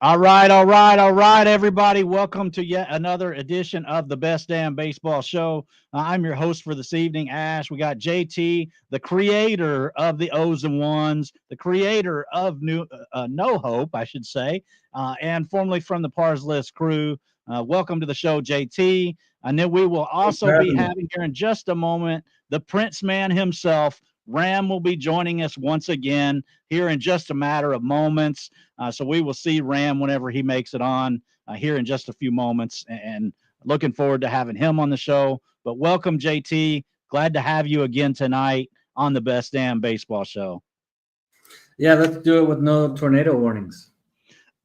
All right, all right, all right, everybody. Welcome to yet another edition of the Best Damn Baseball Show. I'm your host for this evening, Ash. We got JT, the creator of the O's and Ones, the creator of No Hope, I should say, and formerly from the Pars List crew. Welcome to the show, JT. And then we will Thanks also for be having me. having here in just a moment the Prince Man himself. Ram will be joining us once again here in just a matter of moments. So we will see Ram whenever he makes it on here in just a few moments, and looking forward to having him on the show. But welcome, JT. Glad to have you again tonight on the Best Damn Baseball Show. Yeah, let's do it with no tornado warnings.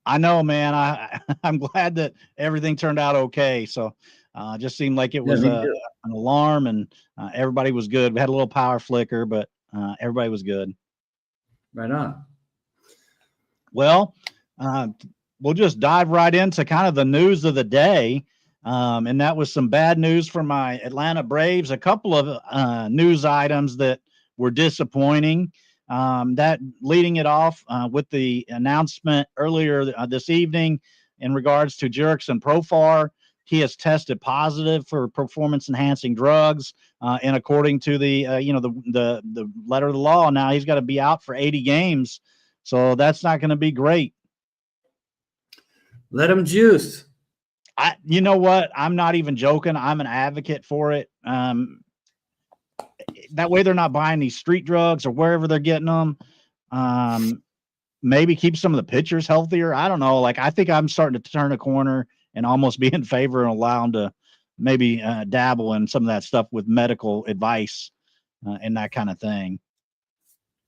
I know, man. I'm glad that everything turned out okay. So just seemed like it was an alarm, and everybody was good. We had a little power flicker, but everybody was good. Right on. Well, we'll just dive right into kind of the news of the day. And that was some bad news for my Atlanta Braves. A couple of news items that were disappointing. That leading it off with the announcement earlier this evening in regards to Jurickson Profar. He has tested positive for performance-enhancing drugs, and according to the the letter of the law, now he's got to be out for 80 games. So that's not going to be great. Let him juice. You know what? I'm not even joking. I'm an advocate for it. That way they're not buying these street drugs or wherever they're getting them. Maybe keep some of the pitchers healthier. I don't know. Like, I think I'm starting to turn a corner and almost be in favor and allow them to maybe dabble in some of that stuff with medical advice and that kind of thing.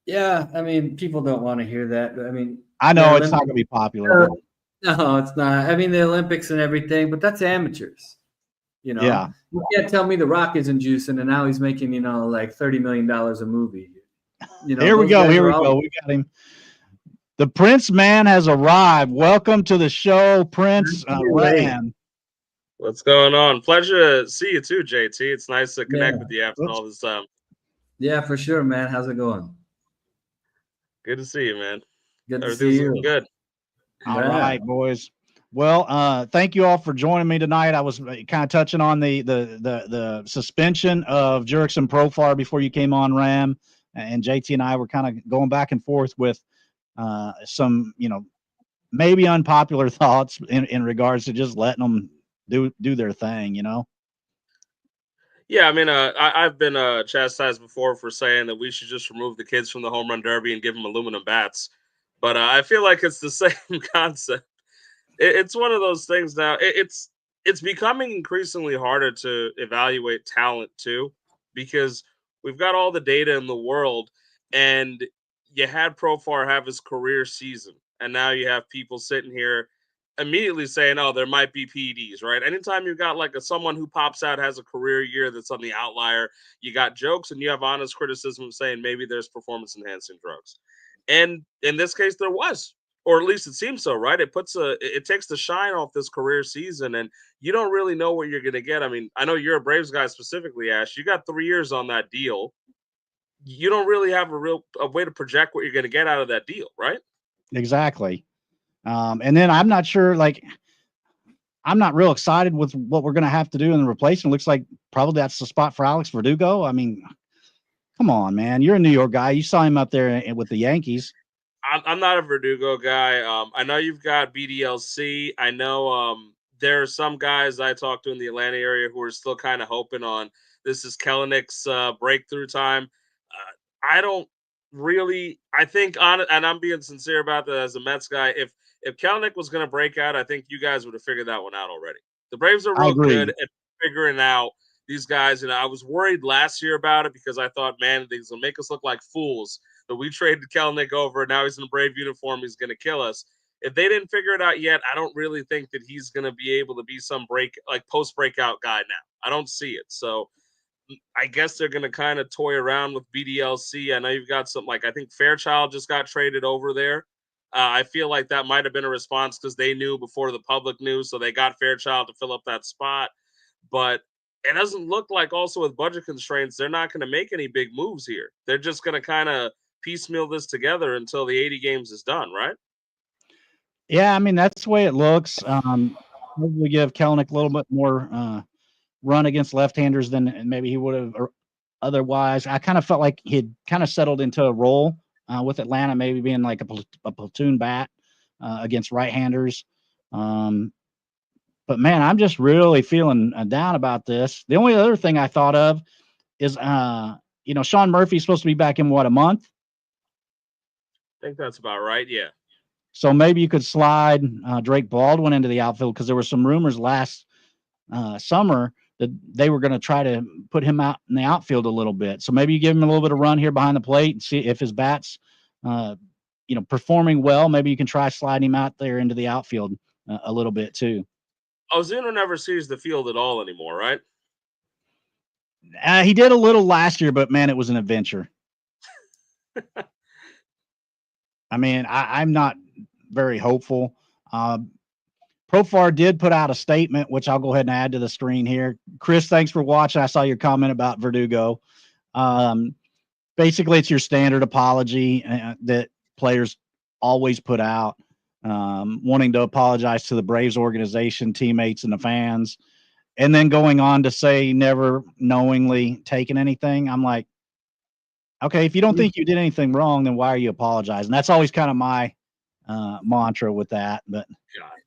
Yeah, I mean, people don't want to hear that. I mean, I know it's not going to be popular. No, it's not. I mean, the Olympics and everything, but that's amateurs. Yeah. You can't tell me the Rock isn't juicing, and now he's making like $30 million a movie. Here we go. Here we go. We got him. The Prince Man has arrived. Welcome to the show, Prince Ram. What's going on? Pleasure to see you too, JT. It's nice to connect with you after all this time. Yeah, for sure, man. How's it going? Good to see you, man. Good to see you. Good. All right, boys. Well, thank you all for joining me tonight. I was kind of touching on the suspension of Jurickson Profar before you came on, Ram, and JT and I were kind of going back and forth with some, maybe unpopular thoughts in regards to just letting them do their thing, Yeah, I mean, I've been chastised before for saying that we should just remove the kids from the home run derby and give them aluminum bats, but I feel like it's the same concept. It's one of those things now. It's becoming increasingly harder to evaluate talent too, because we've got all the data in the world, and you had Profar have his career season, and now you have people sitting here immediately saying, "Oh, there might be PEDs," right? Anytime you've got like someone who pops out has a career year that's on the outlier, you got jokes and you have honest criticism saying maybe there's performance enhancing drugs, and in this case, there was. Or at least it seems so, right? It takes the shine off this career season, and you don't really know what you're going to get. I mean, I know you're a Braves guy specifically, Ash. You got 3 years on that deal. You don't really have a way to project what you're going to get out of that deal, right? Exactly. And then I'm not sure, I'm not real excited with what we're going to have to do in the replacement. Looks like probably that's the spot for Alex Verdugo. I mean, come on, man. You're a New York guy. You saw him up there with the Yankees. I'm not a Verdugo guy. I know you've got BDLC. I know there are some guys I talked to in the Atlanta area who are still kind of hoping on this is Kellenick's breakthrough time. I don't really. I think and I'm being sincere about that as a Mets guy. If Kellenick was going to break out, I think you guys would have figured that one out already. The Braves are real good at figuring out these guys. And I was worried last year about it because I thought, man, these will make us look like fools. But we traded Kellenick over, and now he's in a Brave uniform. He's going to kill us. If they didn't figure it out yet, I don't really think that he's going to be able to be some post-breakout guy now. I don't see it. So I guess they're going to kind of toy around with BDLC. I know you've got some, I think Fairchild just got traded over there. I feel like that might have been a response because they knew before the public knew, so they got Fairchild to fill up that spot. But it doesn't look like also with budget constraints, they're not going to make any big moves here. They're just going to kind of piecemeal this together until the 80 games is done, right? Yeah, I mean, that's the way it looks. Probably give Kelenic a little bit more run against left-handers than maybe he would have otherwise. I kind of felt like he'd kind of settled into a role with Atlanta, maybe being like a platoon bat against right-handers. But man, I'm just really feeling down about this. The only other thing I thought of is, Sean Murphy's supposed to be back in a month? I think that's about right. Yeah. So maybe you could slide Drake Baldwin into the outfield because there were some rumors last summer that they were going to try to put him out in the outfield a little bit. So maybe you give him a little bit of run here behind the plate and see if his bat's, performing well. Maybe you can try sliding him out there into the outfield a little bit too. Ozuna never sees the field at all anymore, right? He did a little last year, but man, it was an adventure. I mean, I'm not very hopeful. Profar did put out a statement, which I'll go ahead and add to the screen here. Chris, thanks for watching. I saw your comment about Verdugo. Basically, it's your standard apology that players always put out, wanting to apologize to the Braves organization, teammates, and the fans, and then going on to say never knowingly taken anything. I'm like, okay, if you don't think you did anything wrong, then why are you apologizing? That's always kind of my mantra with that. But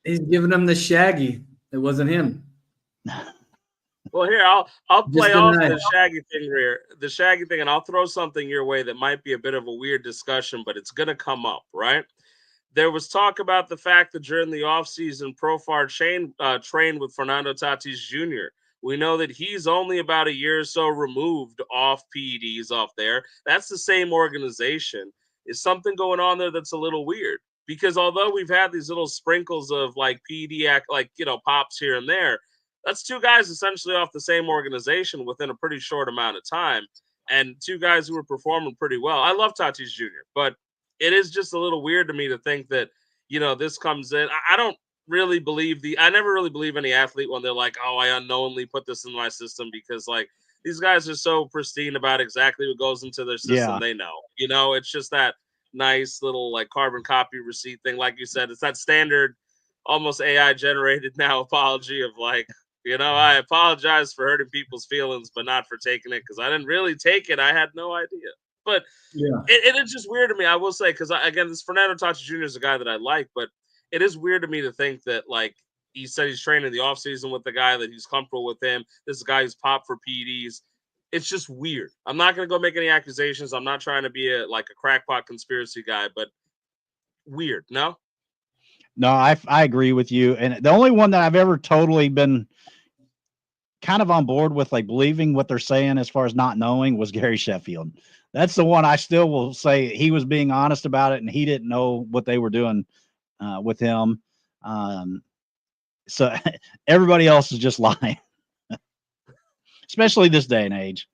he's giving him the Shaggy. It wasn't him. Well, here I'll play off the Shaggy thing here, the Shaggy thing, and I'll throw something your way that might be a bit of a weird discussion, but it's gonna come up, right? There was talk about the fact that during the offseason, Profar trained with Fernando Tatis Jr. We know that he's only about a year or so removed off PEDs off there. That's the same organization. Is something going on there that's a little weird? Because although we've had these little sprinkles of like PED, pops here and there, that's two guys essentially off the same organization within a pretty short amount of time, and two guys who were performing pretty well. I love Tatis Jr., but it is just a little weird to me to think that, this comes in. I don't really believe I never really believe any athlete when they're like, oh, I unknowingly put this in my system, because like these guys are so pristine about exactly what goes into their system. Yeah. They know, it's just that nice little like carbon copy receipt thing. Like you said, it's that standard, almost AI generated now apology of like, I apologize for hurting people's feelings, but not for taking it, because I didn't really take it. I had no idea. But yeah, it's just weird to me, I will say, because again, this Fernando Tatis Jr. is a guy that I like, but it is weird to me to think that like he said he's training in the offseason with the guy, that he's comfortable with him. This is a guy who's popped for PEDs. It's just weird. I'm not going to go make any accusations. I'm not trying to be a crackpot conspiracy guy, but weird. No, I agree with you. And the only one that I've ever totally been kind of on board with, like believing what they're saying as far as not knowing, was Gary Sheffield. That's the one I still will say he was being honest about it, and he didn't know what they were doing with him. So everybody else is just lying, especially this day and age.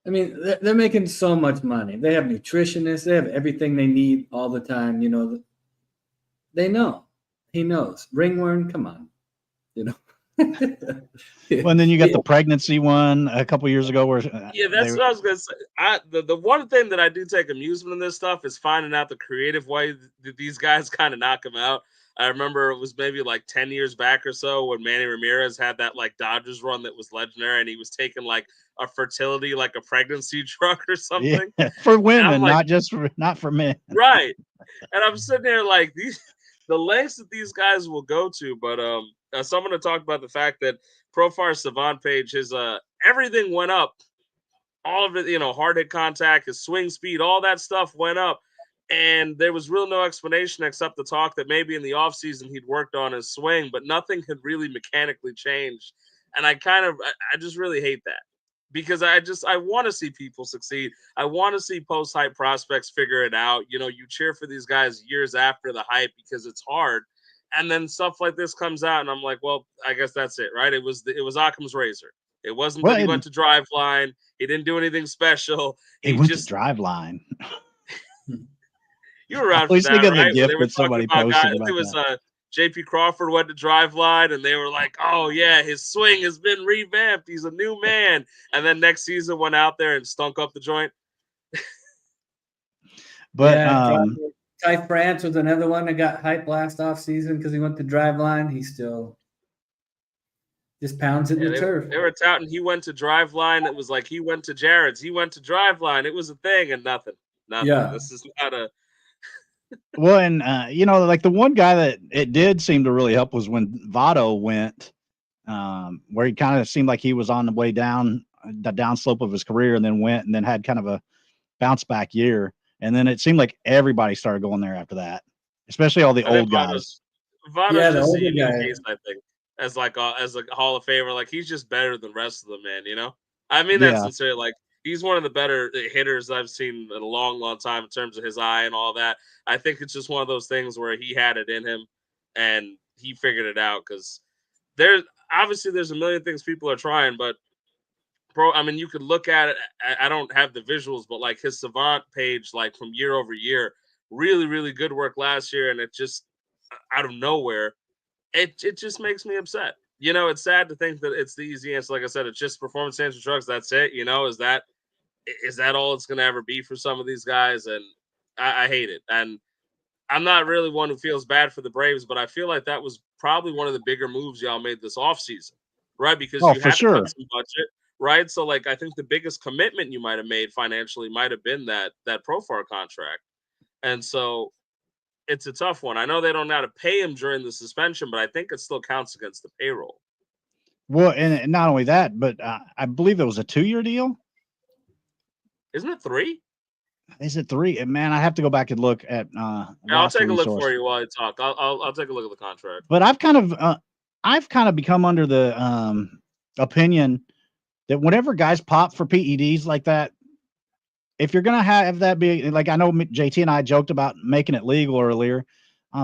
I mean, they're making so much money. They have nutritionists. They have everything they need all the time. They know. He knows. Ringworm, come on. Well, and then you got the pregnancy one a couple years ago where that's what I was gonna say. The one thing that I do take amusement in this stuff is finding out the creative way that these guys kind of knock him out. I remember it was maybe like 10 years back or so when Manny Ramirez had that like Dodgers run that was legendary, and he was taking like a fertility, like a pregnancy drug or something. Yeah, for women, like, not for men. Right. And I'm sitting there like the lengths that these guys will go to. But someone to talk about the fact that Profar's Savant page, his everything went up. All of it, hard hit contact, his swing speed, all that stuff went up. And there was really no explanation except the talk that maybe in the offseason he'd worked on his swing, but nothing had really mechanically changed. And I just really hate that, because I want to see people succeed. I want to see post-hype prospects figure it out. You cheer for these guys years after the hype because it's hard. And then stuff like this comes out, and I'm like, well, I guess that's it, right? It was Occam's razor. It wasn't that he went to Driveline. He didn't do anything special. He went to Driveline. You were around for that, right? The gift that somebody posted about it was J.P. Crawford went to Driveline, and they were like, oh, yeah, his swing has been revamped. He's a new man. And then next season went out there and stunk up the joint. But Ty France was another one that got hyped last off season because he went to Driveline. He still just pounds it in the turf. They were touting he went to Driveline. It was like he went to Jared's. He went to Driveline. It was a thing and nothing. Yeah. This is not a. Well, and like the one guy that it did seem to really help was when Votto went, where he kind of seemed like he was on the way down, the downslope of his career, and then went and then had kind of a bounce back year. And then it seemed like everybody started going there after that, especially all the old guys. Votto's just a unique case, I think, as a Hall of Famer. Like, he's just better than the rest of them, man. You know, I mean that sincerely. Like, he's one of the better hitters I've seen in a long, long time in terms of his eye and all that. I think it's just one of those things where he had it in him and he figured it out. Because there's a million things people are trying, but I mean, you could look at it. I don't have the visuals, but like his Savant page, like from year over year, really, really good work last year. And it just, out of nowhere, it just makes me upset. You know, it's sad to think that it's the easy answer. Like I said, it's just performance enhancing drugs. That's it. You know, is that all it's going to ever be for some of these guys? And I hate it. And I'm not really one who feels bad for the Braves, but I feel like that was probably one of the bigger moves y'all made this offseason, right? Because you had to cut some budget. Right. So, like, I think the biggest commitment you might have made financially might have been that Profar contract. And so it's a tough one. I know they don't know how to pay him during the suspension, but I think it still counts against the payroll. Well, and not only that, but I believe it was a 2-year deal. Isn't it 3? Is it 3? And man, I have to go back and look at. I'll take a look for you while I talk. I'll take a look at the contract. But I've kind of become under the opinion that whenever guys pop for PEDs like that, if you're going to have that be like, I know JT and I joked about making it legal earlier,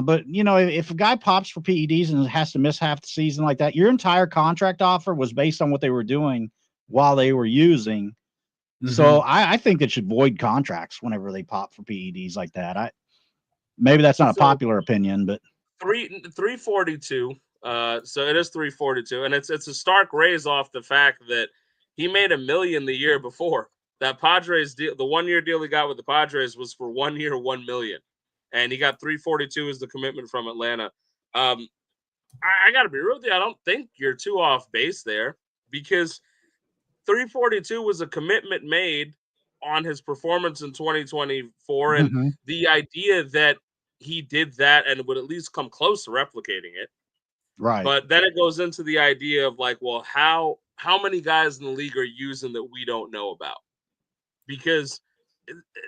but you know, if a guy pops for PEDs and has to miss half the season like that, your entire contract offer was based on what they were doing while they were using. Mm-hmm. So I think it should void contracts whenever they pop for PEDs like that. Maybe that's not a popular opinion, but 342. So it is 342, and it's a stark raise off the fact that he made $1 million the year before. That Padres deal, the 1-year deal he got with the Padres was for 1 year, $1 million, and he got 342 as the commitment from Atlanta. I got to be real with you. I don't think you're too off base there, because 342 was a commitment made on his performance in 2024, and the idea that he did that and would at least come close to replicating it. Right. But then it goes into the idea of like, well, how many guys in the league are using that we don't know about? Because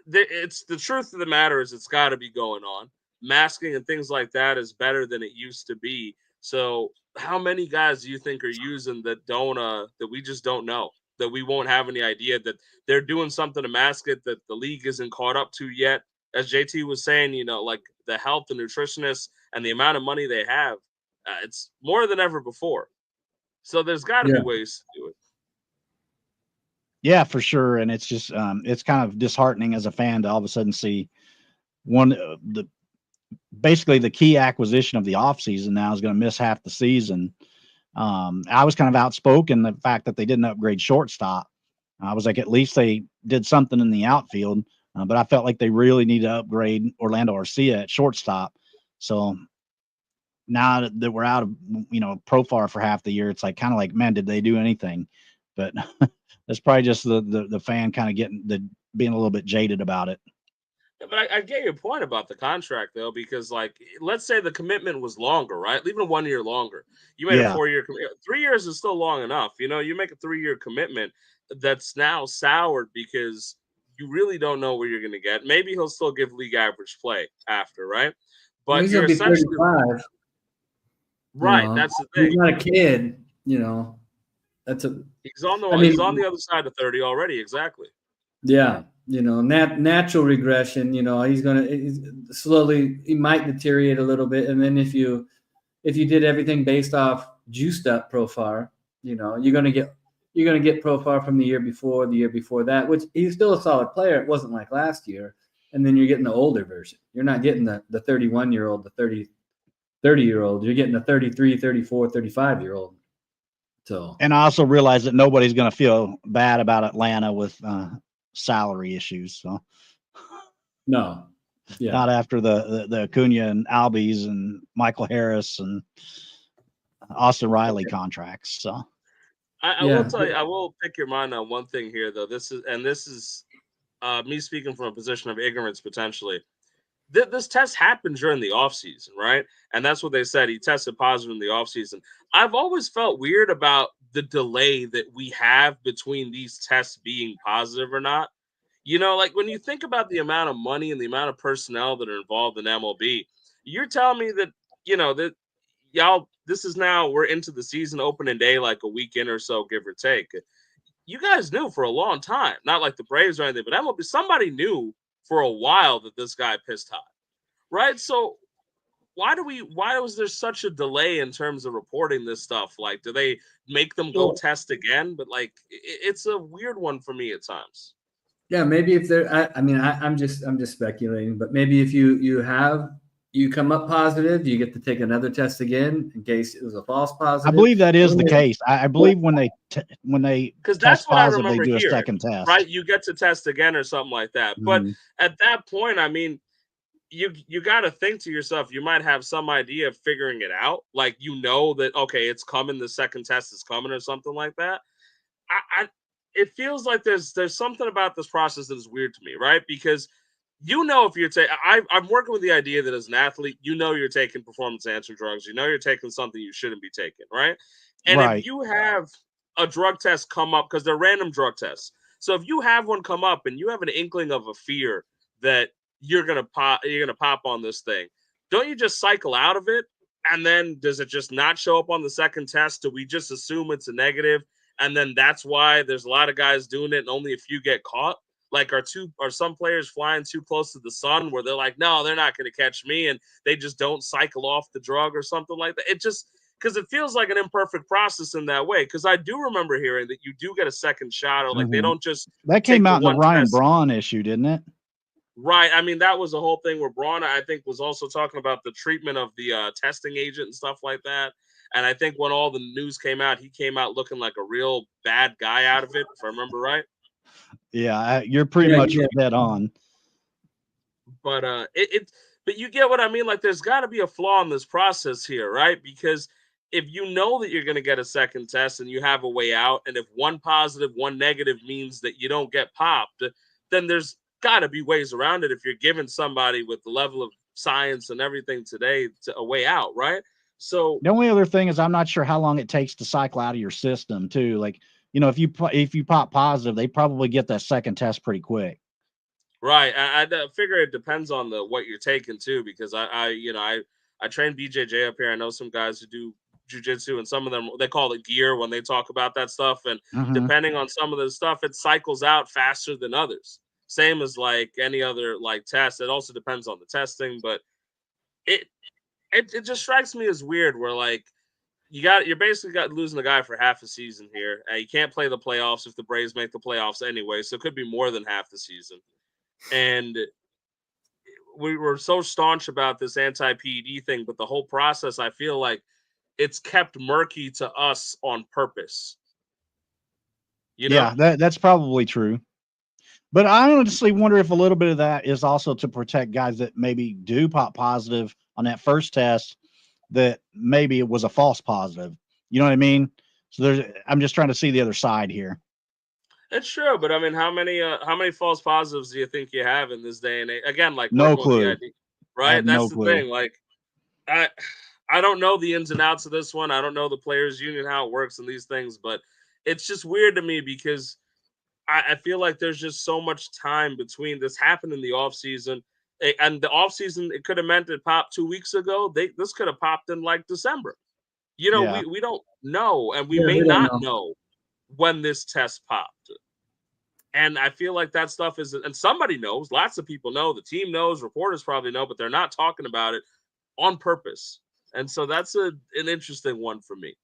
it's the truth of the matter is it's got to be going on. Masking and things like that is better than it used to be. So how many guys do you think are using that don't that we just don't know, that we won't have any idea that they're doing something to mask it, that the league isn't caught up to yet? As JT was saying, you know, like the health and nutritionists and the amount of money they have, it's more than ever before. So there's got to be ways to do it. Yeah, for sure. And it's just, it's kind of disheartening as a fan to all of a sudden see basically the key acquisition of the offseason now is going to miss half the season. I was kind of outspoken the fact that they didn't upgrade shortstop. I was like, at least they did something in the outfield, but I felt like they really need to upgrade Orlando Arcia at shortstop. So now that we're out of, you know, Profar for half the year, it's like kind of like, man, did they do anything? But that's probably just the fan kind of being a little bit jaded about it. Yeah, but I get your point about the contract though, because like, let's say the commitment was longer, right? Even 1 year longer. You made a 4-year commitment. 3 years is still long enough. You know, you make a 3-year commitment that's now soured because you really don't know where you're going to get. Maybe he'll still give league average play after, right? But he's you're gonna be essentially 35. Right. You know, that's the thing. He's not a kid, you know. He's on the other side of 30 already. Exactly. Yeah. You know, natural regression, you know, he's slowly, he might deteriorate a little bit. And then if you did everything based off juiced up Profar, you know, you're going to get Profar from the year before that, which he's still a solid player. It wasn't like last year. And then you're getting the older version. You're not getting the 31-year-old, the 30-year-old. You're getting the 33, 34, 35-year-old. So, and I also realize that nobody's going to feel bad about Atlanta with salary issues. So No. Yeah. Not after the Acuna and Albies and Michael Harris and Austin Riley contracts. So I will tell you, I will pick your mind on one thing here, though. This is me speaking from a position of ignorance potentially. This test happened during the offseason, right? And that's what they said. He tested positive in the offseason. I've always felt weird about the delay that we have between these tests being positive or not. You know, like when you think about the amount of money and the amount of personnel that are involved in MLB, you're telling me that, you know, that y'all, this is now, we're into the season opening day, like a weekend or so, give or take. You guys knew for a long time, not like the Braves or anything, but MLB, somebody knew for a while that this guy pissed hot, right? So why was there such a delay in terms of reporting this stuff? Like, do they make them go test again? But like, it's a weird one for me at times. Yeah, maybe if they're, I'm just speculating, but maybe if you come up positive, you get to take another test again in case it was a false positive. I believe that is the case. I believe when they because that's what positive, I remember they do hearing, a second test, right? You get to test again or something like that. But at that point, I mean, you got to think to yourself, you might have some idea of figuring it out. Like, you know that, okay, it's coming, the second test is coming or something like that. It feels like there's something about this process that is weird to me, right? Because you know, if you're taking, I'm working with the idea that as an athlete, you know, you're taking performance-enhancing drugs. You know, you're taking something you shouldn't be taking, right? And if you have a drug test come up, because they're random drug tests. So if you have one come up and you have an inkling of a fear that you're gonna pop on this thing, don't you just cycle out of it? And then does it just not show up on the second test? Do we just assume it's a negative? And then that's why there's a lot of guys doing it and only a few get caught. Like, are some players flying too close to the sun where they're like, no, they're not going to catch me, and they just don't cycle off the drug or something like that? It just, because it feels like an imperfect process in that way. Because I do remember hearing that you do get a second shot, or like they don't just that came out in the Ryan Braun issue, didn't it? Right. I mean, that was a whole thing where Braun, I think, was also talking about the treatment of the testing agent and stuff like that. And I think when all the news came out, he came out looking like a real bad guy out of it, if I remember right. Yeah, you're pretty much dead on. But but you get what I mean? Like, there's got to be a flaw in this process here, right? Because if you know that you're going to get a second test and you have a way out, and if one positive, one negative means that you don't get popped, then there's got to be ways around it if you're giving somebody with the level of science and everything today a way out, right? So the only other thing is I'm not sure how long it takes to cycle out of your system too. Like, you know, if you pop positive, they probably get that second test pretty quick. Right. I figure it depends on what you're taking too, because I train BJJ up here. I know some guys who do jiu-jitsu, and some of them, they call it gear when they talk about that stuff. And depending on some of the stuff, it cycles out faster than others. Same as like any other like test. It also depends on the testing, but it just strikes me as weird where like you're basically losing a guy for half a season here. You can't play the playoffs if the Braves make the playoffs anyway, so it could be more than half the season. And we were so staunch about this anti-PED thing, but the whole process, I feel like it's kept murky to us on purpose. You know? Yeah, that's probably true. But I honestly wonder if a little bit of that is also to protect guys that maybe do pop positive on that first test, that maybe it was a false positive. You know what I mean? So I'm just trying to see the other side here. It's true, but I mean, how many false positives do you think you have in this day and age? Again, like no clue, right? That's the thing. Like, I don't know the ins and outs of this one. I don't know the players' union, how it works and these things, but it's just weird to me because I feel like there's just so much time between this happened in the off season, and the off season, it could have meant it popped 2 weeks ago. This could have popped in like December. You know, we don't know, and we may not know when this test popped. And I feel like that stuff is, and somebody knows, lots of people know, the team knows, reporters probably know, but they're not talking about it on purpose. And so that's an interesting one for me.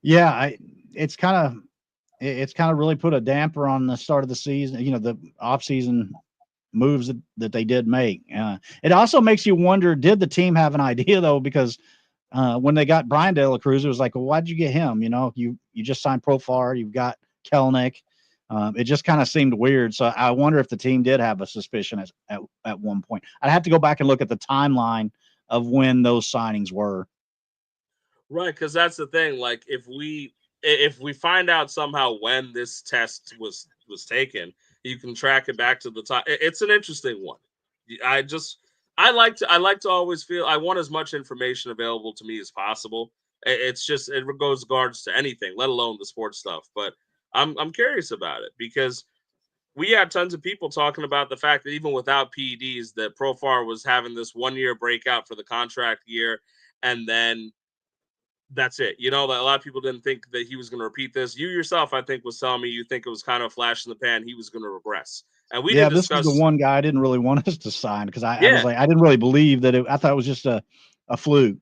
Yeah, it's kind of really put a damper on the start of the season, you know, the off-season moves that they did make. It also makes you wonder, did the team have an idea, though? Because when they got Brian De La Cruz, it was like, well, why'd you get him? You know, you just signed Profar, you've got Kelenic. It just kind of seemed weird. So I wonder if the team did have a suspicion at one point. I'd have to go back and look at the timeline of when those signings were. Right, because that's the thing. Like, if we find out somehow when this test was taken, you can track it back to the time. It's an interesting one. I like to always feel I want as much information available to me as possible. It's just it goes regards to anything, let alone the sports stuff. But I'm curious about it because we had tons of people talking about the fact that even without PEDs, that Profar was having this 1 year breakout for the contract year, and then that's it. You know, that a lot of people didn't think that he was going to repeat this. You yourself, I think, was telling me you think it was kind of a flash in the pan. He was going to regress. And we didn't discuss. This is the one guy I didn't really want us to sign because I was like, I didn't really believe that I thought it was just a fluke.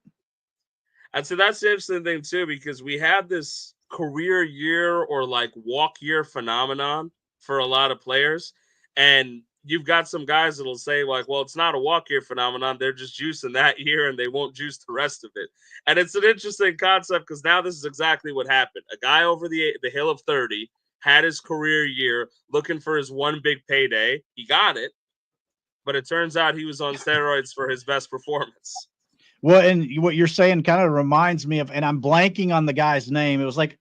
And so that's the interesting thing too, because we had this career year or like walk year phenomenon for a lot of players. And you've got some guys that'll say like, well, it's not a walk year phenomenon. They're just juicing that year and they won't juice the rest of it. And it's an interesting concept because now this is exactly what happened. A guy over the hill of 30 had his career year looking for his one big payday. He got it, but it turns out he was on steroids for his best performance. Well, and what you're saying kind of reminds me of, and I'm blanking on the guy's name. It was like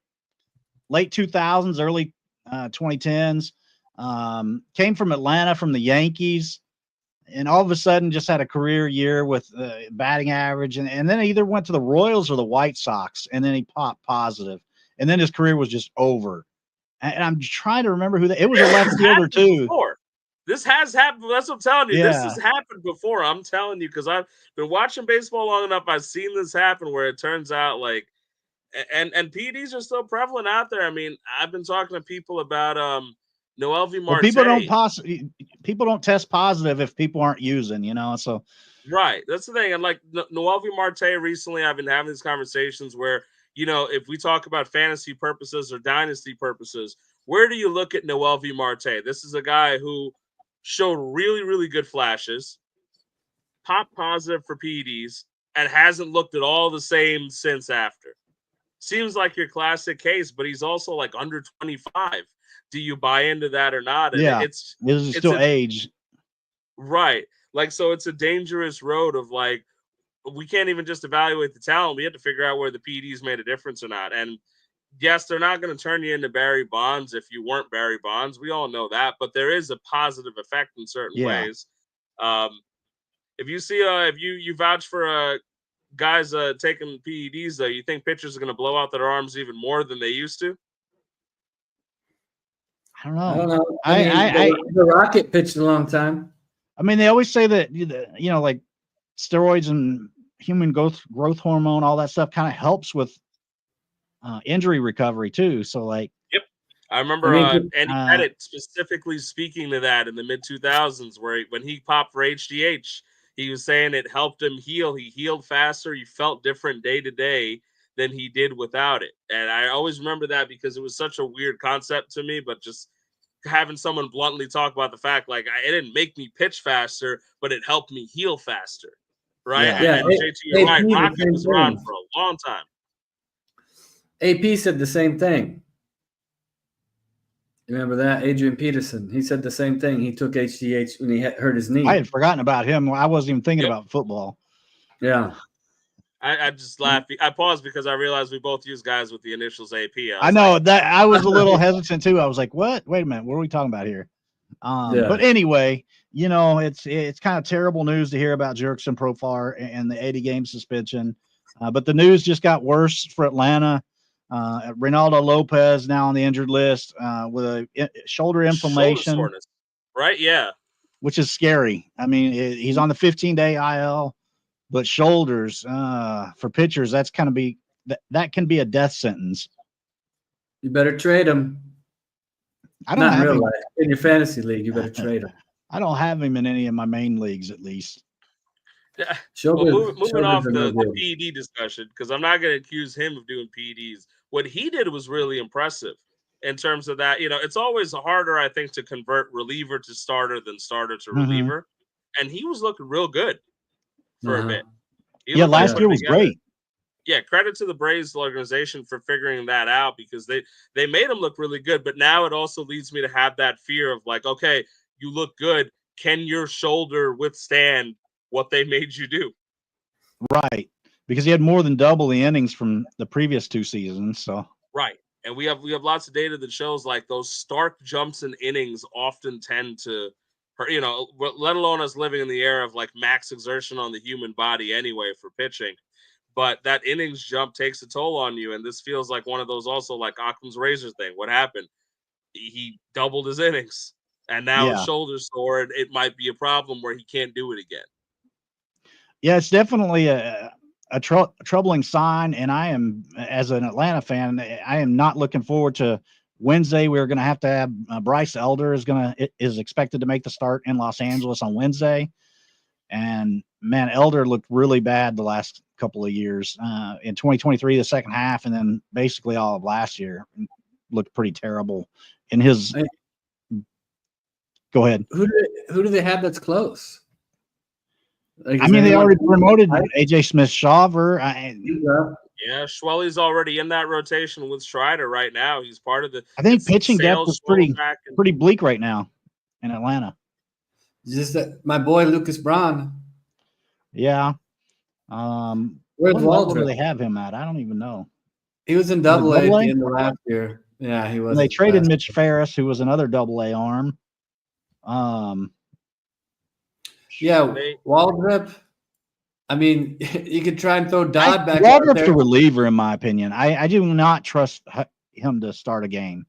late 2000s, early 2010s. Came from Atlanta from the Yankees, and all of a sudden just had a career year with batting average. And then he either went to the Royals or the White Sox, and then he popped positive. And then his career was just over. And I'm trying to remember who it was. A left fielder too. Before. This has happened. That's what I'm telling you. Yeah. This has happened before. I'm telling you because I've been watching baseball long enough. I've seen this happen where it turns out like, and PEDs are still prevalent out there. I mean, I've been talking to people about MiLB Marte. Well, people don't test positive if people aren't using, you know. So right, that's the thing. And like MiLB Marte recently, I've been having these conversations where, you know, if we talk about fantasy purposes or dynasty purposes, where do you look at MiLB Marte? This is a guy who showed really, really good flashes, popped positive for PEDs, and hasn't looked at all the same since after. Seems like your classic case, but he's also like under 25. Do you buy into that or not? And yeah, it's still age. Right. Like, so it's a dangerous road of like, we can't even just evaluate the talent. We have to figure out where the PEDs made a difference or not. And yes, they're not going to turn you into Barry Bonds if you weren't Barry Bonds. We all know that, but there is a positive effect in certain ways. If you see, if you vouch for guys taking PEDs, though, you think pitchers are going to blow out their arms even more than they used to? I don't know. The Rocket pitched a long time. I mean, they always say that, you know, like steroids and human growth hormone, all that stuff kind of helps with injury recovery too. So like, yep. I remember Andy Pettit specifically speaking to that in the mid 2000s, where when he popped for HGH, he was saying it helped him heal. He healed faster. He felt different day to day than he did without it. And I always remember that because it was such a weird concept to me, but just having someone bluntly talk about the fact, like, it didn't make me pitch faster, but it helped me heal faster. Right. Yeah. And JT, you're right. Rocket was around for a long time. AP said the same thing. Remember that? Adrian Peterson. He said the same thing. He took HGH when he hurt his knee. I had forgotten about him. I wasn't even thinking about football. Yeah. I just laughed. I paused because I realized we both use guys with the initials AP. I know that I was a little hesitant too. I was like, what? Wait a minute. What are we talking about here? But anyway, you know, it's kind of terrible news to hear about Jurickson Profar and the 80-game suspension. But the news just got worse for Atlanta. Reynaldo Lopez now on the injured list with a shoulder inflammation. Shoulder soreness, right? Yeah. Which is scary. I mean, he's on the 15-day IL, but shoulders for pitchers, that can be a death sentence. You better trade him. I don't have him in your fantasy league. You better trade him. I don't have him in any of my main leagues, at least. Yeah. Moving off the PED discussion, because I'm not going to accuse him of doing PEDs. What he did was really impressive in terms of that. You know, it's always harder, I think, to convert reliever to starter than starter to reliever. And he was looking real good for a bit. Last year was great. yeah, credit to the Braves organization for figuring that out, because they made him look really good. But now it also leads me to have that fear of like, okay, you look good. Can your shoulder withstand what they made you do? Right. Because he had more than double the innings from the previous 2 seasons. So Right. And we have lots of data that shows like those stark jumps in innings often tend to hurt, let alone us living in the era of like max exertion on the human body anyway for pitching. But that innings jump takes a toll on you. And this feels like one of those also like Occam's razor thing. What happened? He doubled his innings and now his yeah. shoulder's sore, and it might be a problem where he can't do it again. Yeah, it's definitely a troubling sign. And I am, as an Atlanta fan, I am not looking forward to Wednesday. We're going to have Bryce Elder is expected to make the start in Los Angeles on Wednesday. And man, Elder looked really bad the last couple of years. In 2023, the second half, and then basically all of last year looked pretty terrible. In his, go ahead. Who do they have that's close? Like, they already promoted AJ Smith-Shawver. Yeah, Schwelly's already in that rotation with Strider right now. He's part of the. I think pitching depth is pretty bleak right now in Atlanta. Just that my boy Lucas Braun. Yeah. Where's Where do they have him at? I don't even know. He was in Double A at the end of last year. Yeah, he was. And they traded Mitch Ferris, who was another Double A arm. Yeah, Waldrop. I mean, you could try and throw Dodd back. Waldrop's a reliever, in my opinion. I do not trust him to start a game.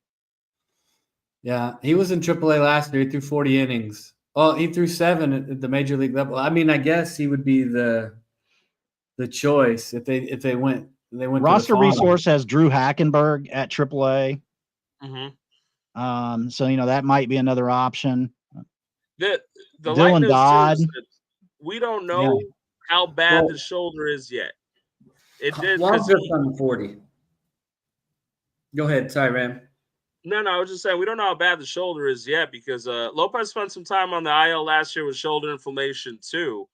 Yeah, he was in AAA last year. He threw 40 innings. Well, he threw 7 at the major league level. I mean, I guess he would be the choice if they went. They went. Roster Resource has Drew Hackenberg at AAA. Mm-hmm. So that might be another option. The Dylan Dodd. We don't know how bad the shoulder is yet. It did. On 40. Go ahead, sorry, Ram. No, I was just saying we don't know how bad the shoulder is yet, because Lopez spent some time on the IL last year with shoulder inflammation too,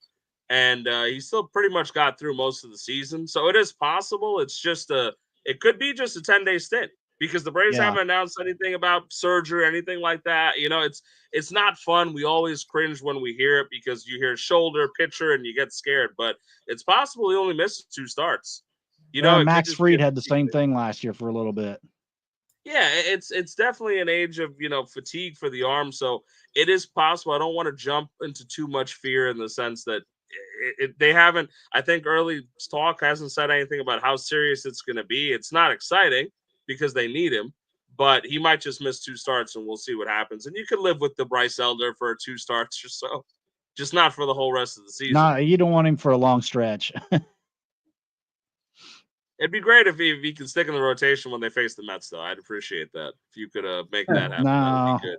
and he still pretty much got through most of the season. So it is possible. It's just it could be just a 10-day stint, because the Braves haven't announced anything about surgery or anything like that. It's not fun. We always cringe when we hear it, because you hear shoulder, pitcher, and you get scared. But it's possible he only missed 2 starts. Max Fried had the same thing last year for a little bit. Yeah, it's definitely an age of fatigue for the arm. So it is possible. I don't want to jump into too much fear, in the sense that they haven't. I think early talk hasn't said anything about how serious it's going to be. It's not exciting, because they need him, but he might just miss 2 starts, and we'll see what happens. And you could live with the Bryce Elder for 2 starts or so, just not for the whole rest of the season. No, you don't want him for a long stretch. It'd be great if he could stick in the rotation when they face the Mets, though. I'd appreciate that if you could make that happen. That would be good.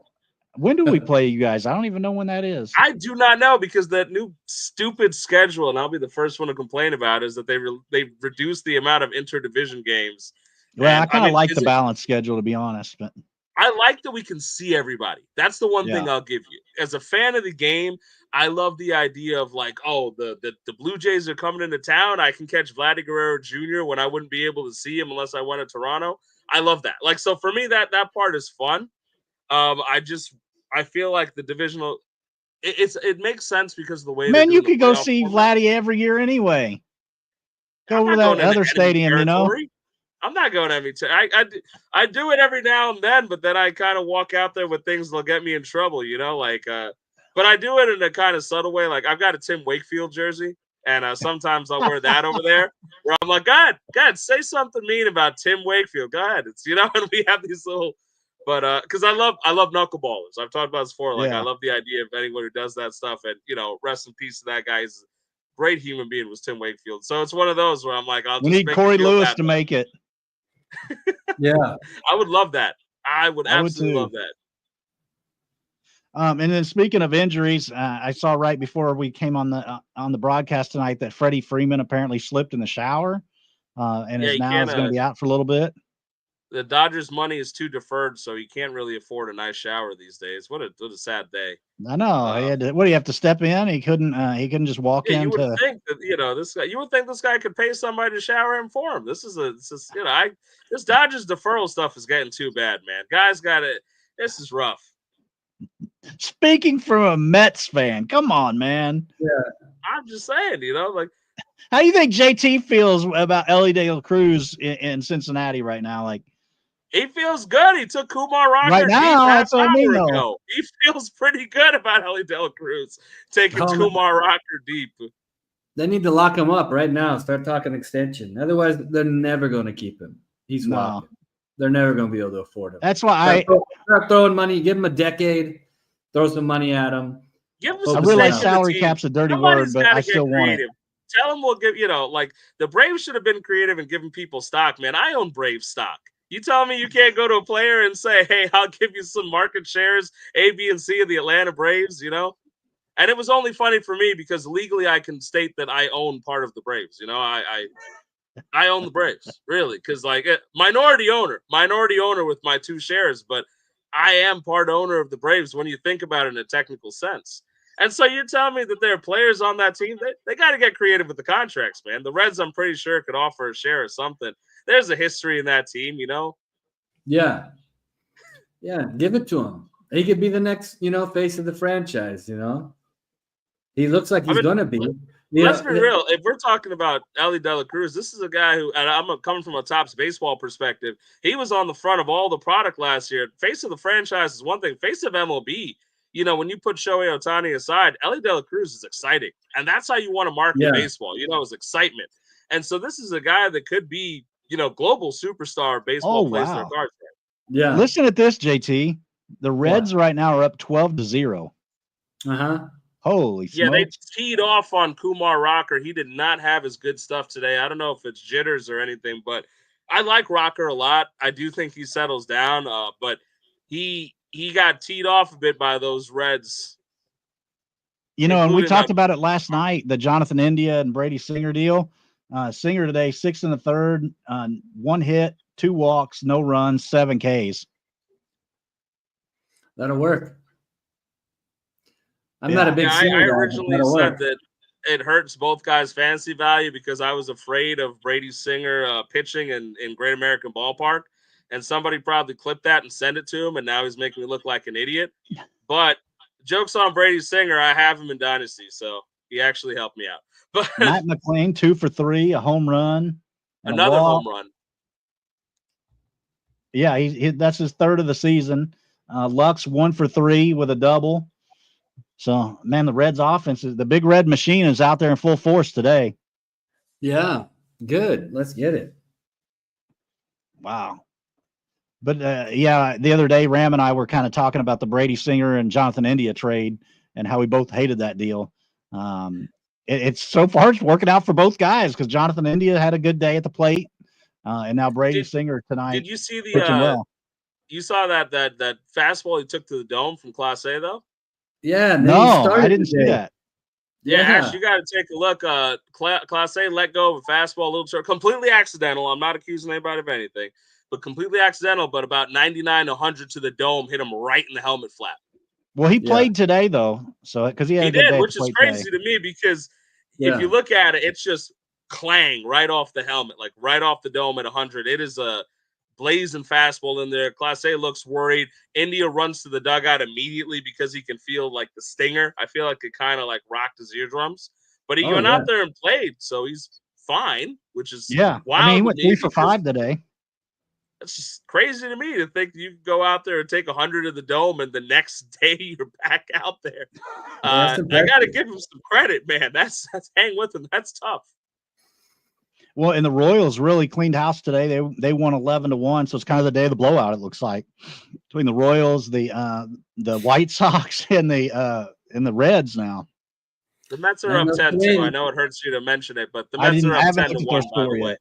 When do we play you guys? I don't even know when that is. I do not know, because that new stupid schedule, and I'll be the first one to complain about, is that they reduced the amount of interdivision games. Well, I kind of like the balanced schedule, to be honest. But I like that we can see everybody. That's the one thing I'll give you. As a fan of the game, I love the idea of like, oh, the Blue Jays are coming into town. I can catch Vladdy Guerrero Jr. when I wouldn't be able to see him unless I went to Toronto. I love that. Like, so for me, that part is fun. I feel like the divisional, it makes sense because of the way. Man, you could go see Vladdy every year anyway. Go to that other stadium, I'm not going every time. I do it every now and then, but then I kind of walk out there with things that'll get me in trouble, but I do it in a kind of subtle way. Like, I've got a Tim Wakefield jersey, and sometimes I'll wear that over there, where I'm like, go ahead, say something mean about Tim Wakefield. Go ahead. It's, and we have these little, but because I love knuckleballers. I've talked about this before. Like, I love the idea of anyone who does that stuff, and rest in peace to that guy. He's a great human being, was Tim Wakefield. So it's one of those where I'm like, we need Corey Lewis to make it. Yeah, I would love that. I would absolutely love that. And then speaking of injuries, I saw right before we came on the broadcast tonight that Freddie Freeman apparently slipped in the shower, and is going to be out for a little bit. The Dodgers' money is too deferred, so he can't really afford a nice shower these days. What a sad day. I know. He had to, what do you have to step in? He couldn't. He couldn't just walk Yeah, you would into. think that this guy. You would think this guy could pay somebody to shower him for him. This is this Dodgers deferral stuff is getting too bad, man. Guys got it. This is rough. Speaking from a Mets fan, come on, man. Yeah. I'm just saying, like. How do you think JT feels about Elly Cruz in Cincinnati right now? Like, he feels good. He took Kumar Rocker right now, deep that's what I mean, though. ago. He feels pretty good about Elly Cruz taking Kumar Rocker deep. They need to lock him up right now. Start talking extension. Otherwise, they're never going to keep him. He's walking. They're never going to be able to afford him. That's why start throwing money. Give him a decade. Throw some money at him. Give him I realize salary cap's a dirty word, but I still want it. Tell him we'll give, like the Braves should have been creative and giving people stock, man. I own Brave stock. You tell me you can't go to a player and say, hey, I'll give you some market shares, A, B, and C of the Atlanta Braves, And it was only funny for me because legally I can state that I own part of the Braves. I own the Braves, really, because minority owner with my 2 shares, but I am part owner of the Braves when you think about it in a technical sense. And so you're telling me that there are players on that team, they got to get creative with the contracts, man. The Reds, I'm pretty sure, could offer a share or something. There's a history in that team, Yeah. Yeah, give it to him. He could be the next, face of the franchise, He looks like he's going to be. Let's be real. If we're talking about Elly Cruz, this is a guy who, and I'm coming from a Topps baseball perspective, he was on the front of all the product last year. Face of the franchise is one thing. Face of MLB, when you put Shohei Ohtani aside, Elly Cruz is exciting. And that's how you want to market baseball, is excitement. And so this is a guy that could be, global superstar baseball plays their cards. Yeah. Listen at this, JT. The Reds right now are up 12-0. Uh-huh. Holy smokes. Yeah, they teed off on Kumar Rocker. He did not have his good stuff today. I don't know if it's jitters or anything, but I like Rocker a lot. I do think he settles down, but he got teed off a bit by those Reds. And we talked about it last night, the Jonathan India and Brady Singer deal. Singer today, 6 in the third, 1 hit, 2 walks, no runs, 7 Ks. That'll work. I'm not a big I originally said that it hurts both guys' fantasy value because I was afraid of Brady Singer pitching in Great American Ballpark. And somebody probably clipped that and sent it to him, and now he's making me look like an idiot. But joke's on Brady Singer. I have him in Dynasty, so he actually helped me out. But Matt McLean, 2 for 3, a home run. Another home run. Yeah, that's his 3rd of the season. Lux, 1 for 3 with a double. So, man, the Reds offense, the big red machine is out there in full force today. Yeah, good. Let's get it. Wow. But, the other day, Ram and I were kind of talking about the Brady Singer and Jonathan India trade and how we both hated that deal. It's so far it's working out for both guys because Jonathan India had a good day at the plate, and now Brady Singer tonight. Did you see you saw that fastball he took to the dome from Class A though? Yeah, no, I didn't see that. Yeah, Ash, you got to take a look. Class A let go of a fastball, a little short, completely accidental. I'm not accusing anybody of anything, but completely accidental. But about 99-100 to the dome, hit him right in the helmet flap. Well, he played today though, so because he did, which is crazy to me because if you look at it, it's just clang right off the helmet, like right off the dome at 100. It is a blazing fastball in there. Class A looks worried. India runs to the dugout immediately because he can feel like the stinger. I feel like it kind of like rocked his eardrums, but he went out there and played, so he's fine, which is wild. I mean, he went 3 for 5 today. It's just crazy to me to think you can go out there and take 100 of the dome and the next day you're back out there. I got to give him some credit, man. That's hang with him. That's tough. Well, and the Royals really cleaned house today. They won 11-1, so it's kind of the day of the blowout. It looks like between the Royals, the White Sox, and the Reds now. The Mets are up 10-2. I know it hurts you to mention it, but the Mets are up 10-1. By the way,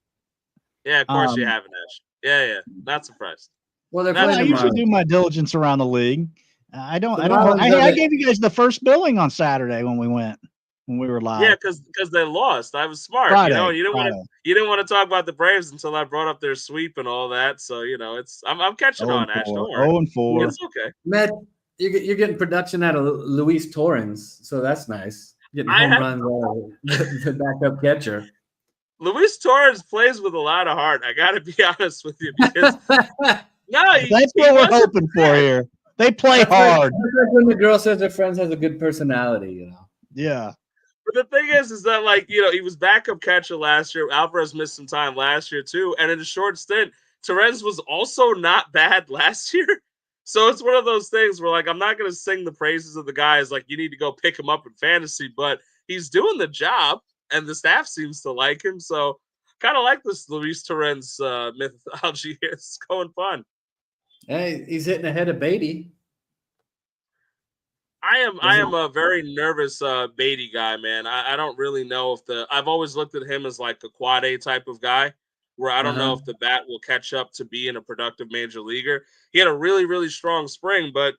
yeah, of course you haven't, Ash. Yeah, not surprised. Well, I usually do my diligence around the league. I gave you guys the first billing on Saturday when we went. when we were live. Yeah, because they lost. I was smart, Friday, you know. You Friday. didn't want to talk about the Braves until I brought up their sweep and all that. So I'm catching on, Ash. Don't worry. 0-4. It's okay. Matt, you're getting production out of Luis Torrens, so that's nice. Getting home runs out of the backup catcher. Luis Torres plays with a lot of heart. I got to be honest with you because that's what we're hoping for here. They play hard. Like when the girl says her friend has a good personality, you know. Yeah. But the thing is that he was backup catcher last year. Alvarez missed some time last year too, and in a short stint, Torres was also not bad last year. So it's one of those things where I'm not going to sing the praises of the guys you need to go pick him up in fantasy, but he's doing the job, and the staff seems to like him. So kind of like this Luis Torrens mythology here. It's going fun. Hey, he's hitting ahead of Baty. I am a very nervous Baty guy, man. I don't really know if I've always looked at him as like a quad A type of guy, where I don't know if the bat will catch up to being a productive major leaguer. He had a really, really strong spring, but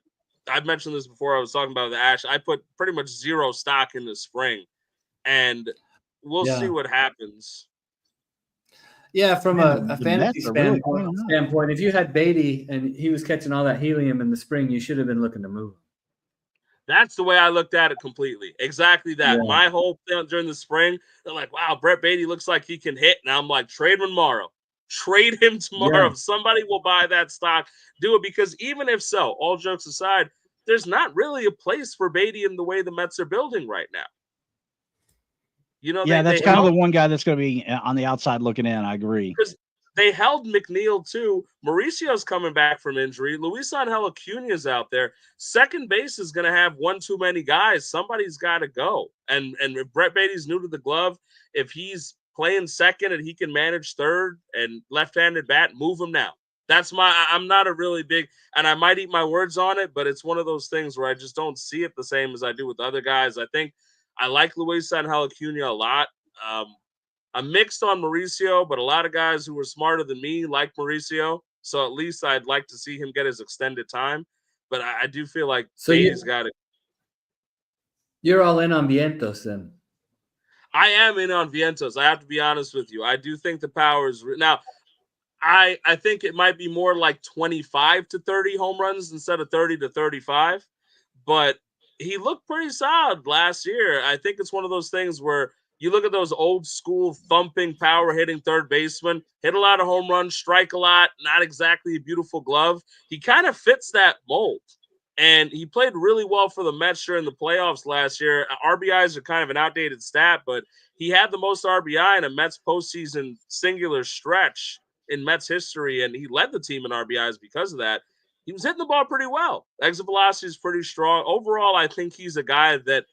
I've mentioned this before. I was talking about the Ash. I put pretty much zero stock in the spring, and we'll see what happens. Yeah, from a fantasy standpoint, if you had Baty and he was catching all that helium in the spring, you should have been looking to move him. That's the way I looked at it completely. Exactly that. Yeah. My whole thing during the spring, they're like, wow, Brett Baty looks like he can hit. And I'm like, trade him tomorrow. Trade him tomorrow. Yeah. If somebody will buy that stock, do it. Because even if so, all jokes aside, there's not really a place for Baty in the way the Mets are building right now. You know, that's kind of the one guy that's going to be on the outside looking in. I agree. Because they held McNeil too. Mauricio's coming back from injury. Luis Angel Acuña's out there. Second base is going to have one too many guys. Somebody's got to go. And if Brett Baty's new to the glove, if he's playing second and he can manage third and left-handed bat, move him now. I'm not a really big, and I might eat my words on it, but it's one of those things where I just don't see it the same as I do with other guys. I think I like Luis Angel Acuña a lot. I'm mixed on Mauricio, but a lot of guys who were smarter than me like Mauricio. So at least I'd like to see him get his extended time. But I do feel like Baty's got it. You're all in on Vientos then? I am in on Vientos. I have to be honest with you. I do think the power is – now, I think it might be more like 25 to 30 home runs instead of 30 to 35. But he looked pretty solid last year. I think it's one of those things where – you look at those old school thumping, power hitting third baseman, hit a lot of home runs, strike a lot, not exactly a beautiful glove. He kind of fits that mold. And he played really well for the Mets during the playoffs last year. RBIs are kind of an outdated stat, but he had the most RBI in a Mets postseason singular stretch in Mets history, and he led the team in RBIs because of that. He was hitting the ball pretty well. Exit velocity is pretty strong. Overall, I think he's a guy that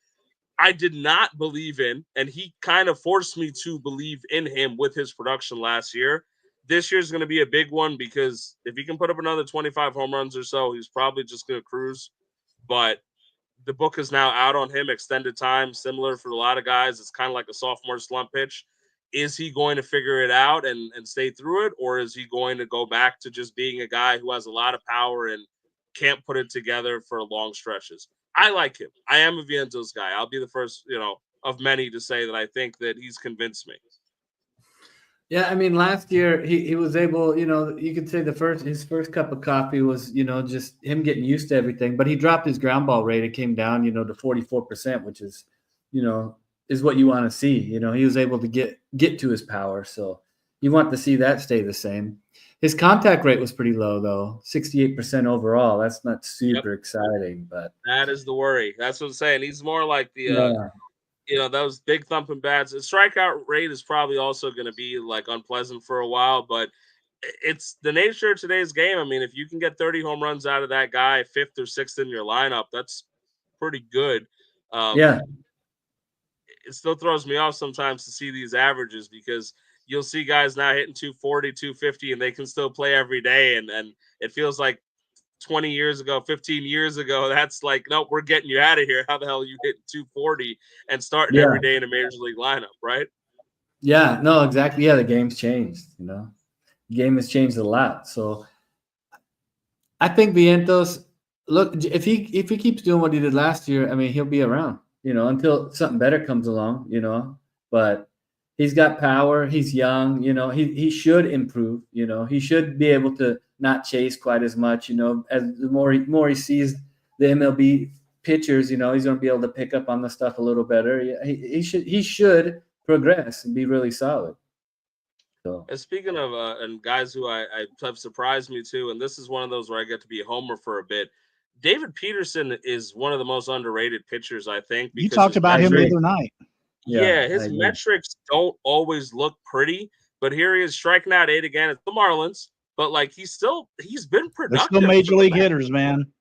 I did not believe in, and he kind of forced me to believe in him with his production last year. This year's going to be a big one because if he can put up another 25 home runs or so, he's probably just going to cruise. But the book is now out on him, extended time, similar for a lot of guys. It's kind of like a sophomore slump pitch. Is he going to figure it out and stay through it, or is he going to go back to just being a guy who has a lot of power and can't put it together for long stretches? I like him. I am a Vientos guy. I'll be the first, of many to say that I think that he's convinced me. Yeah, I mean, last year he was able, you could say his first cup of coffee was, just him getting used to everything. But he dropped his ground ball rate. It came down, to 44%, which is, is what you want to see. He was able to get to his power. So you want to see that stay the same. His contact rate was pretty low, though, 68% overall. That's not super exciting, but that is the worry. That's what I'm saying. He's more like the, those big thumping bats. The strikeout rate is probably also going to be like unpleasant for a while, but it's the nature of today's game. I mean, if you can get 30 home runs out of that guy, fifth or sixth in your lineup, that's pretty good. It still throws me off sometimes to see these averages because you'll see guys now hitting 240, 250, and they can still play every day. And it feels like 20 years ago, 15 years ago, that's like, nope, we're getting you out of here. How the hell are you hitting 240 and starting every day in a major league lineup, right? Yeah, no, exactly. Yeah, the game's changed, The game has changed a lot. So I think Vientos, look, if he keeps doing what he did last year, I mean, he'll be around. until something better comes along, but he's got power. He's young, he should improve, he should be able to not chase quite as much, as the more he sees the MLB pitchers, he's going to be able to pick up on the stuff a little better. He should progress and be really solid. So, and speaking of and guys who I have surprised me too, and this is one of those where I get to be a homer for a bit. David Peterson is one of the most underrated pitchers, I think. You talked about him the other night. Yeah, his metrics don't always look pretty, but here he is striking out 8 again. It's the Marlins, but like he's been productive. They're still major league hitters, man.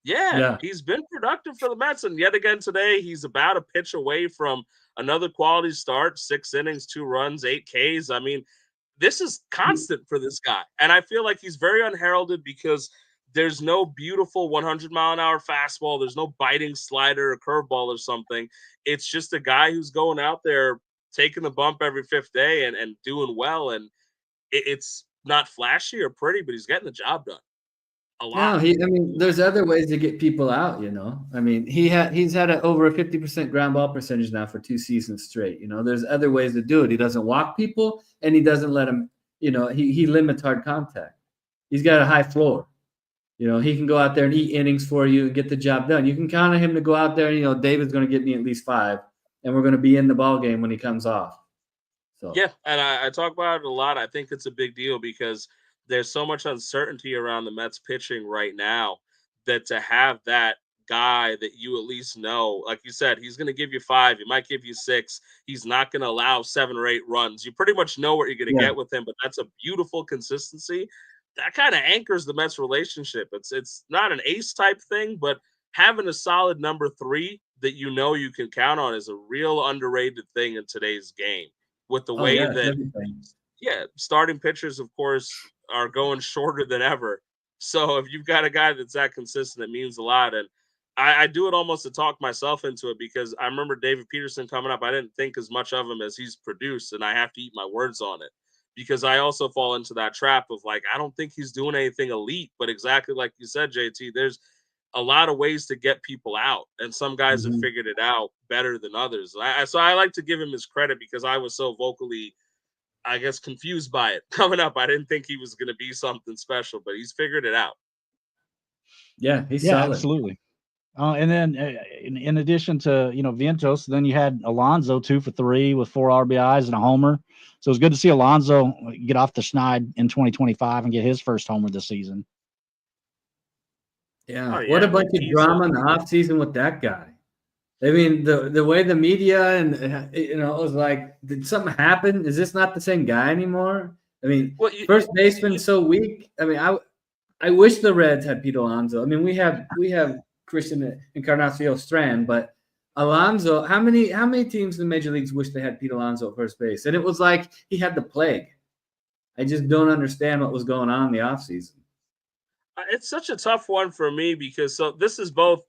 Yeah, he's been productive for the Mets, and yet again today he's about a pitch away from another quality start. 6 innings, 2 runs, 8 Ks. I mean, this is constant for this guy, and I feel like he's very unheralded because there's no beautiful 100-mile-an-hour fastball. There's no biting slider or curveball or something. It's just a guy who's going out there taking the bump every 5th day and doing well. And it's not flashy or pretty, but he's getting the job done a lot. No, there's other ways to get people out, I mean, he's had over a 50% ground ball percentage now for 2 seasons straight. There's other ways to do it. He doesn't walk people and he doesn't let them, he limits hard contact. He's got a high floor. He can go out there and eat innings for you and get the job done. You can count on him to go out there and, David's going to get me at least 5, and we're going to be in the ball game when he comes off. So yeah, and I talk about it a lot. I think it's a big deal because there's so much uncertainty around the Mets pitching right now that to have that guy that you at least know, like you said, he's going to give you 5. He might give you 6. He's not going to allow 7 or 8 runs. You pretty much know what you're going to get with him, but that's a beautiful consistency. That kind of anchors the Mets relationship. It's not an ace type thing, but having a solid number 3 that you can count on is a real underrated thing in today's game. With the way starting pitchers, of course, are going shorter than ever. So if you've got a guy that's that consistent, it means a lot. And I do it almost to talk myself into it because I remember David Peterson coming up. I didn't think as much of him as he's produced, and I have to eat my words on it. Because I also fall into that trap of like, I don't think he's doing anything elite, but exactly like you said, JT, there's a lot of ways to get people out. And some guys have figured it out better than others. So I like to give him his credit because I was so vocally, I guess, confused by it coming up. I didn't think he was going to be something special, but he's figured it out. Yeah, he's solid. Absolutely. And then in addition to, Vientos, then you had Alonso 2 for 3 with 4 RBIs and a homer. So it's good to see Alonso get off the schneid in 2025 and get his first homer this season. Yeah. What a bunch of drama in the offseason with that guy. I mean, the way the media and, it was like, did something happen? Is this not the same guy anymore? I mean, first baseman so weak. I mean, I wish the Reds had Pete Alonso. I mean, we have Christian Encarnacion Strand, but Alonso, how many teams in the major leagues wish they had Pete Alonso at first base? And it was like he had the plague. I just don't understand what was going on in the offseason. It's such a tough one for me because this is both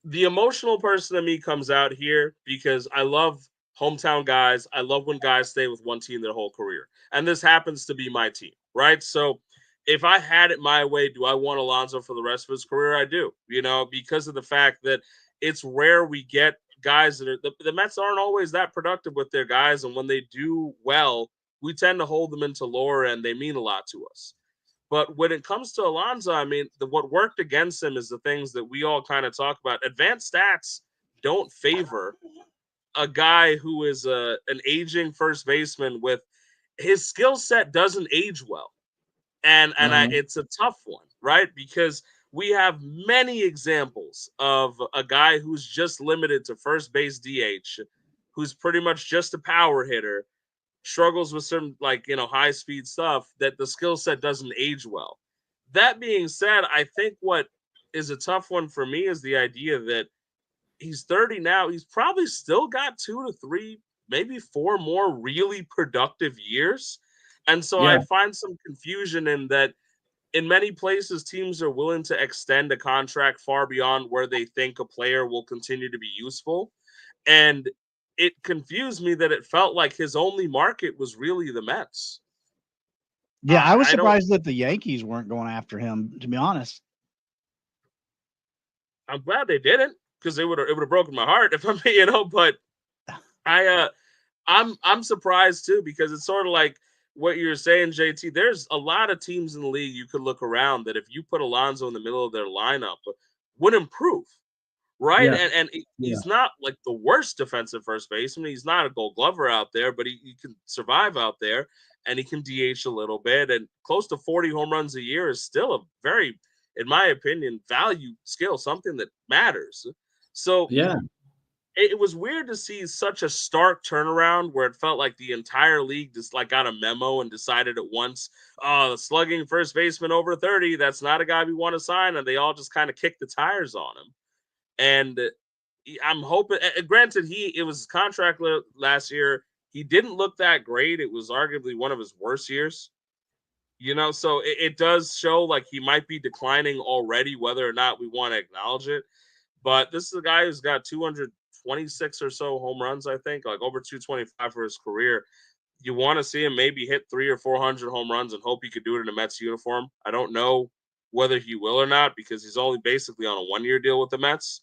the emotional person in me comes out here because I love hometown guys. I love when guys stay with one team their whole career. And this happens to be my team, right? So if I had it my way, do I want Alonso for the rest of his career? I do, because of the fact that it's rare we get guys that are the Mets aren't always that productive with their guys. And when they do well, we tend to hold them into lore and they mean a lot to us. But when it comes to Alonso, I mean, what worked against him is the things that we all kind of talk about. Advanced stats don't favor a guy who is an aging first baseman with his skill set doesn't age well. And it's a tough one, right? Because we have many examples of a guy who's just limited to first base DH, who's pretty much just a power hitter, struggles with some high speed stuff that the skill set doesn't age well. That being said, I think what is a tough one for me is the idea that he's 30 now. He's probably still got 2 to 3, maybe 4 more really productive years. And so I find some confusion in that in many places, teams are willing to extend a contract far beyond where they think a player will continue to be useful. And it confused me that it felt like his only market was really the Mets. Yeah, I was surprised that the Yankees weren't going after him, to be honest. I'm glad they didn't because it would have broken my heart if I'm, but I'm surprised too, because it's sort of like what you're saying, JT. There's a lot of teams in the league you could look around that if you put Alonso in the middle of their lineup would improve, right? Yeah. And he's not like the worst defensive first baseman. He's not a Gold Glover out there, but he can survive out there, and he can DH a little bit. And close to 40 home runs a year is still a very, in my opinion, value skill, something that matters. So Yeah. it was weird to see such a stark turnaround where it felt like the entire league just like got a memo and decided at once, slugging first baseman over 30, that's not a guy we want to sign. And they all just kind of kicked the tires on him. And I'm hoping, granted, it was his contract last year. He didn't look that great. It was arguably one of his worst years, so it does show like he might be declining already, whether or not we want to acknowledge it. But this is a guy who's got 226 or so home runs, I think, like over 225 for his career. You want to see him maybe hit 300 or 400 home runs and hope he could do it in a Mets uniform. I don't know whether he will or not, because he's only basically on a 1-year deal with the Mets.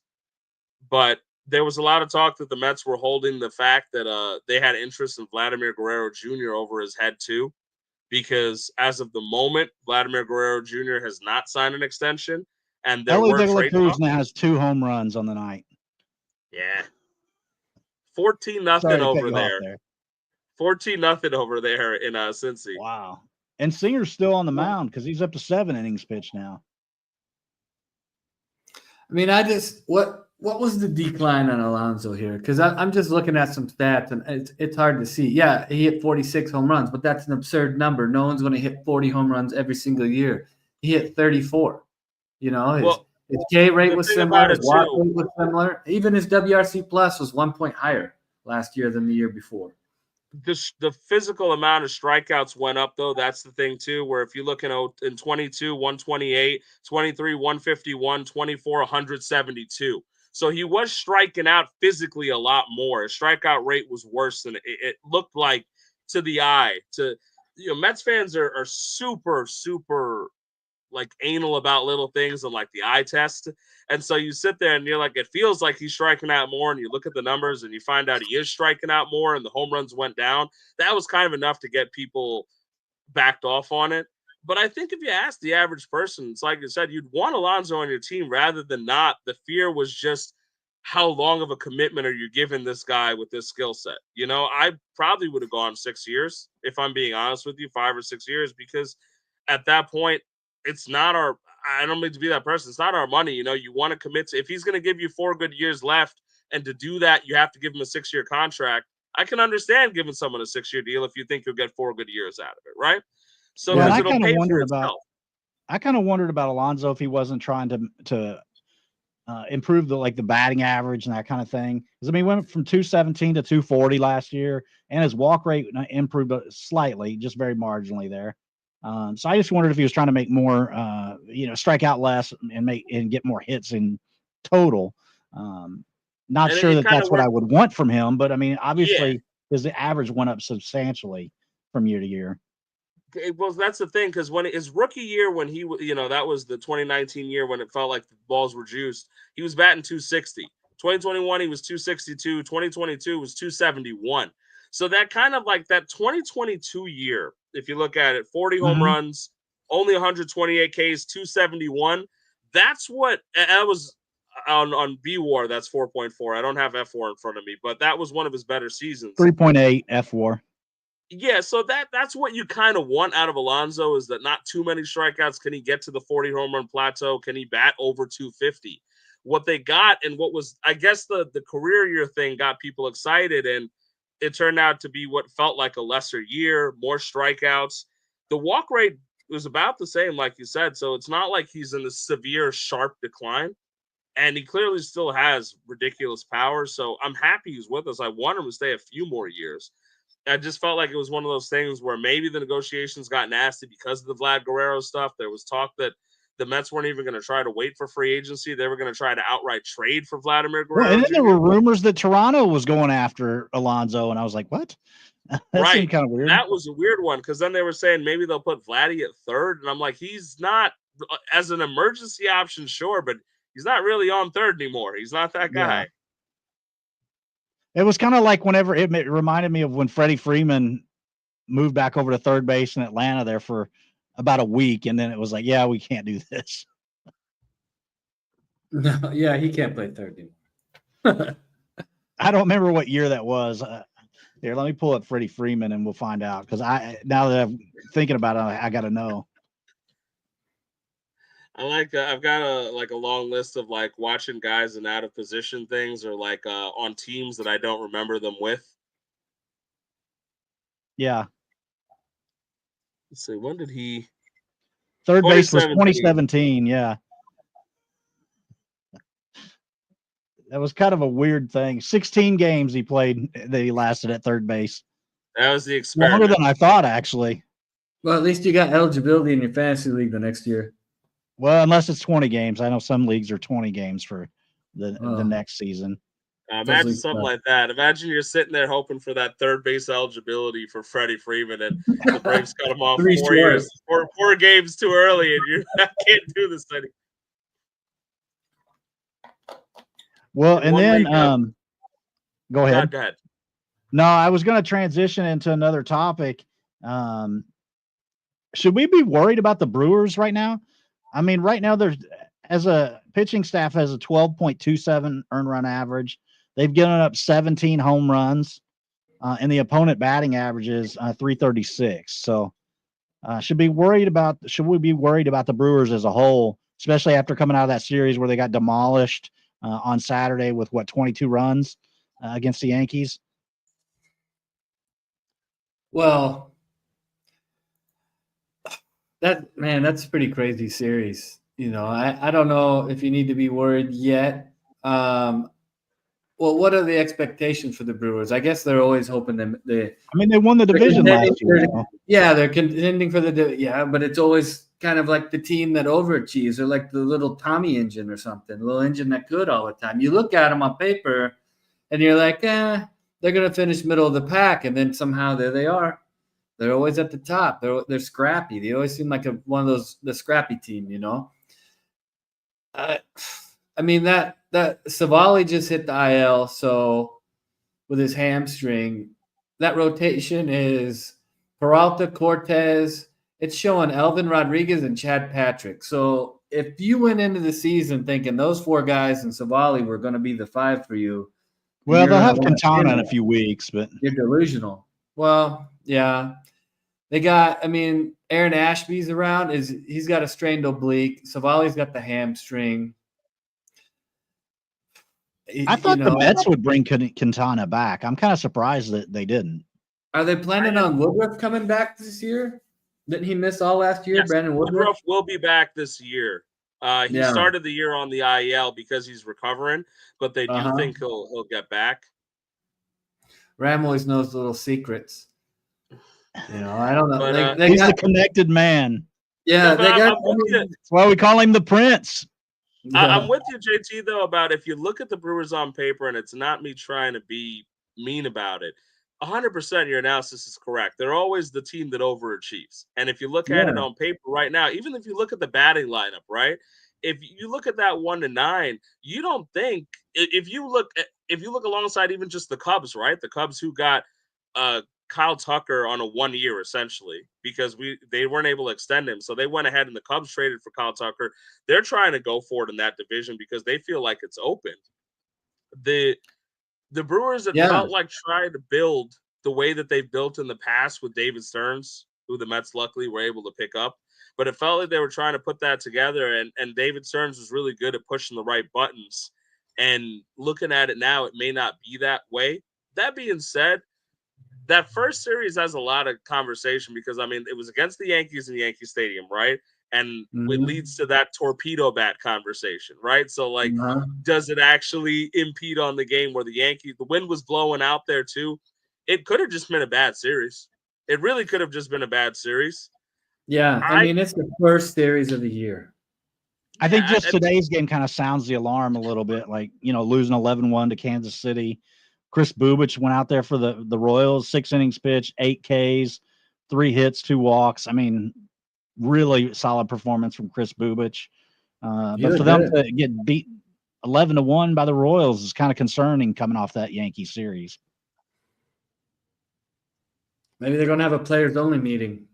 But there was a lot of talk that the Mets were holding the fact that they had interest in Vladimir Guerrero Jr. over his head too, because as of the moment, Vladimir Guerrero Jr. has not signed an extension. And there Elly were trade Cruz talks. now has 2 home runs on the night. Yeah. 14-0 over there. 14-0 over there in Cincy. Wow. And Singer's still on the mound because he's up to 7 innings pitched now. I mean, what was the decline on Alonso here? Because I'm just looking at some stats, and it's hard to see. Yeah, he hit 46 home runs, but that's an absurd number. No one's going to hit 40 home runs every single year. He hit 34. His K rate was similar. His walk rate was similar. Even his WRC plus was 1 point higher last year than the year before. The physical amount of strikeouts went up, though. That's the thing, too, where if you look in 22, 128, 23, 151, 24, 172. So he was striking out physically a lot more. His strikeout rate was worse than it looked like to the eye. Mets fans are super, super like anal about little things and like the eye test. And so you sit there and you're like, it feels like he's striking out more. And you look at the numbers and you find out he is striking out more and the home runs went down. That was kind of enough to get people backed off on it. But I think if you ask the average person, it's like you said, you'd want Alonso on your team rather than not. The fear was just how long of a commitment are you giving this guy with this skill set? I probably would have gone 6 years, if I'm being honest with you, 5 or 6 years, because at that point, it's not I don't mean to be that person. It's not our money. You want to commit to, if he's going to give you 4 good years left, and to do that, you have to give him a 6-year contract. I can understand giving someone a 6-year deal if you think you'll get 4 good years out of it, right? So yeah, it'll pay for itself. I kind of wondered about Alonso if he wasn't trying to improve the batting average and that kind of thing. Because he went from 217 to 240 last year, and his walk rate improved slightly, just very marginally there. So I just wondered if he was trying to make more, strike out less and get more hits in total. Not sure that that's what I would want from him, but I mean, obviously, because the average went up substantially from year to year. Well, that's the thing, because when his rookie year, when he, that was the 2019 year when it felt like the balls were juiced, he was batting 260. 2021, he was 262. 2022 was 271. So that kind of like that 2022 year, if you look at it, 40 home runs, only 128 Ks, 271. That's what that was on B-WAR. That's 4.4. I don't have F-WAR in front of me, but that was one of his better seasons. 3.8 F-WAR. Yeah, so that's what you kind of want out of Alonso, is that not too many strikeouts. Can he get to the 40 home run plateau? Can he bat over 250? What they got, and what was, I guess, the career year thing got people excited, and it turned out to be what felt like a lesser year, more strikeouts. The walk rate was about the same, like you said, so it's not like he's in a severe, sharp decline, and he clearly still has ridiculous power, so I'm happy he's with us. I want him to stay a few more years. I just felt like it was one of those things where maybe the negotiations got nasty because of the Vlad Guerrero stuff. There was talk that the Mets weren't even going to try to wait for free agency. They were going to try to outright trade for Vladimir Guerrero. Well, and then there were rumors that Toronto was going after Alonso, and I was like, what? That seemed kind of weird. That was a weird one, because then they were saying maybe they'll put Vladdy at third, and I'm like, he's not, as an emergency option, sure, but he's not really on third anymore. He's not that guy. It was kind of like whenever it reminded me of when Freddie Freeman moved back over to third base in Atlanta there for about a week. And then it was like, yeah, we can't do this. No, yeah, he can't play third anymore. I don't remember what year that was. Here, let me pull up Freddie Freeman and we'll find out. Because now that I'm thinking about it, I got to know. I like. I've got a long list of like watching guys in out of position things, or like on teams that I don't remember them with. Yeah. Let's see. When did he? Third base was 2017. Yeah. That was kind of a weird thing. 16 games he played that he lasted at third base. That was the experiment. Longer than I thought, actually. Well, at least you got eligibility in your fantasy league the next year. Well, unless it's 20 games. I know some leagues are 20 games for the next season. Imagine something like that. Imagine you're sitting there hoping for that third base eligibility for Freddie Freeman, and the Braves cut him off 4 games too early, and you can't do this anymore. Well, and then go ahead. Go ahead. No, I was going to transition into another topic. Should we be worried about the Brewers right now? I mean, right now there's as a pitching staff has a 12.27 earned run average. They've given up 17 home runs, and the opponent batting average is 336. So, should we be worried about the Brewers as a whole, especially after coming out of that series where they got demolished on Saturday with 22 runs against the Yankees? Well, that's a pretty crazy series. You know, I don't know if you need to be worried yet. Well, what are the expectations for the Brewers? I guess they're always hoping they won the division last year. Yeah, they're contending for but it's always kind of like the team that overachieves. They're like the little Tommy engine or something, a little engine that could all the time. You look at them on paper, and you're like, they're going to finish middle of the pack, and then somehow there they are. They're always at the top. They're scrappy. They always seem like one of the scrappy team, you know. I mean that Savali just hit the IL, so with his hamstring, that rotation is Peralta, Cortez. It's showing Elvin Rodriguez and Chad Patrick. So if you went into the season thinking those 4 guys and Savali were going to be the 5 for you, well, they'll have Quintana in a few weeks, but you're delusional. Well, yeah. They got, Aaron Ashby's around. He's got a strained oblique. Savali's got the hamstring. I thought the Mets would bring Quintana back. I'm kind of surprised that they didn't. Are they planning on Woodruff coming back this year? Didn't he miss all last year? Yes, Brandon Woodruff will be back this year. He started the year on the IL because he's recovering, but they do think he'll get back. Ram always knows little secrets. You know, I don't know. But, he's the connected man. Yeah, that's why we call him the Prince. Yeah. I'm with you, JT, though, about if you look at the Brewers on paper, and it's not me trying to be mean about it, 100% your analysis is correct. They're always the team that overachieves. And if you look at it on paper right now, even if you look at the batting lineup, right? If you look at that 1-9, you don't think if you look alongside even just the Cubs, right? The Cubs who got Kyle Tucker on a 1 year essentially because they weren't able to extend him. So they went ahead and the Cubs traded for Kyle Tucker. They're trying to go for it in that division because they feel like it's open. The Brewers have felt like trying to build the way that they've built in the past with David Stearns, who the Mets luckily were able to pick up. But it felt like they were trying to put that together, and David Stearns was really good at pushing the right buttons. And looking at it now, it may not be that way. That being said, that first series has a lot of conversation because, it was against the Yankees in Yankee Stadium, right? And it leads to that torpedo bat conversation, right? So, does it actually impede on the game where the wind was blowing out there too? It could have just been a bad series. It really could have just been a bad series. Yeah, it's the first series of the year. I think just today's game kind of sounds the alarm a little bit, losing 11-1 to Kansas City. Chris Bubich went out there for the Royals, 6 innings pitched, 8 Ks, 3 hits, 2 walks. Really solid performance from Chris Bubich. But for them to get beat 11-1 by the Royals is kind of concerning coming off that Yankee series. Maybe they're going to have a players only meeting.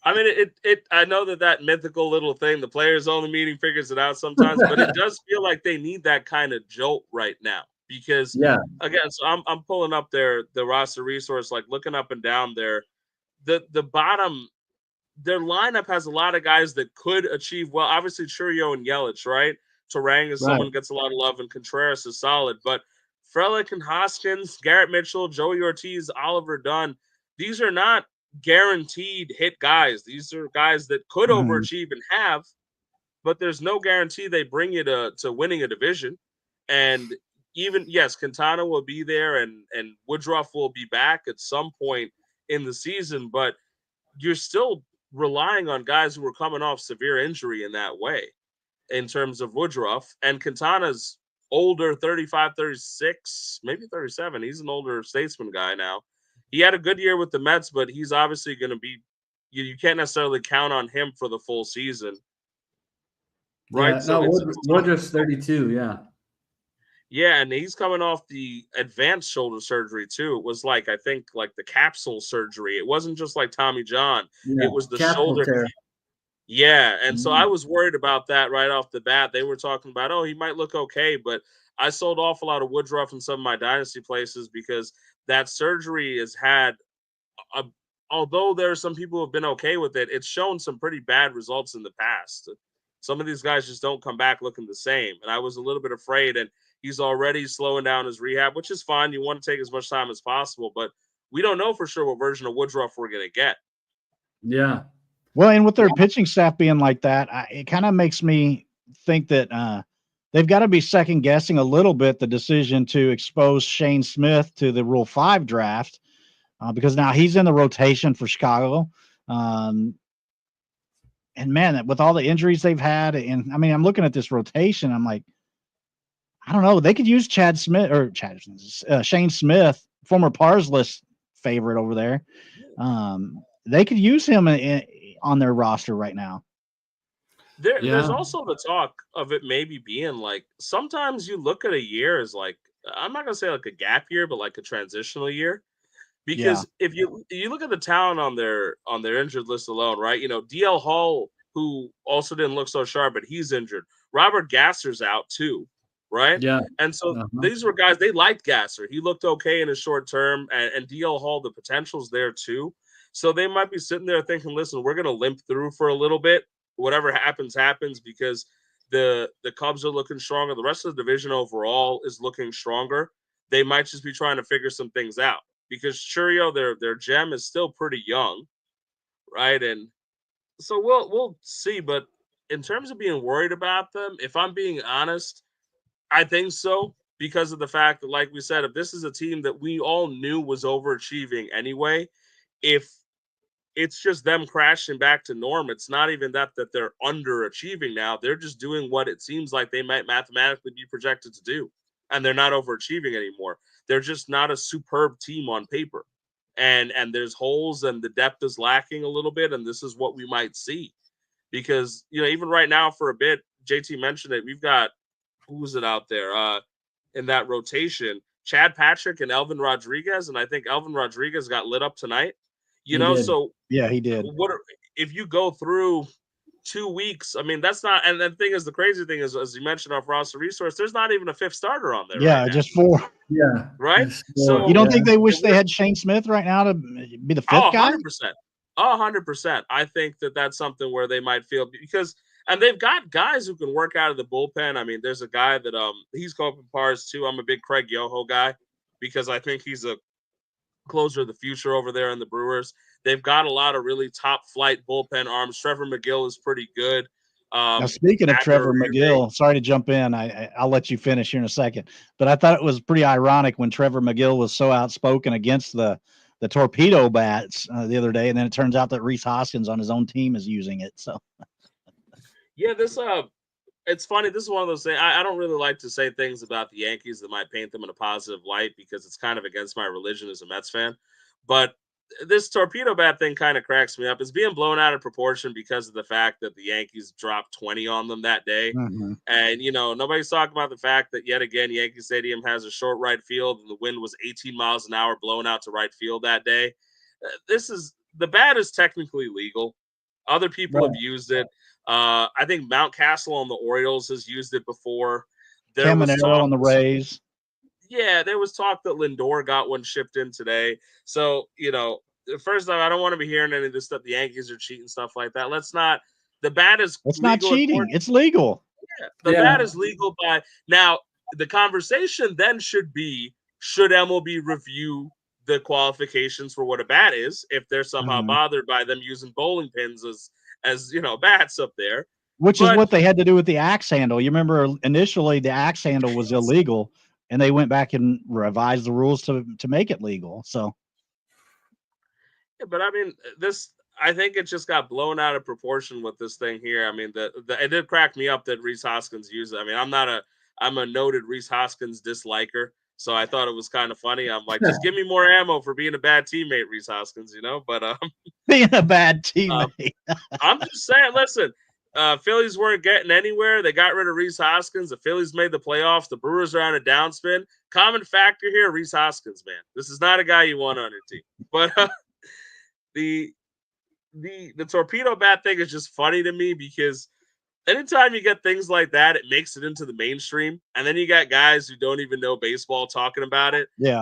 I mean, I know that mythical little thing, the players only meeting, figures it out sometimes, but it does feel like they need that kind of jolt right now because, again, so I'm pulling up the roster resource, like looking up and down there, the bottom, their lineup has a lot of guys that could achieve well. Obviously, Chourio and Yelich, right? Terang is someone gets a lot of love, and Contreras is solid, but Frelick and Hoskins, Garrett Mitchell, Joey Ortiz, Oliver Dunn, these are not guaranteed hit guys. These are guys that could overachieve and have, but there's no guarantee they bring you to winning a division. And even, yes, Quintana will be there and Woodruff will be back at some point in the season, but you're still relying on guys who are coming off severe injury in that way in terms of Woodruff. And Quintana's older, 35, 36, maybe 37. He's an older statesman guy now. He had a good year with the Mets, but he's obviously going to be you can't necessarily count on him for the full season. Right? Yeah, so Woodruff's 32, yeah. Yeah, and he's coming off the advanced shoulder surgery too. It was like, I think, like the capsule surgery. It wasn't just like Tommy John. Yeah, it was the shoulder tear. Yeah, and so I was worried about that right off the bat. They were talking about, oh, he might look okay, but I sold off a lot of Woodruff in some of my dynasty places because that surgery has had, although there are some people who have been okay with it, it's shown some pretty bad results in the past. Some of these guys just don't come back looking the same, and I was a little bit afraid, and he's already slowing down his rehab, which is fine. You want to take as much time as possible, but we don't know for sure what version of Woodruff we're going to get. Yeah. Well, and with their pitching staff being like that, it kind of makes me think that they've got to be second guessing a little bit the decision to expose Shane Smith to the Rule 5 draft because now he's in the rotation for Chicago. And man, with all the injuries they've had, and I mean, I'm looking at this rotation, I'm like, I don't know, they could use Shane Smith, former Pars list favorite over there. They could use him on their roster right now. There's also the talk of it maybe being like, sometimes you look at a year as like, I'm not going to say like a gap year, but like a transitional year. Because if you look at the talent on their injured list alone, right? You know, DL Hall, who also didn't look so sharp, but he's injured. Robert Gasser's out too, right? Yeah. And so these were guys, they liked Gasser. He looked okay in his short term, and DL Hall, the potential's there too. So they might be sitting there thinking, listen, we're going to limp through for a little bit. Whatever happens, happens, because the Cubs are looking stronger. The rest of the division overall is looking stronger. They might just be trying to figure some things out because Chourio, their gem, is still pretty young, right? And so we'll see. But in terms of being worried about them, if I'm being honest, I think so, because of the fact that, like we said, if this is a team that we all knew was overachieving anyway, if it's just them crashing back to norm, it's not even that they're underachieving now. They're just doing what it seems like they might mathematically be projected to do, and they're not overachieving anymore. They're just not a superb team on paper, and there's holes, and the depth is lacking a little bit, and this is what we might see. Because, you know, even right now for a bit, JT mentioned it, we've got, who's it out there in that rotation? Chad Patrick and Elvin Rodriguez, and I think Elvin Rodriguez got lit up tonight. You know, so yeah, he did. If you go through 2 weeks? I mean, that's not. And the thing is, the crazy thing is, as you mentioned off roster resource, there's not even a fifth starter on there. Yeah, right just 4. Yeah, right. So you don't think they wish they had Shane Smith right now to be the fifth guy? 100%. 100%. I think that's something where they might feel, because, and they've got guys who can work out of the bullpen. I mean, there's a guy that he's coping Pars too. I'm a big Craig Yoho guy because I think he's a closer of the future over there in the Brewers. They've got a lot of really top flight bullpen arms. Trevor McGill is pretty good. Now, speaking of Trevor McGill, sorry to jump in. I'll let you finish here in a second. But I thought it was pretty ironic when Trevor McGill was so outspoken against the torpedo bats the other day, and then it turns out that Rhys Hoskins on his own team is using it. So, yeah, it's funny. This is one of those things. I don't really like to say things about the Yankees that might paint them in a positive light because it's kind of against my religion as a Mets fan. But this torpedo bat thing kind of cracks me up. It's being blown out of proportion because of the fact that the Yankees dropped 20 on them that day. Mhm. And, nobody's talking about the fact that yet again, Yankee Stadium has a short right field and the wind was 18 miles an hour blown out to right field that day. The bat is technically legal. Other people have used it. I think Mountcastle on the Orioles has used it before. There was Caminero on the Rays. Yeah, there was talk that Lindor got one shipped in today. So, first off, I don't want to be hearing any of this stuff. The Yankees are cheating, stuff like that. Let's not. The bat is It's not cheating. It's legal. Yeah, the bat is legal by now. The conversation then should be: should MLB review the qualifications for what a bat is if they're somehow bothered by them using bowling pins as bats up there? Which is what they had to do with the axe handle. You remember initially the axe handle was illegal. And they went back and revised the rules to make it legal. So, yeah, but I mean, I think it just got blown out of proportion with this thing here. I mean, it did crack me up that Rhys Hoskins used it. I mean, I'm a noted Rhys Hoskins disliker, so I thought it was kind of funny. I'm like, just give me more ammo for being a bad teammate, Rhys Hoskins, But being a bad teammate, I'm just saying. Listen. Phillies weren't getting anywhere. They got rid of Rhys Hoskins. The Phillies made the playoffs. The Brewers are on a downspin. Common factor here, Rhys Hoskins, man. This is not a guy you want on your team. But the torpedo bat thing is just funny to me because anytime you get things like that, it makes it into the mainstream. And then you got guys who don't even know baseball talking about it. Yeah.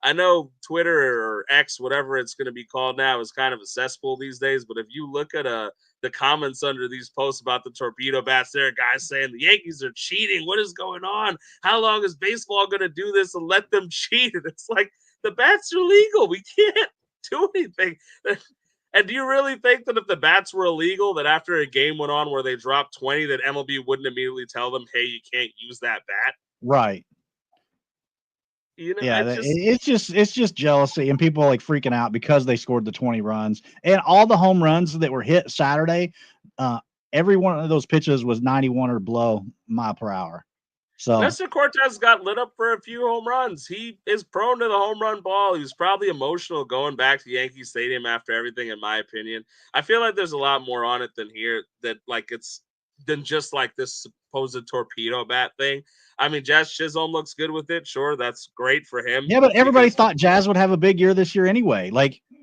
I know Twitter or X, whatever it's going to be called now, is kind of a cesspool these days. But if you look at the comments under these posts about the torpedo bats, there are guys saying the Yankees are cheating. What is going on? How long is baseball going to do this and let them cheat? And it's like, the bats are legal. We can't do anything. And do you really think that if the bats were illegal, that after a game went on where they dropped 20, that MLB wouldn't immediately tell them, hey, you can't use that bat? Right. It's just jealousy and people like freaking out because they scored the 20 runs and all the home runs that were hit Saturday. Every one of those pitches was 91 or below mile per hour. So Mr. Cortez got lit up for a few home runs. He is prone to the home run ball. He was probably emotional going back to Yankee Stadium after everything, in my opinion. I feel like there's a lot more on it than just like this supposed torpedo bat thing. I mean, Jazz Chisholm looks good with it. Sure, that's great for him. Yeah, but everybody thought Jazz would have a big year this year anyway.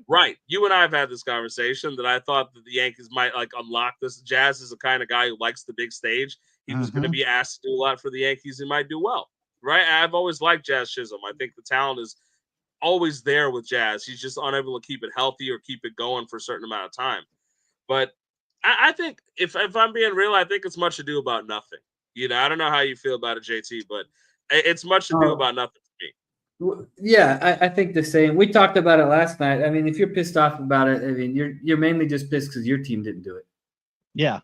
Right. You and I have had this conversation that I thought that the Yankees might unlock this. Jazz is the kind of guy who likes the big stage. He was going to be asked to do a lot for the Yankees. He might do well. Right. I've always liked Jazz Chisholm. I think the talent is always there with Jazz. He's just unable to keep it healthy or keep it going for a certain amount of time. But I think if I'm being real, I think it's much ado about nothing. I don't know how you feel about it, JT, but it's much ado about nothing to me. Yeah, I think the same. We talked about it last night. I mean, if you're pissed off about it, I mean, you're mainly just pissed because your team didn't do it. Yeah,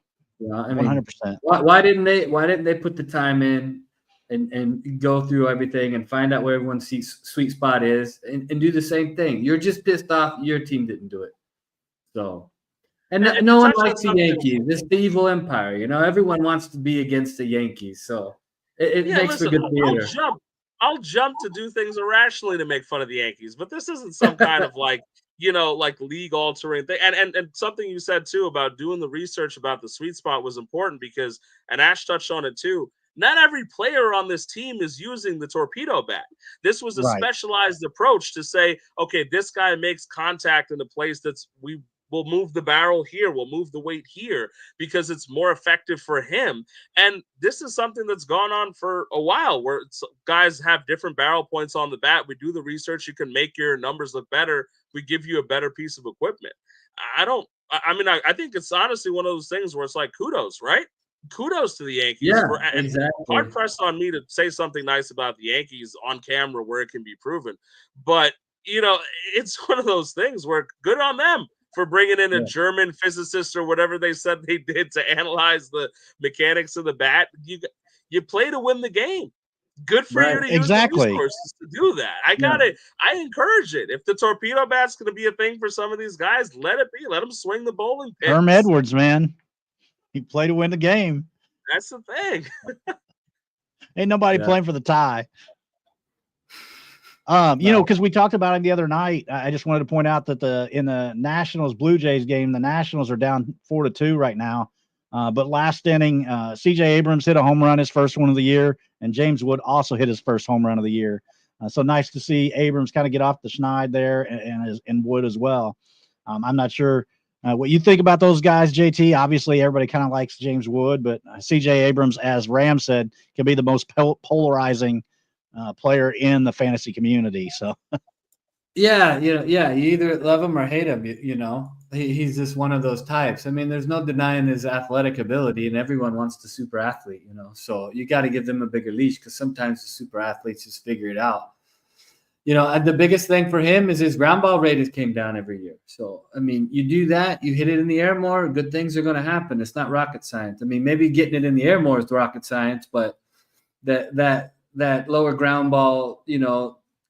I mean, 100%. Why didn't they put the time in and go through everything and find out where everyone's sweet spot is and do the same thing? You're just pissed off your team didn't do it. So. And no one likes the Yankees. It's the evil empire. Everyone wants to be against the Yankees. So it makes for good theater. I'll jump to do things irrationally to make fun of the Yankees, but this isn't some kind of league altering thing. And something you said too about doing the research about the sweet spot was important because, and Ash touched on it too, not every player on this team is using the torpedo bat. This was a specialized approach to say, okay, this guy makes contact in a place we'll move the barrel here. We'll move the weight here because it's more effective for him. And this is something that's gone on for a while where guys have different barrel points on the bat. We do the research. You can make your numbers look better. We give you a better piece of equipment. I think it's honestly one of those things where it's like kudos, right? Kudos to the Yankees. Yeah, exactly. Hard pressed on me to say something nice about the Yankees on camera where it can be proven. But, it's one of those things where good on them for bringing in a German physicist or whatever they said they did to analyze the mechanics of the bat. You play to win the game. Good for you to use the resources to do that. I encourage it. If the torpedo bat's going to be a thing for some of these guys, let it be. Let them swing the bowling pins. Herm Edwards, man. He play to win the game. That's the thing. Ain't nobody playing for the tie. Because we talked about him the other night. I just wanted to point out that in the Nationals Blue Jays game, the Nationals are down 4-2 right now. But last inning, CJ Abrams hit a home run, his first one of the year, and James Wood also hit his first home run of the year. So nice to see Abrams kind of get off the schneid there, and Wood as well. I'm not sure what you think about those guys, JT. Obviously, everybody kind of likes James Wood, but CJ Abrams, as Ram said, can be the most polarizing player in the fantasy community. So, yeah, you either love him or hate him. He's just one of those types. I mean, there's no denying his athletic ability, and everyone wants the super athlete. So you got to give them a bigger leash, because sometimes the super athletes just figure it out. And the biggest thing for him is his ground ball rate has came down every year. So, I mean, you do that, you hit it in the air more, good things are going to happen. It's not rocket science. I mean, maybe getting it in the air more is rocket science, but that lower ground ball,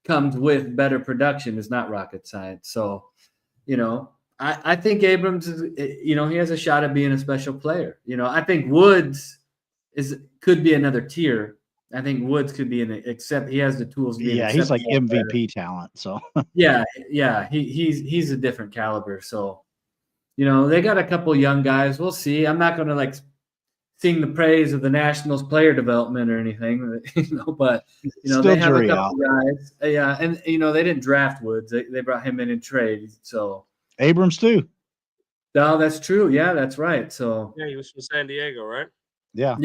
comes with better production is not rocket science. So, I think Abrams is, he has a shot at being a special player. I think Woods could be another tier. I think Woods could be except he has the tools. He's like MVP talent. So yeah, he's a different caliber. So, they got a couple young guys. We'll see. I'm not going to sing the praise of the Nationals player development or anything, but they have a couple guys. Yeah, and they didn't draft Woods. They brought him in trade. So Abrams too. No, that's true. Yeah, that's right. So yeah, he was from San Diego, right? Yeah.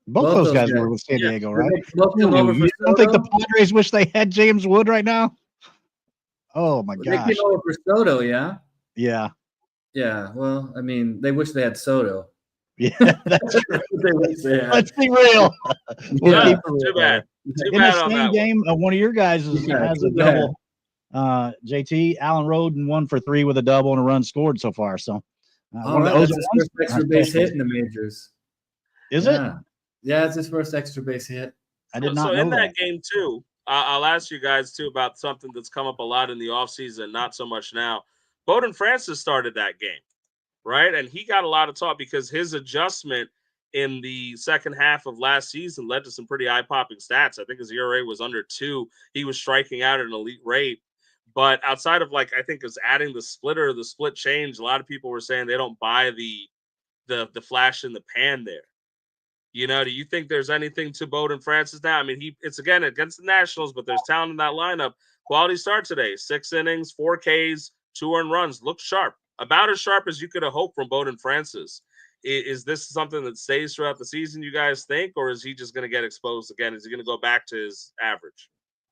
Both those guys were with San Diego, right? Both You don't think the Padres wish they had James Wood right now? Oh my gosh! They came over for Soto, yeah. Yeah. Yeah. Well, I mean, they wish they had Soto. Yeah, that's true. Let's be real. Too bad. In the same game, one of your guys has a double. JT Allen Roden 1 for 3 with a double and a run scored so far. So, that's his first extra base hit in the majors. Is it? Yeah, it's his first extra base hit. I did not know in that game too. I'll ask you guys too about something that's come up a lot in the offseason, not so much now. Bowden Francis started that game, right? And he got a lot of talk because his adjustment in the second half of last season led to some pretty eye-popping stats. I think his ERA was under 2. He was striking out at an elite rate. But outside of I think is adding the splitter, the split change, a lot of people were saying they don't buy the flash in the pan there. Do you think there's anything to Bowden Francis now? I mean, it's again against the Nationals, but there's talent in that lineup. Quality start today, 6 innings, 4 Ks, 2 earned runs. Looked sharp, about as sharp as you could have hoped from Bowden Francis. Is this something that stays throughout the season, you guys think, or is he just going to get exposed again? Is he going to go back to his average?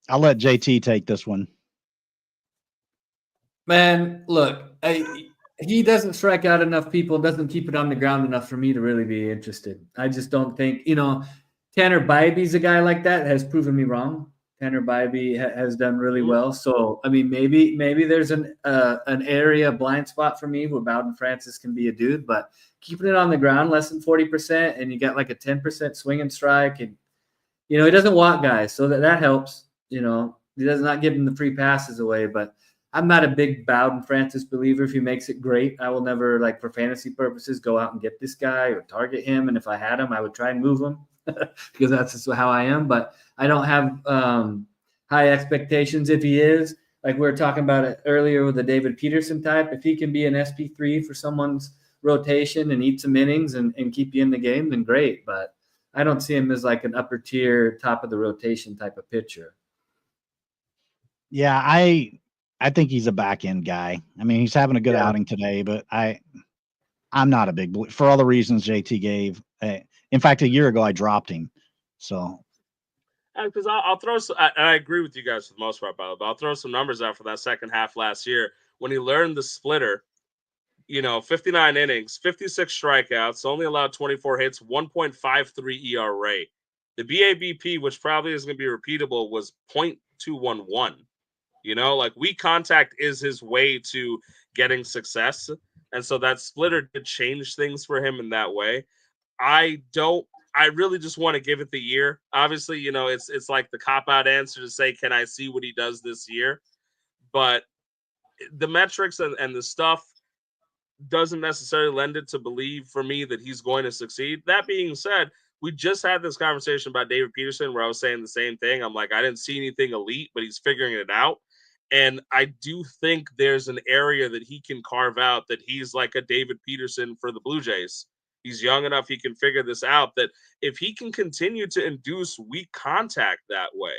I'll let JT take this one. Man, look, he doesn't strike out enough people, doesn't keep it on the ground enough for me to really be interested. I just don't think, Tanner Bybee's a guy like that, has proven me wrong. Tanner Bybee has done really well. So, I mean, maybe there's an area blind spot for me where Bowden Francis can be a dude, but keeping it on the ground less than 40%, and you got a 10% swing and strike, and he doesn't walk guys, so that helps. He does not give him the free passes away, but I'm not a big Bowden Francis believer. If he makes it great, I will never, for fantasy purposes, go out and get this guy or target him. And if I had him, I would try and move him because that's just how I am. But I don't have high expectations if he is. Like we were talking about it earlier with the David Peterson type. If he can be an SP3 for someone's rotation and eat some innings and keep you in the game, then great. But I don't see him as an upper tier, top of the rotation type of pitcher. Yeah, I think he's a back end guy. I mean, he's having a good outing today, but I'm not a big for all the reasons JT gave. In fact, a year ago I dropped him. So, because I'll throw. I agree with you guys for the most part, but I'll throw some numbers out for that second half last year when he learned the splitter. 59 innings, 56 strikeouts, only allowed 24 hits, 1.53 ERA. The BABP, which probably is going to be repeatable, was 0.211. Weak contact is his way to getting success. And so that splitter did change things for him in that way. I really just want to give it the year. Obviously, it's like the cop-out answer to say, can I see what he does this year? But the metrics and the stuff doesn't necessarily lend it to believe for me that he's going to succeed. That being said, We just had this conversation about David Peterson where I was saying the same thing. I'm like, I didn't see anything elite, but he's figuring it out. And I do think there's an area that he can carve out that he's like a David Peterson for the Blue Jays. He's young enough, he can figure this out, that if he can continue to induce weak contact that way,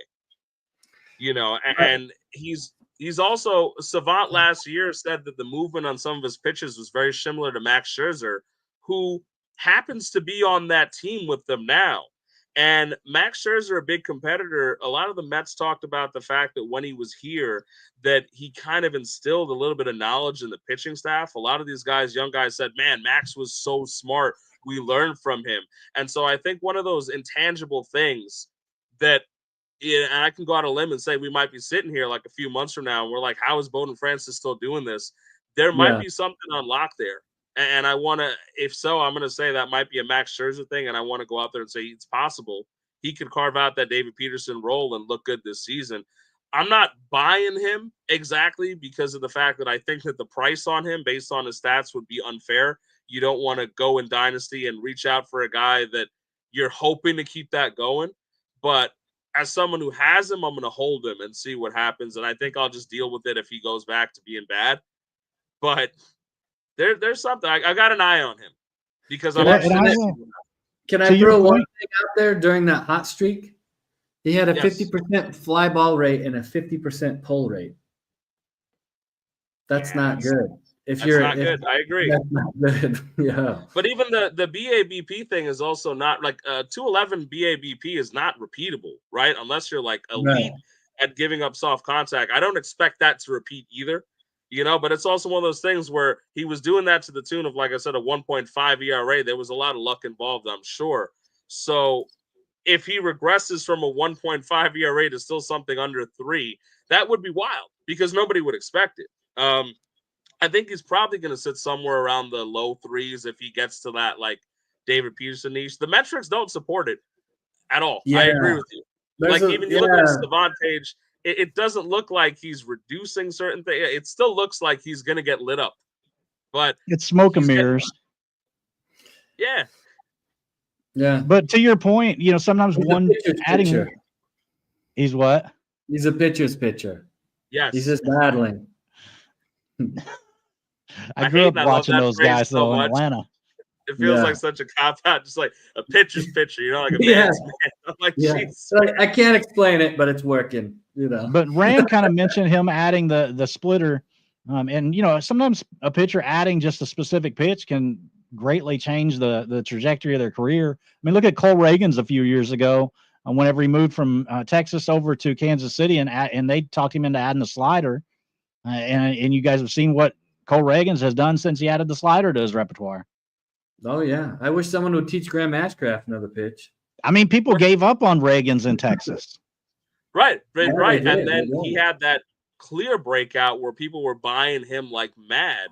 and he's also, Savant last year said that the movement on some of his pitches was very similar to Max Scherzer, who happens to be on that team with them now. And Max Scherzer, a big competitor, a lot of the Mets talked about the fact that when he was here, that he kind of instilled a little bit of knowledge in the pitching staff. A lot of these guys, young guys, said, man, Max was so smart. We learned from him. And so I think one of those intangible things that, and I can go out on a limb and say we might be sitting here like a few months from now, and we're like, how is Bowden Francis still doing this? There might be something unlocked there. And I want to, if so, I'm going to say that might be a Max Scherzer thing. And I want to go out there and say it's possible he could carve out that David Peterson role and look good this season. I'm not buying him exactly because of the fact that I think that the price on him based on his stats would be unfair. You don't want to go in dynasty and reach out for a guy that you're hoping to keep that going. But as someone who has him, I'm going to hold him and see what happens. And I think I'll just deal with it if he goes back to being bad. But there's something. I got an eye on him because Can I throw one thing out there during that hot streak? He had a 50% fly ball rate and a 50% pull rate. That's not good. Not good. I agree. That's not good. Yeah. But even the BABP thing is also not like 211 BABP is not repeatable, right? Unless you're like elite at giving up soft contact. I don't expect that to repeat either. But it's also one of those things where he was doing that to the tune of, like I said, a 1.5 ERA. There was a lot of luck involved, I'm sure. So if he regresses from a 1.5 ERA to still something under 3, that would be wild because nobody would expect it. I think he's probably going to sit somewhere around the low 3s if he gets to that, like, David Peterson niche. The metrics don't support it at all. Yeah. I agree with you. You look at Savant page, it doesn't look like he's reducing certain things. It still looks like he's going to get lit up, but it's smoke and mirrors. Yeah. But to your point, sometimes pitcher. He's what? He's a pitcher's pitcher. Yes. He's just battling. I grew up watching those guys though in Atlanta. It feels like such a cop out, just like a pitcher's pitcher, like a man's man. I'm like, geez. I can't explain it, but it's working, But Rand kind of mentioned him adding the splitter. And sometimes a pitcher adding just a specific pitch can greatly change the trajectory of their career. I mean, look at Cole Reagans a few years ago, whenever he moved from Texas over to Kansas City, and they talked him into adding the slider. And you guys have seen what Cole Reagans has done since he added the slider to his repertoire. Oh, yeah. I wish someone would teach Graham Ashcraft another pitch. I mean, people gave up on Reagans in Texas. Right. And then he had that clear breakout where people were buying him like mad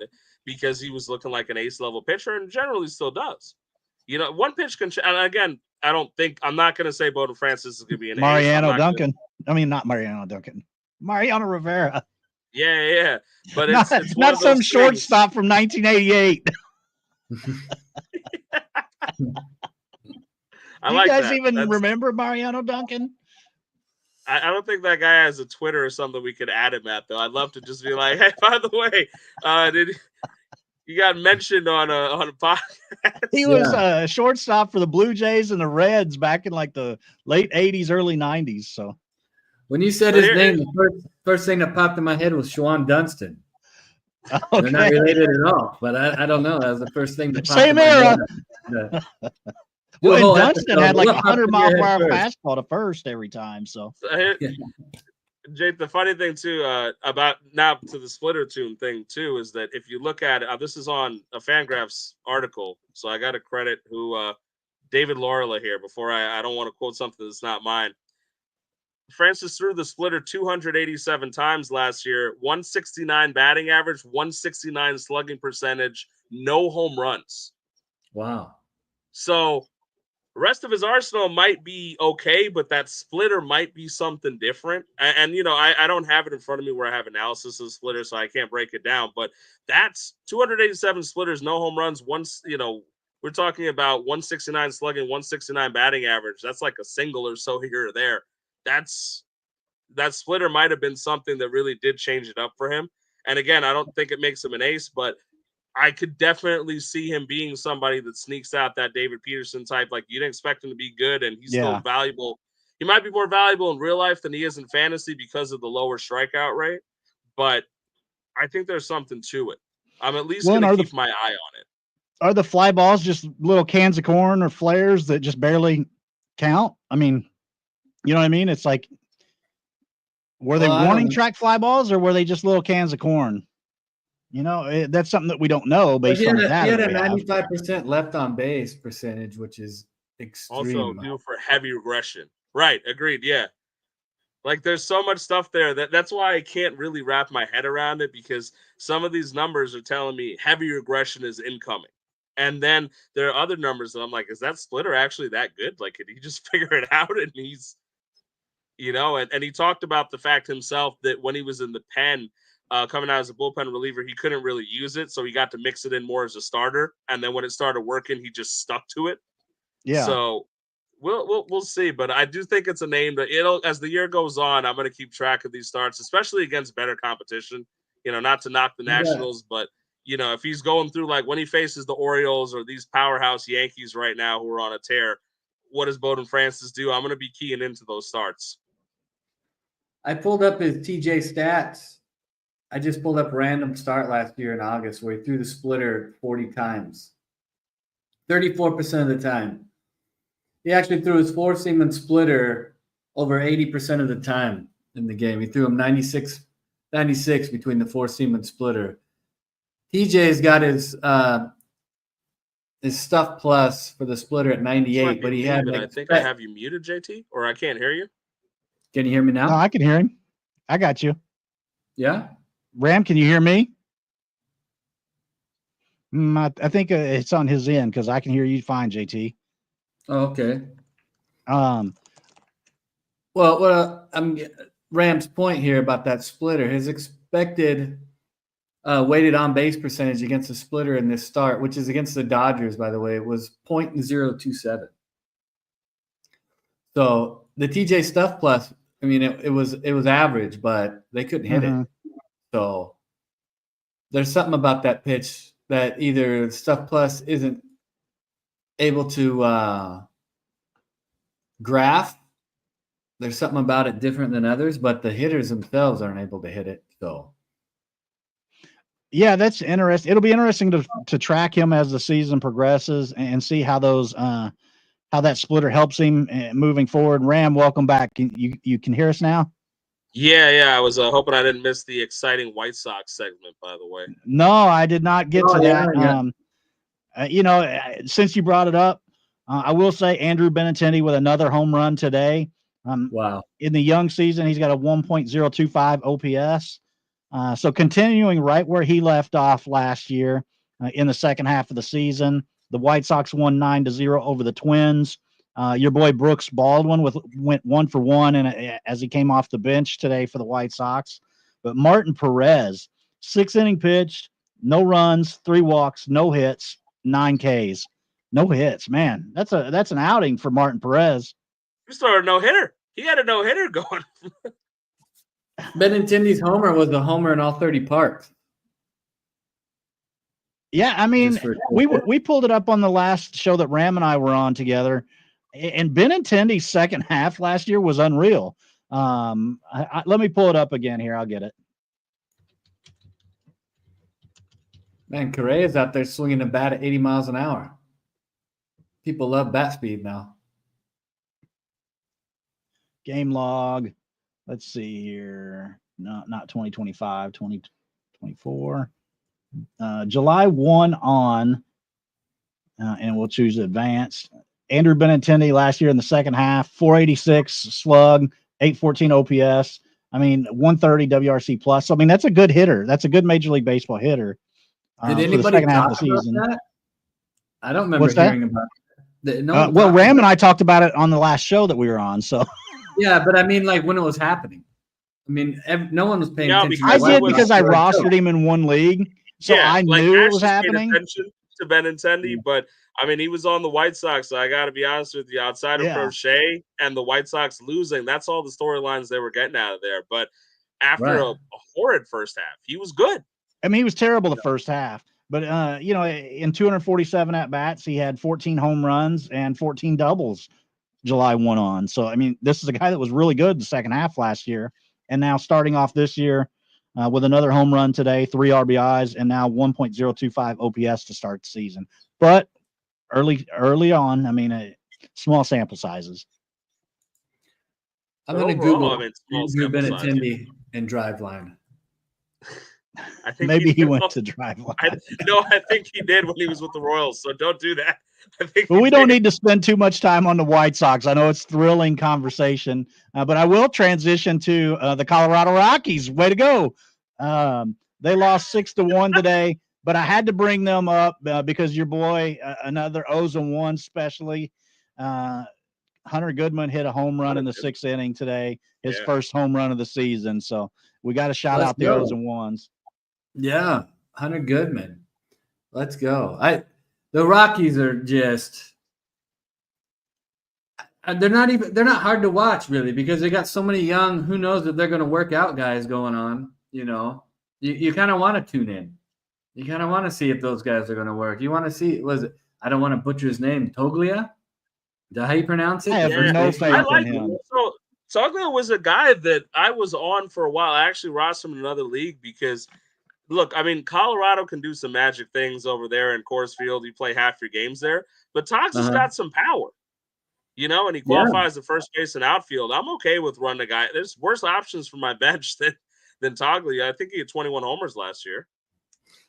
because he was looking like an ace-level pitcher and generally still does. One pitch can – and again, I'm not going to say Bowden Francis is going to be an Mariano Duncan. I mean, not Mariano Duncan. Mariano Rivera. Yeah. But it's not some shortstop from 1988. Do you guys even remember Mariano Duncan? I don't think that guy has a Twitter or something we could add him at, though. I'd love to just be like, hey, by the way, you got mentioned on a podcast. He was a shortstop for the Blue Jays and the Reds back in like the late 80s, early 90s. So when you said his name, the first thing that popped in my head was Shawan Dunston. Okay. They're not related at all, but I don't know. That was the first thing that popped Same in era. My head. Well, and Dunston had like 100-mile-per-hour fastball to first every time. So, Jake, the funny thing too about now to the splitter tune thing too is that if you look at it, this is on a Fangraphs article, so I got to credit David Laurila here before I don't want to quote something that's not mine. Francis threw the splitter 287 times last year, 169 batting average, 169 slugging percentage, no home runs. Wow. So the rest of his arsenal might be okay, but that splitter might be something different. And I don't have it in front of me where I have analysis of the splitter, so I can't break it down. But that's 287 splitters, no home runs, We're talking about 169 slugging, 169 batting average. That's like a single or so here or there. That splitter might have been something that really did change it up for him. And again, I don't think it makes him an ace, but I could definitely see him being somebody that sneaks out that David Peterson type. Like, you didn't expect him to be good, and he's still valuable. He might be more valuable in real life than he is in fantasy because of the lower strikeout rate, but I think there's something to it. I'm at least going to keep my eye on it. Are the fly balls just little cans of corn or flares that just barely count? I mean, you know what I mean? It's like, were they warning track fly balls, or were they just little cans of corn? You know, that's something that we don't know based on the data. He had a 95% left on base percentage, which is extreme. Also due for heavy regression. Right. Agreed. Yeah. Like, there's so much stuff there that's why I can't really wrap my head around it, because some of these numbers are telling me heavy regression is incoming. And then there are other numbers that I'm like, is that splitter actually that good? Like, could he just figure it out? And he's, you know, and he talked about the fact himself that when he was in the pen, coming out as a bullpen reliever, he couldn't really use it, so he got to mix it in more as a starter. And then when it started working, he just stuck to it. Yeah. So we'll see, but I do think it's a name that as the year goes on, I'm going to keep track of these starts, especially against better competition. You know, not to knock the Nationals, but you know, if he's going through, like, when he faces the Orioles or these powerhouse Yankees right now who are on a tear, what does Bowden Francis do? I'm going to be keying into those starts. I pulled up his TJ stats. I just pulled up random start last year in August where he threw the splitter 40 times. 34% of the time. He actually threw his four-seam and splitter over 80% of the time in the game. He threw him 96 between the four-seam and splitter. TJ's got his stuff plus for the splitter at 98, but he had. I think I have you muted, JT, or I can't hear you. Can you hear me now? No, I can hear him. I got you. Yeah. Ram, can you hear me? I think it's on his end because I can hear you fine, JT. Oh, okay. Well, Ram's point here about that splitter, his expected weighted on base percentage against the splitter in this start, which is against the Dodgers, by the way, it was 0.027. So the TJ stuff plus, I mean, it was average, but they couldn't hit it. So there's something about that pitch that either stuff plus isn't able to graph. There's something about it different than others, but the hitters themselves aren't able to hit it. So yeah, that's interesting. It'll be interesting to track him as the season progresses and see how those how that splitter helps him moving forward. Ram, welcome back. You can hear us now? Yeah. I was hoping I didn't miss the exciting White Sox segment, by the way. No, I did not get to that. Yeah. You know, since you brought it up, I will say Andrew Benintendi with another home run today. Wow. In the young season, he's got a 1.025 OPS. So continuing right where he left off last year in the second half of the season. The White Sox won 9-0 over the Twins. Your boy Brooks Baldwin went 1 for 1 as he came off the bench today for the White Sox. But Martin Perez, 6-inning pitched, no runs, 3 walks, no hits, 9 Ks. No hits, man. That's an outing for Martin Perez. He started a no-hitter. He had a no-hitter going. Benintendi's homer was a homer in all 30 parks. Yeah, I mean, we pulled it up on the last show that Ram and I were on together, and Benintendi's second half last year was unreal. Let me pull it up again here. I'll get it. Man, Correa's out there swinging a bat at 80 miles an hour. People love bat speed now. Game log. Let's see here. No, not 2025, 2024. July 1 on, and we'll choose advanced. Andrew Benintendi last year in the second half, 486 slug, 814 OPS. I mean, 130 WRC plus. So, I mean, that's a good hitter. That's a good Major League Baseball hitter. Did anybody talk about that? I don't remember hearing about it. Well, Ram and I talked about it on the last show that we were on. So, yeah, but I mean, like when it was happening. I mean, no one was paying attention. I did because I rostered him in one league. So I knew it was happening. To to Benintendi, but I mean, he was on the White Sox. So I got to be honest with you, outside of Crochet and the White Sox losing, that's all the storylines they were getting out of there. But after a horrid first half, he was good. I mean, he was terrible the first half, but in 247 at bats, he had 14 home runs and 14 doubles July 1 on. So, I mean, this is a guy that was really good the second half last year, and now starting off this year with another home run today, 3 RBIs, and now 1.025 OPS to start the season. But early on, I mean, small sample sizes. I'm going to Google Drew Benintendi and Driveline. I think maybe he went to Driveline. I think he did when he was with the Royals. So don't do that. But we don't need to spend too much time on the White Sox. I know it's thrilling conversation, but I will transition to the Colorado Rockies. Way to go! They lost 6-1 today, but I had to bring them up because your boy, another O's and 1 specially. Hunter Goodman hit a home run in the 6th inning today, his first home run of the season. So we got to shout out the O's and 1s. Yeah, Hunter Goodman. Let's go. The Rockies are just they're not hard to watch really because they got so many young, who knows if they're going to work out guys going on, you know. You kind of want to tune in. You kind of want to see if those guys are going to work. You want to see, I don't want to butcher his name, Toglia? Is that how you pronounce it? I have no faith in him. So Toglia was a guy that I was on for a while. I actually rostered him in another league because, look, I mean, Colorado can do some magic things over there in Coors Field. You play half your games there. But Togs has got some power, you know, and he qualifies at first base and outfield. I'm okay with running a guy. There's worse options for my bench than Toglia. I think he had 21 homers last year.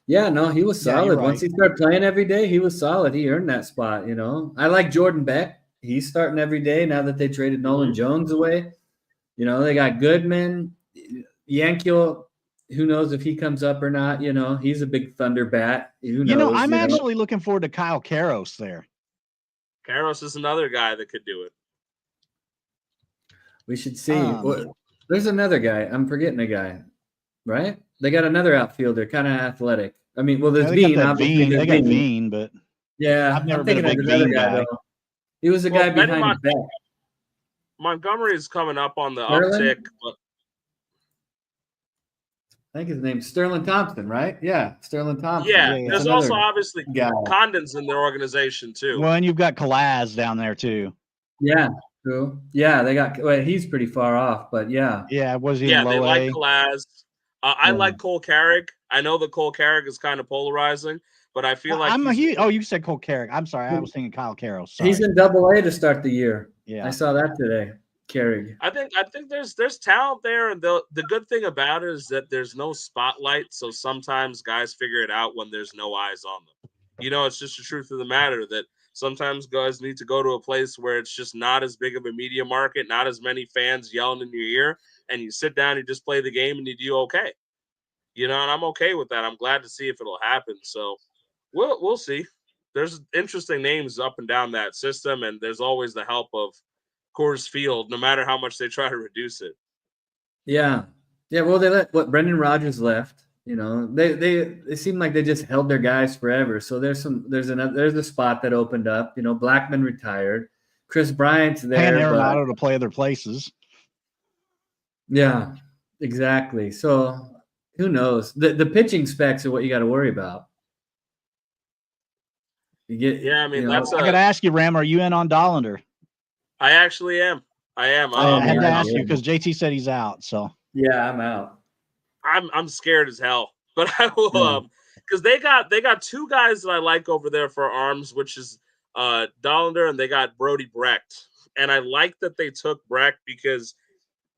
Yeah, no, he was solid. Right. Once he started playing every day, he was solid. He earned that spot, you know. I like Jordan Beck. He's starting every day now that they traded Nolan Jones away. You know, they got Goodman, Yankiel. Who knows if he comes up or not? You know, he's a big Thunder bat. Who knows? You know, I'm actually looking forward to Kyle Karros there. Karros is another guy that could do it. We should see. There's another guy. I'm forgetting a guy, right? They got another outfielder, kind of athletic. I mean, well, there's Bean. They got Bean, but yeah, I've never been a big Bean guy. Though. He was the guy behind Beck. Montgomery is coming up on the uptick. But I think his name's Sterling Thompson, right? Yeah, Sterling Thompson. Yeah. There's also obviously Condon's in their organization too. Well, and you've got Kalaz down there too. Yeah, true. Yeah, they got. Well, he's pretty far off, but yeah. Yeah, was he? Yeah, they like Kalaz. I like Cole Carrick. I know that Cole Carrick is kind of polarizing, but I feel like you said Cole Carrick. I'm sorry, I was thinking Kyle Karros. Sorry. He's in Double-A to start the year. Yeah, I saw that today. Carrick. I think there's talent there, and the good thing about it is that there's no spotlight, so sometimes guys figure it out when there's no eyes on them. You know, it's just the truth of the matter that sometimes guys need to go to a place where it's just not as big of a media market, not as many fans yelling in your ear, and you sit down, you just play the game, and you do okay. You know, and I'm okay with that. I'm glad to see if it'll happen. So we'll see. There's interesting names up and down that system, and there's always the help of Coors Field, no matter how much they try to reduce it. Yeah. Well, they let Brendan Rodgers left. You know, they seem like they just held their guys forever. So there's a spot that opened up. You know, Blackman retired. Chris Bryant's there. Paying Arenado to play other places. Yeah, exactly. So who knows? The pitching specs are what you got to worry about. I mean, I got to ask you, Ram, are you in on Dollander? I actually am. I am. I had to ask you because JT said he's out. So yeah, I'm out. I'm scared as hell, but I will because they got two guys that I like over there for arms, which is Dollander, and they got Brody Brecht, and I like that they took Brecht because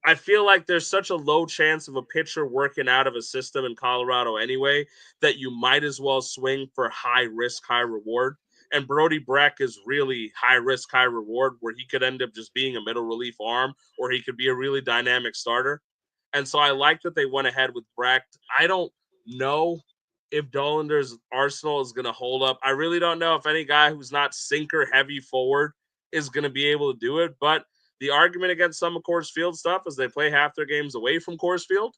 I feel like there's such a low chance of a pitcher working out of a system in Colorado anyway that you might as well swing for high risk, high reward. And Brody Brecht is really high risk, high reward, where he could end up just being a middle relief arm, or he could be a really dynamic starter. And so I like that they went ahead with Brecht. I don't know if Dollander's arsenal is going to hold up. I really don't know if any guy who's not sinker heavy forward is going to be able to do it. But the argument against some of Coors Field stuff is they play half their games away from Coors Field.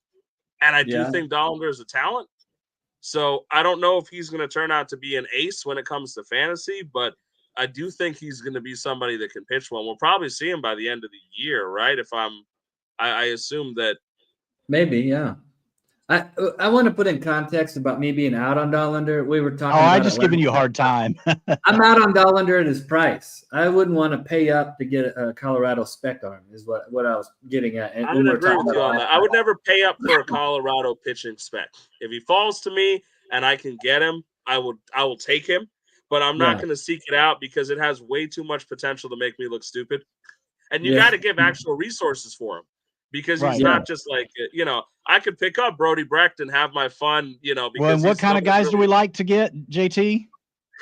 And I do think Dollander is a talent. So I don't know if he's going to turn out to be an ace when it comes to fantasy, but I do think he's going to be somebody that can pitch well. We'll probably see him by the end of the year, right? I assume that. Maybe, yeah. I want to put in context about me being out on Dollander. We were talking. I about just giving you a hard time. I'm out on Dollander at his price. I wouldn't want to pay up to get a Colorado spec arm. Is what I was getting at. And I would agree with you on that. I would never pay up for a Colorado pitching spec. If he falls to me and I can get him, I will take him. But I'm not going to seek it out because it has way too much potential to make me look stupid. And you got to give actual resources for him. Because he's not just like, I could pick up Brody Brecht and have my fun, because well, what kind of guys do we like to get, JT?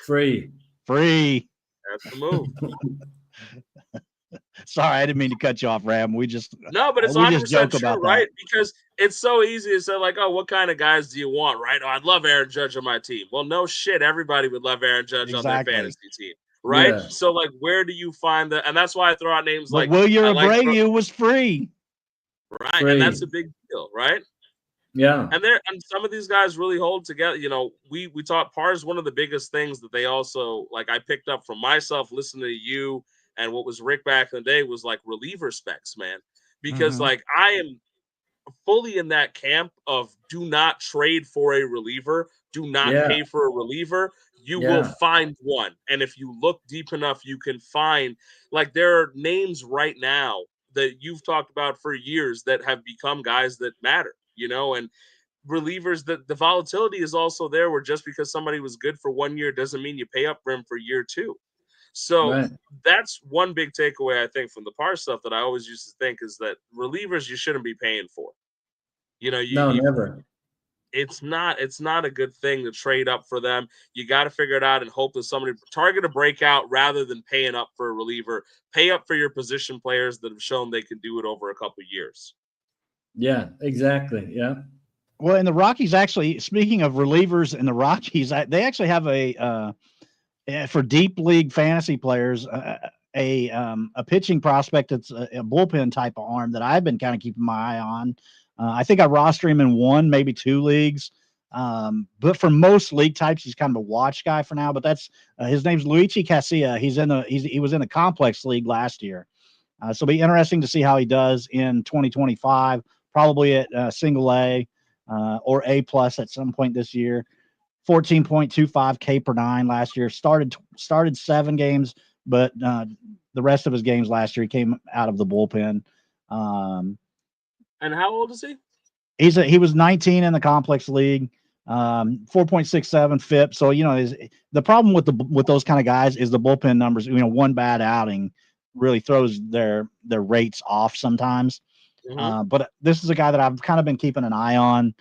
Free. That's the move. Sorry, I didn't mean to cut you off, Ram. But it's 100% true, right? Because it's so easy to say, like, oh, what kind of guys do you want, right? Oh, I'd love Aaron Judge on my team. Well, no shit. Everybody would love Aaron Judge on their fantasy team, right? Yeah. So, like, where do you find that? And that's why I throw out names like Wilyer Abreu was free. Right, and that's a big deal, right? Yeah. And some of these guys really hold together. We taught par is one of the biggest things that they also, like, I picked up from myself listening to you and what was Rick back in the day was like reliever specs, man. Because like I am fully in that camp of do not trade for a reliever, do not pay for a reliever. You will find one. And if you look deep enough, you can find, like, there are names right now that you've talked about for years that have become guys that matter, and relievers, that the volatility is also there where just because somebody was good for 1 year doesn't mean you pay up for him for year two. So that's one big takeaway, I think, from the par stuff that I always used to think is that relievers you shouldn't be paying for. Never. It's not a good thing to trade up for them. You got to figure it out and hope that somebody target a breakout rather than paying up for a reliever. Pay up for your position players that have shown they can do it over a couple of years. Yeah, exactly. Yeah. Well, and the Rockies actually, speaking of relievers and the Rockies, they actually have for deep league fantasy players, a pitching prospect that's a bullpen type of arm that I've been kind of keeping my eye on. I think I roster him in one, maybe two leagues. But for most league types, he's kind of a watch guy for now. But that's his name's Luigi Casilla. He was in the complex league last year. So it'll be interesting to see how he does in 2025, probably at single A or A plus at some point this year. 14.25 K per nine last year. Started 7 games, but the rest of his games last year he came out of the bullpen. And how old is he? He was 19 in the complex league, 4.67 FIP. So the problem with those kind of guys is the bullpen numbers. One bad outing really throws their rates off sometimes. But this is a guy that I've kind of been keeping an eye on.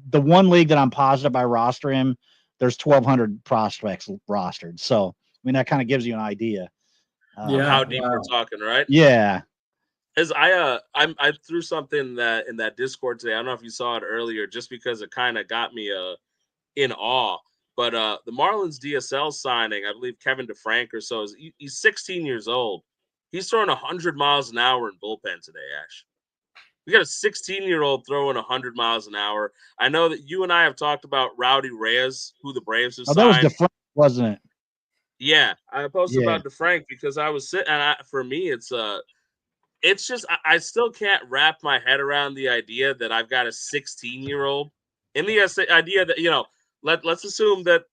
The one league that I'm positive I roster him, there's 1,200 prospects rostered. So that kind of gives you an idea. How deep we're talking, right? Yeah. As I threw something in that Discord today. I don't know if you saw it earlier, just because it kind of got me in awe. But the Marlins DSL signing, I believe Kevin deFranck or so, he's 16 years old. He's throwing 100 miles an hour in bullpen today, Ash. We got a 16-year-old throwing 100 miles an hour. I know that you and I have talked about Rowdy Reyes, who the Braves have signed. That was deFranck, wasn't it? Yeah, I posted about deFranck because I was sitting. And for me, it's just I still can't wrap my head around the idea that I've got a 16-year-old. In the idea that let's assume that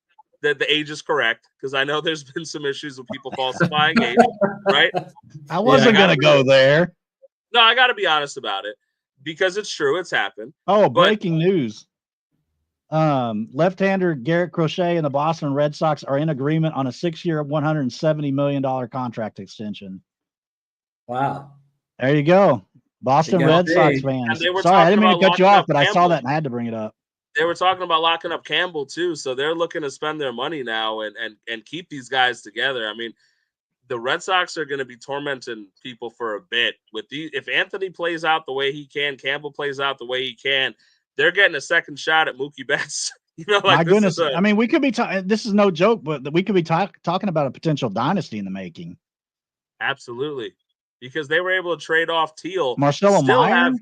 the age is correct, because I know there's been some issues with people falsifying age, right? I wasn't gonna go there. No, I got to be honest about it because it's true. It's happened. Oh, breaking news. Left-hander Garrett Crochet and the Boston Red Sox are in agreement on a 6-year, $170 million contract extension. Wow. There you go. Boston Red Sox fans. Sorry, I didn't mean to cut you off, but I saw that and I had to bring it up. They were talking about locking up Campbell too, so they're looking to spend their money now and keep these guys together. I mean, the Red Sox are going to be tormenting people for a bit with if Anthony plays out the way he can, Campbell plays out the way he can, they're getting a second shot at Mookie Betts. My goodness. I mean, we could be this is no joke, but we could be talking about a potential dynasty in the making. Absolutely. Because they were able to trade off Teal. Marcelo Meyer?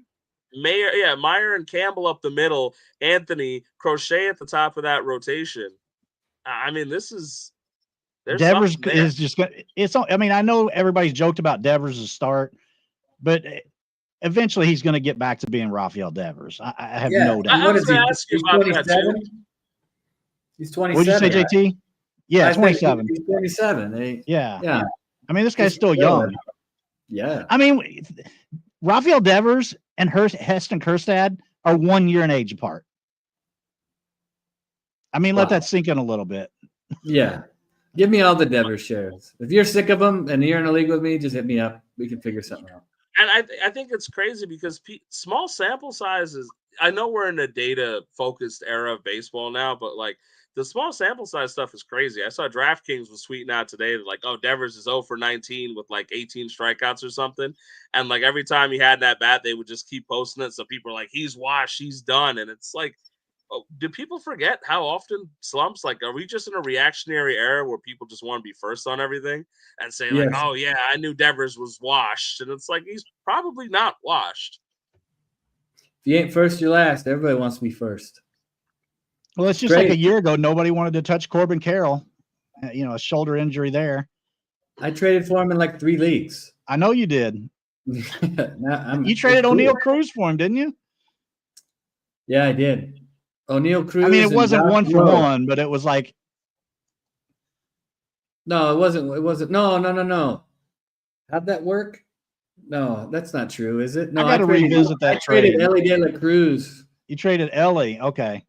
Meyer and Campbell up the middle, Anthony, Crochet at the top of that rotation. I mean, there's Devers something there. is just going to, I mean, I know everybody's joked about Devers' start, but eventually he's going to get back to being Rafael Devers. I have no doubt. I was going to ask you about that too. He's 27. What'd you say, right? JT? Yeah, 27. He's 27. Yeah. I mean, this guy's still young. Yeah. I mean, Rafael Devers and Heston Kjerstad are 1 year in age apart. I mean, let that sink in a little bit. Yeah. Give me all the Devers shares. If you're sick of them and you're in a league with me, just hit me up. We can figure something out. And I think it's crazy because small sample sizes, I know we're in a data-focused era of baseball now, but, like, the small sample size stuff is crazy. I saw DraftKings was tweeting out today that, like, oh, Devers is 0 for 19 with, like, 18 strikeouts or something. And, like, every time he had that bat, they would just keep posting it. So people are like, he's washed, he's done. And it's like, do people forget how often slumps? Like, are we just in a reactionary era where people just want to be first on everything and say, like, oh, yeah, I knew Devers was washed. And it's like, he's probably not washed. If you ain't first, you're last. Everybody wants to be first. Well, it's just like a year ago, nobody wanted to touch Corbin Carroll. A shoulder injury there. I traded for him in like 3 leagues. I know you did. You traded O'Neill Cruz for him, didn't you? Yeah, I did. O'Neill Cruz. I mean, it wasn't 1 for 1, but it was like. No, it wasn't. No. How'd that work? No, that's not true, is it? No, I got to revisit that trade. I traded Elly de la Cruz. You traded Elly, okay.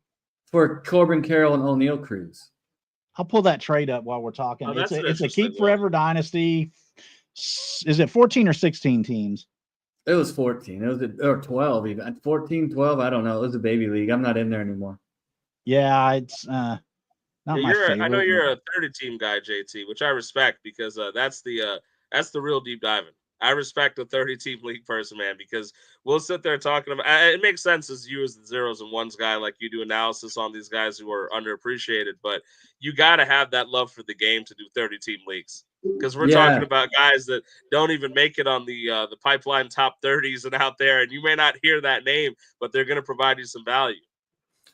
For Corbin Carroll and O'Neill Cruz. I'll pull that trade up while we're talking. Oh, it's a keep forever dynasty. Is it 14 or 16 teams? It was 14. It was or 12 even. 14, 12, I don't know. It was a baby league. I'm not in there anymore. Yeah, it's not my favorite. I know you're a 30-team guy, JT, which I respect because that's the real deep diving. I respect a 30-team league person, man, because we'll sit there talking about it. Makes sense as you as the zeros and ones guy, like you do analysis on these guys who are underappreciated, but you got to have that love for the game to do 30-team leagues because we're talking about guys that don't even make it on the pipeline top 30s and out there, and you may not hear that name, but they're going to provide you some value.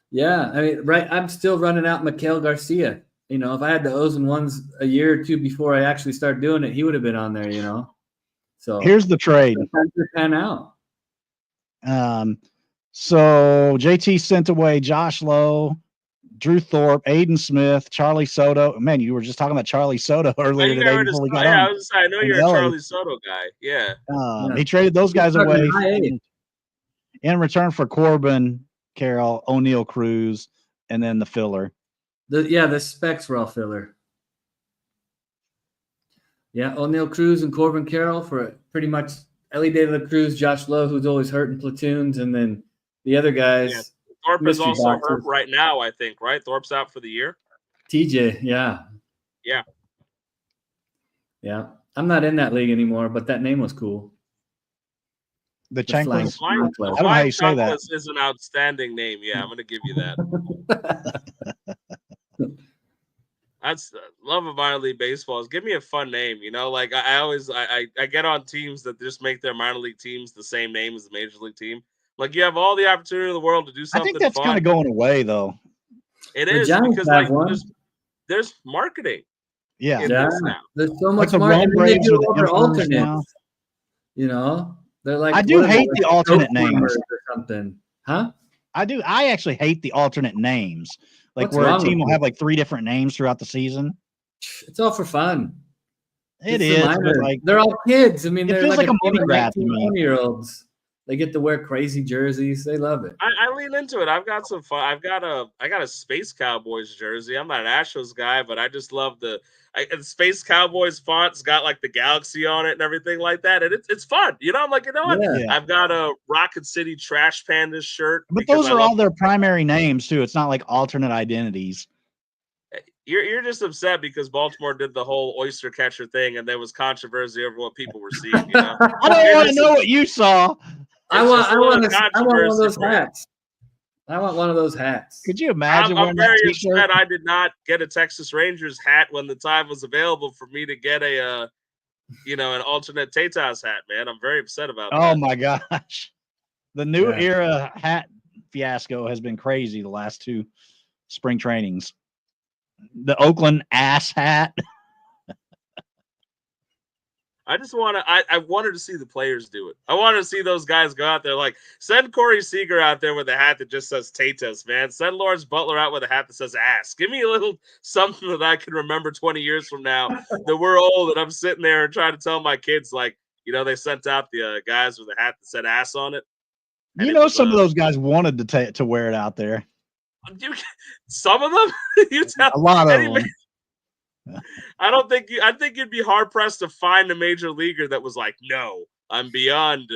Yeah, I mean, right. I'm still running out Miguel Garcia. If I had the O's and ones a year or two before I actually started doing it, he would have been on there. So here's the trade. Pan out. So JT sent away Josh Lowe, Drew Thorpe, Aiden Smith, Charlie Soto. Man, you were just talking about Charlie Soto earlier today before we got on. I know you're a Charlie Soto guy. Yeah. He traded those guys away in return for Corbin Carroll, O'Neill Cruz, and then the filler. The specs were all filler. Yeah, O'Neill Cruz and Corbin Carroll for pretty much Elly de la Cruz, Josh Lowe, who's always hurt in platoons, and then the other guys. Yeah. Thorpe is also hurt right now, I think, right? Thorpe's out for the year. TJ, yeah. Yeah. Yeah. I'm not in that league anymore, but that name was cool. The Chanclas. I don't know how you say that. Is an outstanding name. Yeah, I'm going to give you that. That's love of minor league baseball. Is give me a fun name, Like I always get on teams that just make their minor league teams the same name as the major league team. Like you have all the opportunity in the world to do something. I think that's kind of going away, though. It is because there's marketing. Yeah. There's so much marketing. They do over alternates. They're like. I do hate the alternate names or something, huh? I do. I actually hate the alternate names. Like where a team will have like 3 different names throughout the season. It's all for fun. It is. But like, they're all kids. I mean, it they're feels like a money grab to 20-year-olds. They get to wear crazy jerseys. They love it. I lean into it. I've got some fun. I got a Space Cowboys jersey. I'm not an Astros guy, but I just love the Space Cowboys font's got like the galaxy on it and everything like that. And it's fun. I'm like, what? Yeah. I've got a Rocket City Trash Pandas shirt. But those are all their primary names too. It's not like alternate identities. You're just upset because Baltimore did the whole oyster catcher thing and there was controversy over what people were seeing. I don't want to know what you saw. I want one of those hats. I want one of those hats. Could you imagine? I'm very upset I did not get a Texas Rangers hat when the time was available for me to get an alternate Tatas hat, man. I'm very upset about that. Oh my gosh. The new era hat fiasco has been crazy the last 2 spring trainings. The Oakland ass hat. I just want to. I wanted to see the players do it. I wanted to see those guys go out there. Like, send Corey Seager out there with a hat that just says Tatus, man. Send Lawrence Butler out with a hat that says ass. Give me a little something that I can remember 20 years from now that we're old and I'm sitting there and trying to tell my kids, like, they sent out the guys with a hat that said ass on it. Some of those guys wanted to wear it out there. Some of them? You tell a lot of them. I think you'd be hard pressed to find a major leaguer that was like, no, I'm beyond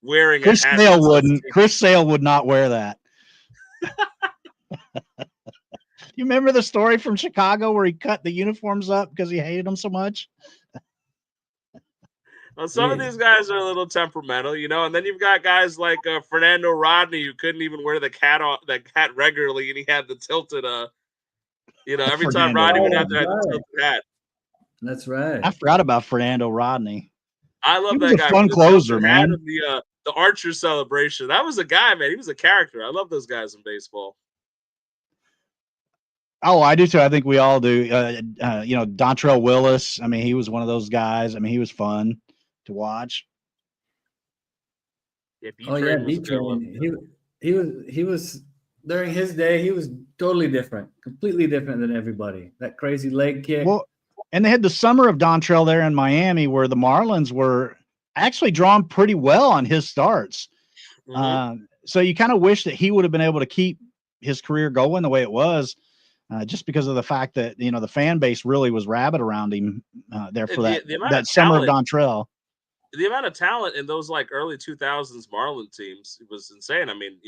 wearing Chris a hat. Sale wouldn't. Chris Sale would not wear that. You remember the story from Chicago where he cut the uniforms up because he hated them so much? Well, some of these guys are a little temperamental, and then you've got guys like Fernando Rodney who couldn't even wear the hat regularly, and he had the tilted every time Rodney would have to have the tilted hat. That's right. I forgot about Fernando Rodney. I love that guy. He was a fun closer, man. The Archer celebration. That was a guy, man. He was a character. I love those guys in baseball. Oh, I do too. I think we all do. Dontrelle Willis. I mean, he was one of those guys. I mean, he was fun to watch. Yeah, B-Train. He was during his day. He was totally different, completely different than everybody. That crazy leg kick. Well, and they had the summer of Dontrelle there in Miami, where the Marlins were actually drawn pretty well on his starts. Mm-hmm. So you kind of wish that he would have been able to keep his career going the way it was. Just because of the fact that, the fan base really was rabid around him there for that summer of Dontrelle. The amount of talent in those early 2000s Marlin teams was insane. I mean,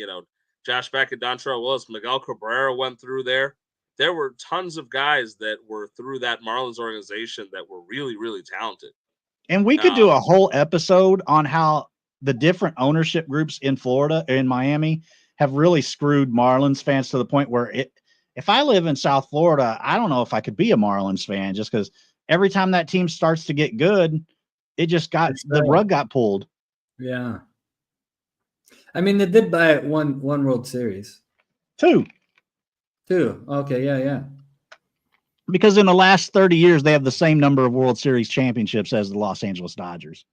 Josh Beckett, Dontrelle Willis, Miguel Cabrera went through there. There were tons of guys that were through that Marlins organization that were really, really talented. And we could do a whole episode on how the different ownership groups in Florida, in Miami, have really screwed Marlins fans to the point where if I live in South Florida, I don't know if I could be a Marlins fan just because every time that team starts to get good, it just the rug got pulled. Yeah. I mean, they did buy one World Series. Two. Okay. Yeah. Because in the last 30 years, they have the same number of World Series championships as the Los Angeles Dodgers.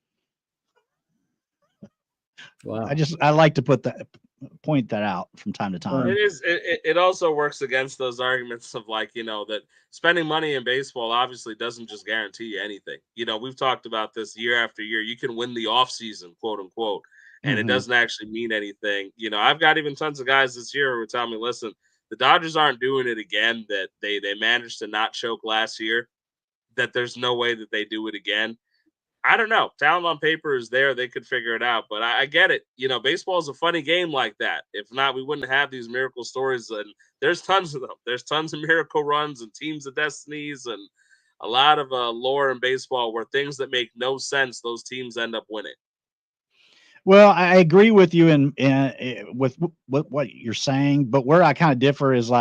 Wow. I like to point that out from time to time. It also works against those arguments of that spending money in baseball obviously doesn't just guarantee you anything. We've talked about this year after year. You can win the offseason, quote unquote, and it doesn't actually mean anything. I've got even tons of guys this year who are telling me, listen, the Dodgers aren't doing it again, that they managed to not choke last year, that there's no way that they do it again. I don't know. Talent on paper is there. They could figure it out. But I get it. Baseball is a funny game like that. If not, we wouldn't have these miracle stories. And there's tons of them. There's tons of miracle runs and teams of destinies and a lot of lore in baseball where things that make no sense, those teams end up winning. Well, I agree with you with what you're saying. But where I kind of differ is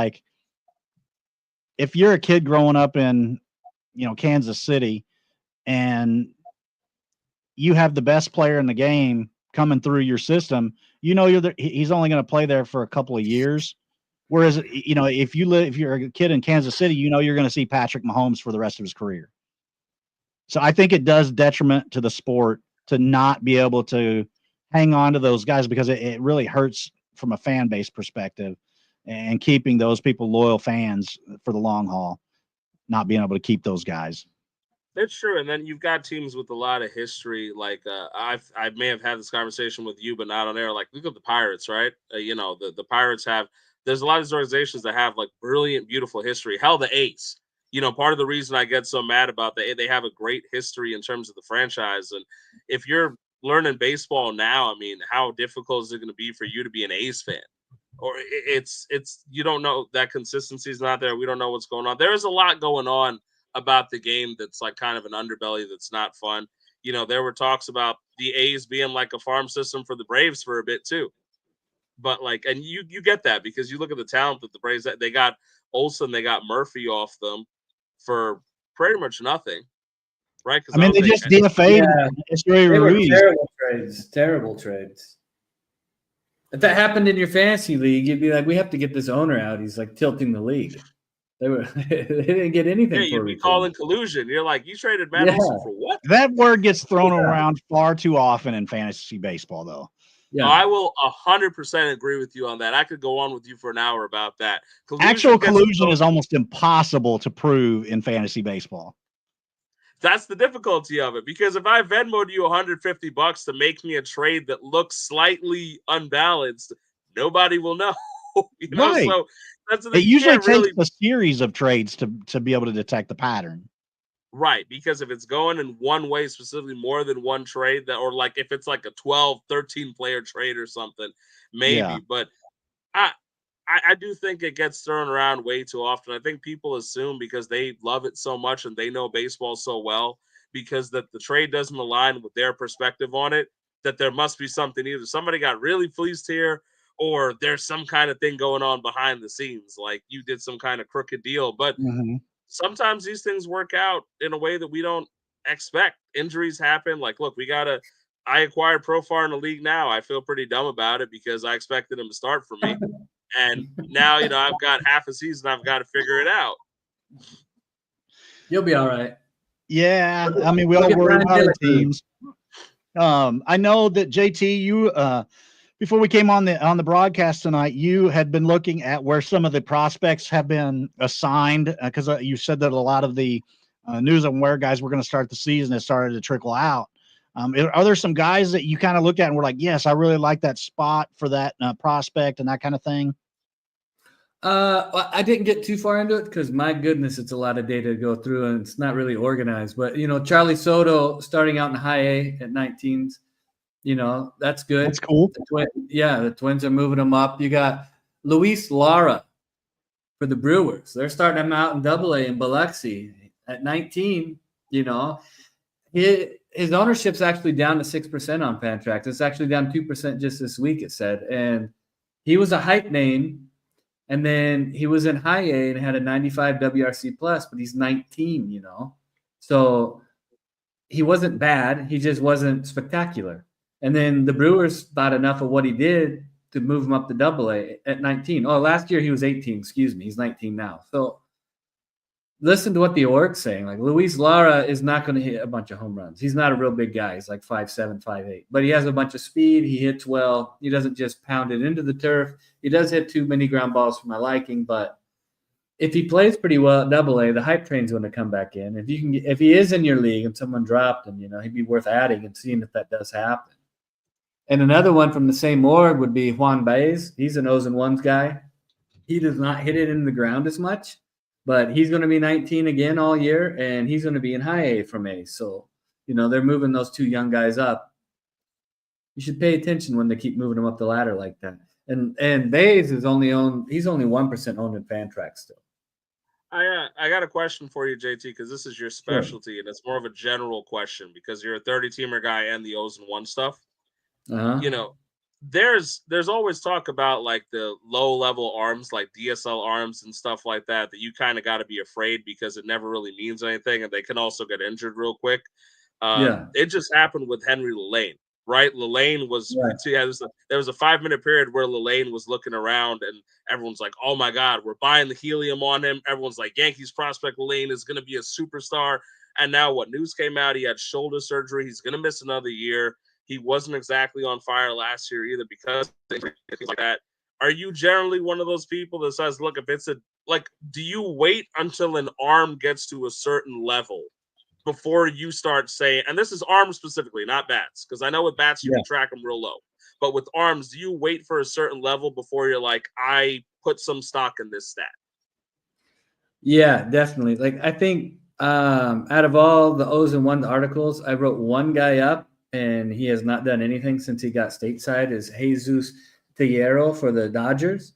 if you're a kid growing up in, Kansas City and you have the best player in the game coming through your system, he's only going to play there for a couple of years. Whereas, if you're a kid in Kansas City, you're going to see Patrick Mahomes for the rest of his career. So I think it does detriment to the sport to not be able to hang on to those guys because it really hurts from a fan base perspective and keeping those people loyal fans for the long haul, not being able to keep those guys. That's true. And then you've got teams with a lot of history. I may have had this conversation with you, but not on air. Look at the Pirates, right? The Pirates there's a lot of these organizations that have brilliant, beautiful history. Hell, the A's, part of the reason I get so mad about they have a great history in terms of the franchise. And if you're learning baseball now, I mean, how difficult is it going to be for you to be an A's fan? Or it's you don't know, that consistency is not there. We don't know what's going on. There is a lot going on about the game that's kind of an underbelly that's not fun. There were talks about the A's being a farm system for the Braves for a bit too. But and you get that because you look at the talent that the Braves, they got Olsen, they got Murphy off them for pretty much nothing. Right? I mean, they just DFA'd. They were terrible trades. If that happened in your fantasy league, you'd be like, we have to get this owner out. He's like tilting the league. They didn't get anything. Yeah, for you'd be calling collusion. You're like, you traded Matt Olson for what? That word gets thrown around far too often in fantasy baseball, though. Yeah, I will 100% agree with you on that. I could go on with you for an hour about that. Actual collusion is almost impossible to prove in fantasy baseball. That's the difficulty of it, because if I Venmoed you $150 to make me a trade that looks slightly unbalanced, nobody will know. Right. So that's it usually takes a series of trades to be able to detect the pattern. Right, because if it's going in one way, specifically more than one trade, that, or like if it's like a 12, 13 player trade or something, maybe. Yeah. But I do think it gets thrown around way too often. I think people assume because they love it so much and they know baseball so well, because that the trade doesn't align with their perspective on it, that there must be something, either somebody got really fleeced here or there's some kind of thing going on behind the scenes, like you did some kind of crooked deal. But sometimes these things work out in a way that we don't expect. Injuries happen. Like, look, I acquired Profar in the league now. I feel pretty dumb about it because I expected him to start for me. And now, I've got half a season. I've got to figure it out. You'll be all right. Yeah. I mean, we all worry about our teams. I know that JT, you, before we came on the broadcast tonight, you had been looking at where some of the prospects have been assigned, because you said that a lot of the news on where guys were going to start the season has started to trickle out. Are there some guys that you kind of look at and were like, yes, I really like that spot for that prospect and that kind of thing? I didn't get too far into it because, my goodness, it's a lot of data to go through and it's not really organized. But, Charlie Soto starting out in high A at 19s, that's good. That's cool. The Twins are moving him up. You got Luis Lara for the Brewers. They're starting him out in Double A in Biloxi at 19. His ownership's actually down to 6% on Fantrax. It's actually down 2% just this week, it said. And he was a hype name. And then he was in high A and had a 95 WRC plus, but he's 19, So he wasn't bad. He just wasn't spectacular. And then the Brewers thought enough of what he did to move him up to Double A at 19. Oh, last year he was 18. Excuse me. He's 19 now. So listen to what the org's saying. Like, Luis Lara is not going to hit a bunch of home runs. He's not a real big guy. He's like 5'7", 5'8". But he has a bunch of speed. He hits well. He doesn't just pound it into the turf. He does hit too many ground balls for my liking. But if he plays pretty well at Double A, the hype train's going to come back in. If he is in your league and someone dropped him, he'd be worth adding and seeing if that does happen. And another one from the same org would be Juan Baez. He's an O's and ones guy. He does not hit it in the ground as much, but he's going to be 19 again all year, and he's going to be in high A from A. So, they're moving those two young guys up. You should pay attention when they keep moving them up the ladder like that. And Baez is only 1% owned in Fantrax still. I got a question for you, JT, because this is your specialty, and it's more of a general question because you're a 30-teamer guy and the O's and one stuff. There's always talk about like the low level arms, like DSL arms and stuff like that you kind of got to be afraid because it never really means anything, and they can also get injured real quick. It just happened with Henry Lillane, right? Lillane was there was a 5-minute period where Lillane was looking around and everyone's like, oh my God, we're buying the helium on him. Everyone's like, Yankees prospect Lillane is going to be a superstar. And now what news came out? He had shoulder surgery. He's going to miss another year. He wasn't exactly on fire last year either because of things like that. Are you generally one of those people that says, look, if it's do you wait until an arm gets to a certain level before you start saying, and this is arms specifically, not bats, because I know with bats you can track them real low, but with arms, do you wait for a certain level before you're like, I put some stock in this stat? Yeah, definitely. Like, I think out of all the O's and one articles, I wrote one guy up, and he has not done anything since he got stateside, is Jesus Tejero for the Dodgers.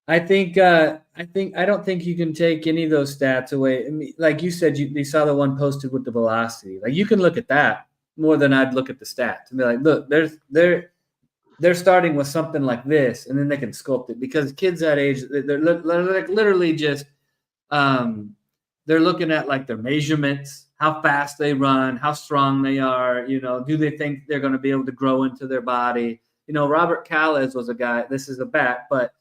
I don't think you can take any of those stats away. I mean, like you said, you saw the one posted with the velocity. Like, you can look at that more than I'd look at the stats and be like, look, they're starting with something like this, and then they can sculpt it, because kids that age, they're like literally just they're looking at like their measurements, how fast they run, how strong they are. Do they think they're going to be able to grow into their body? Robert Calles was a guy. This is a bat, but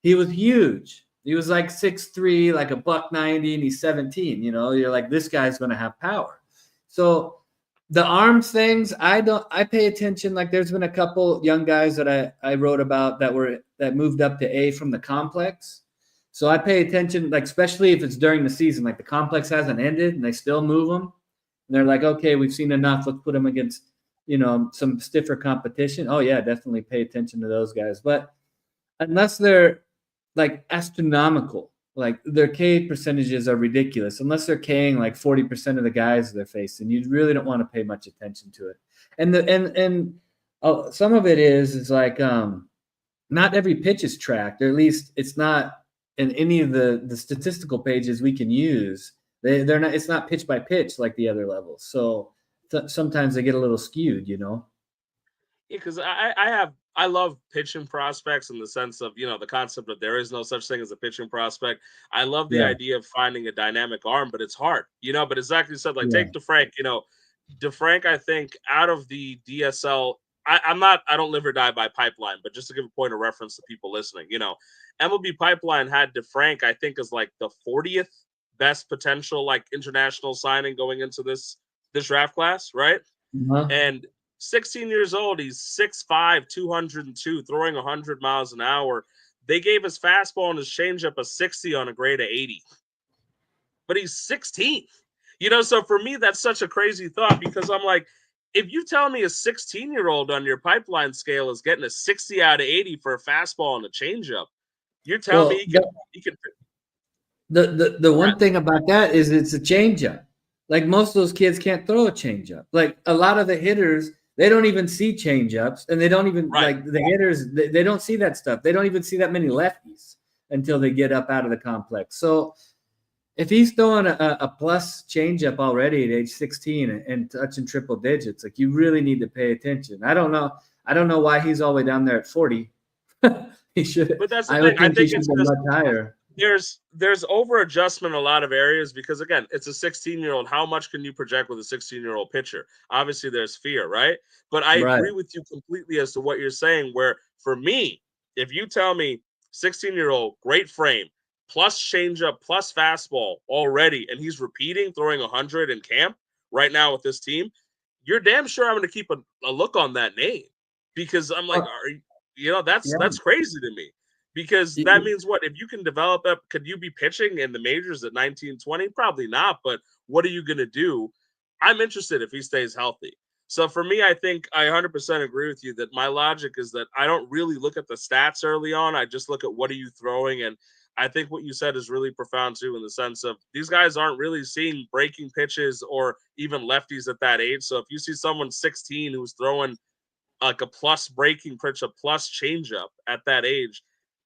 he was huge. He was like 6'3", like a $190, and he's 17. You're like, this guy's going to have power. So the arms things, I pay attention. Like there's been a couple young guys that I wrote about that moved up to A from the complex. So I pay attention, like especially if it's during the season, like the complex hasn't ended and they still move them. And they're like, okay, we've seen enough. Let's put them against, some stiffer competition. Oh yeah, definitely pay attention to those guys. But unless they're like astronomical, like their K percentages are ridiculous, unless they're K'ing like 40% of the guys they're facing, you really don't want to pay much attention to it. And some of it is like not every pitch is tracked, or at least it's not in any of the statistical pages we can use. They're not. It's not pitch by pitch like the other levels. So sometimes they get a little skewed, Yeah, because I love pitching prospects in the sense of, the concept of there is no such thing as a pitching prospect. I love the idea of finding a dynamic arm, but it's hard, but exactly said, like take deFranck, deFranck, I think out of the DSL, I don't live or die by pipeline, but just to give a point of reference to people listening, MLB Pipeline had deFranck, I think, is like the 40th best potential like international signing going into this draft class, right? And 16 years old, he's 6'5", 202, throwing 100 miles an hour. They gave his fastball and his changeup a 60 on a grade of 80. But he's 16. So for me, that's such a crazy thought, because I'm like, if you tell me a 16-year-old on your pipeline scale is getting a 60 out of 80 for a fastball and a changeup, you're telling me he can. The one thing about that is it's a changeup. Like most of those kids can't throw a changeup. Like a lot of the hitters, they don't even see changeups, and they don't even like the hitters. They don't see that stuff. They don't even see that many lefties until they get up out of the complex. So if he's throwing a plus changeup already at age 16 and touching triple digits, like you really need to pay attention. I don't know why he's all the way down there at 40. He should. But that's the I thing. I think think he should it's be just much higher. There's over adjustment in a lot of areas, because again, it's a 16-year-old. How much can you project with a 16-year-old pitcher? Obviously there's fear, right? But I agree with you completely as to what you're saying, where for me, if you tell me 16-year-old, great frame, plus changeup, plus fastball already, and he's repeating throwing 100 in camp right now with this team, you're damn sure I'm going to keep a look on that name, because I'm like, that's crazy to me. Because that means what? If you can develop up, could you be pitching in the majors at 19, 20? Probably not, but what are you going to do? I'm interested if he stays healthy. So for me, I think I 100% agree with you that my logic is that I don't really look at the stats early on. I just look at what are you throwing. And I think what you said is really profound too, in the sense of these guys aren't really seeing breaking pitches or even lefties at that age. So if you see someone 16 who's throwing like a plus breaking pitch, a plus changeup at that age,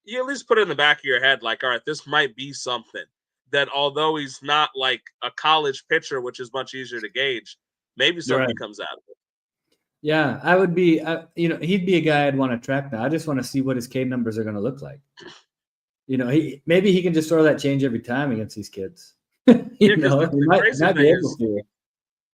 you at least put it in the back of your head, like, all right, this might be something that, although he's not like a college pitcher, which is much easier to gauge, maybe something comes out of it. Yeah, I would be, he'd be a guy I'd want to track now. I just want to see what his K numbers are going to look like. Maybe he can just throw that change every time against these kids. He might be able to.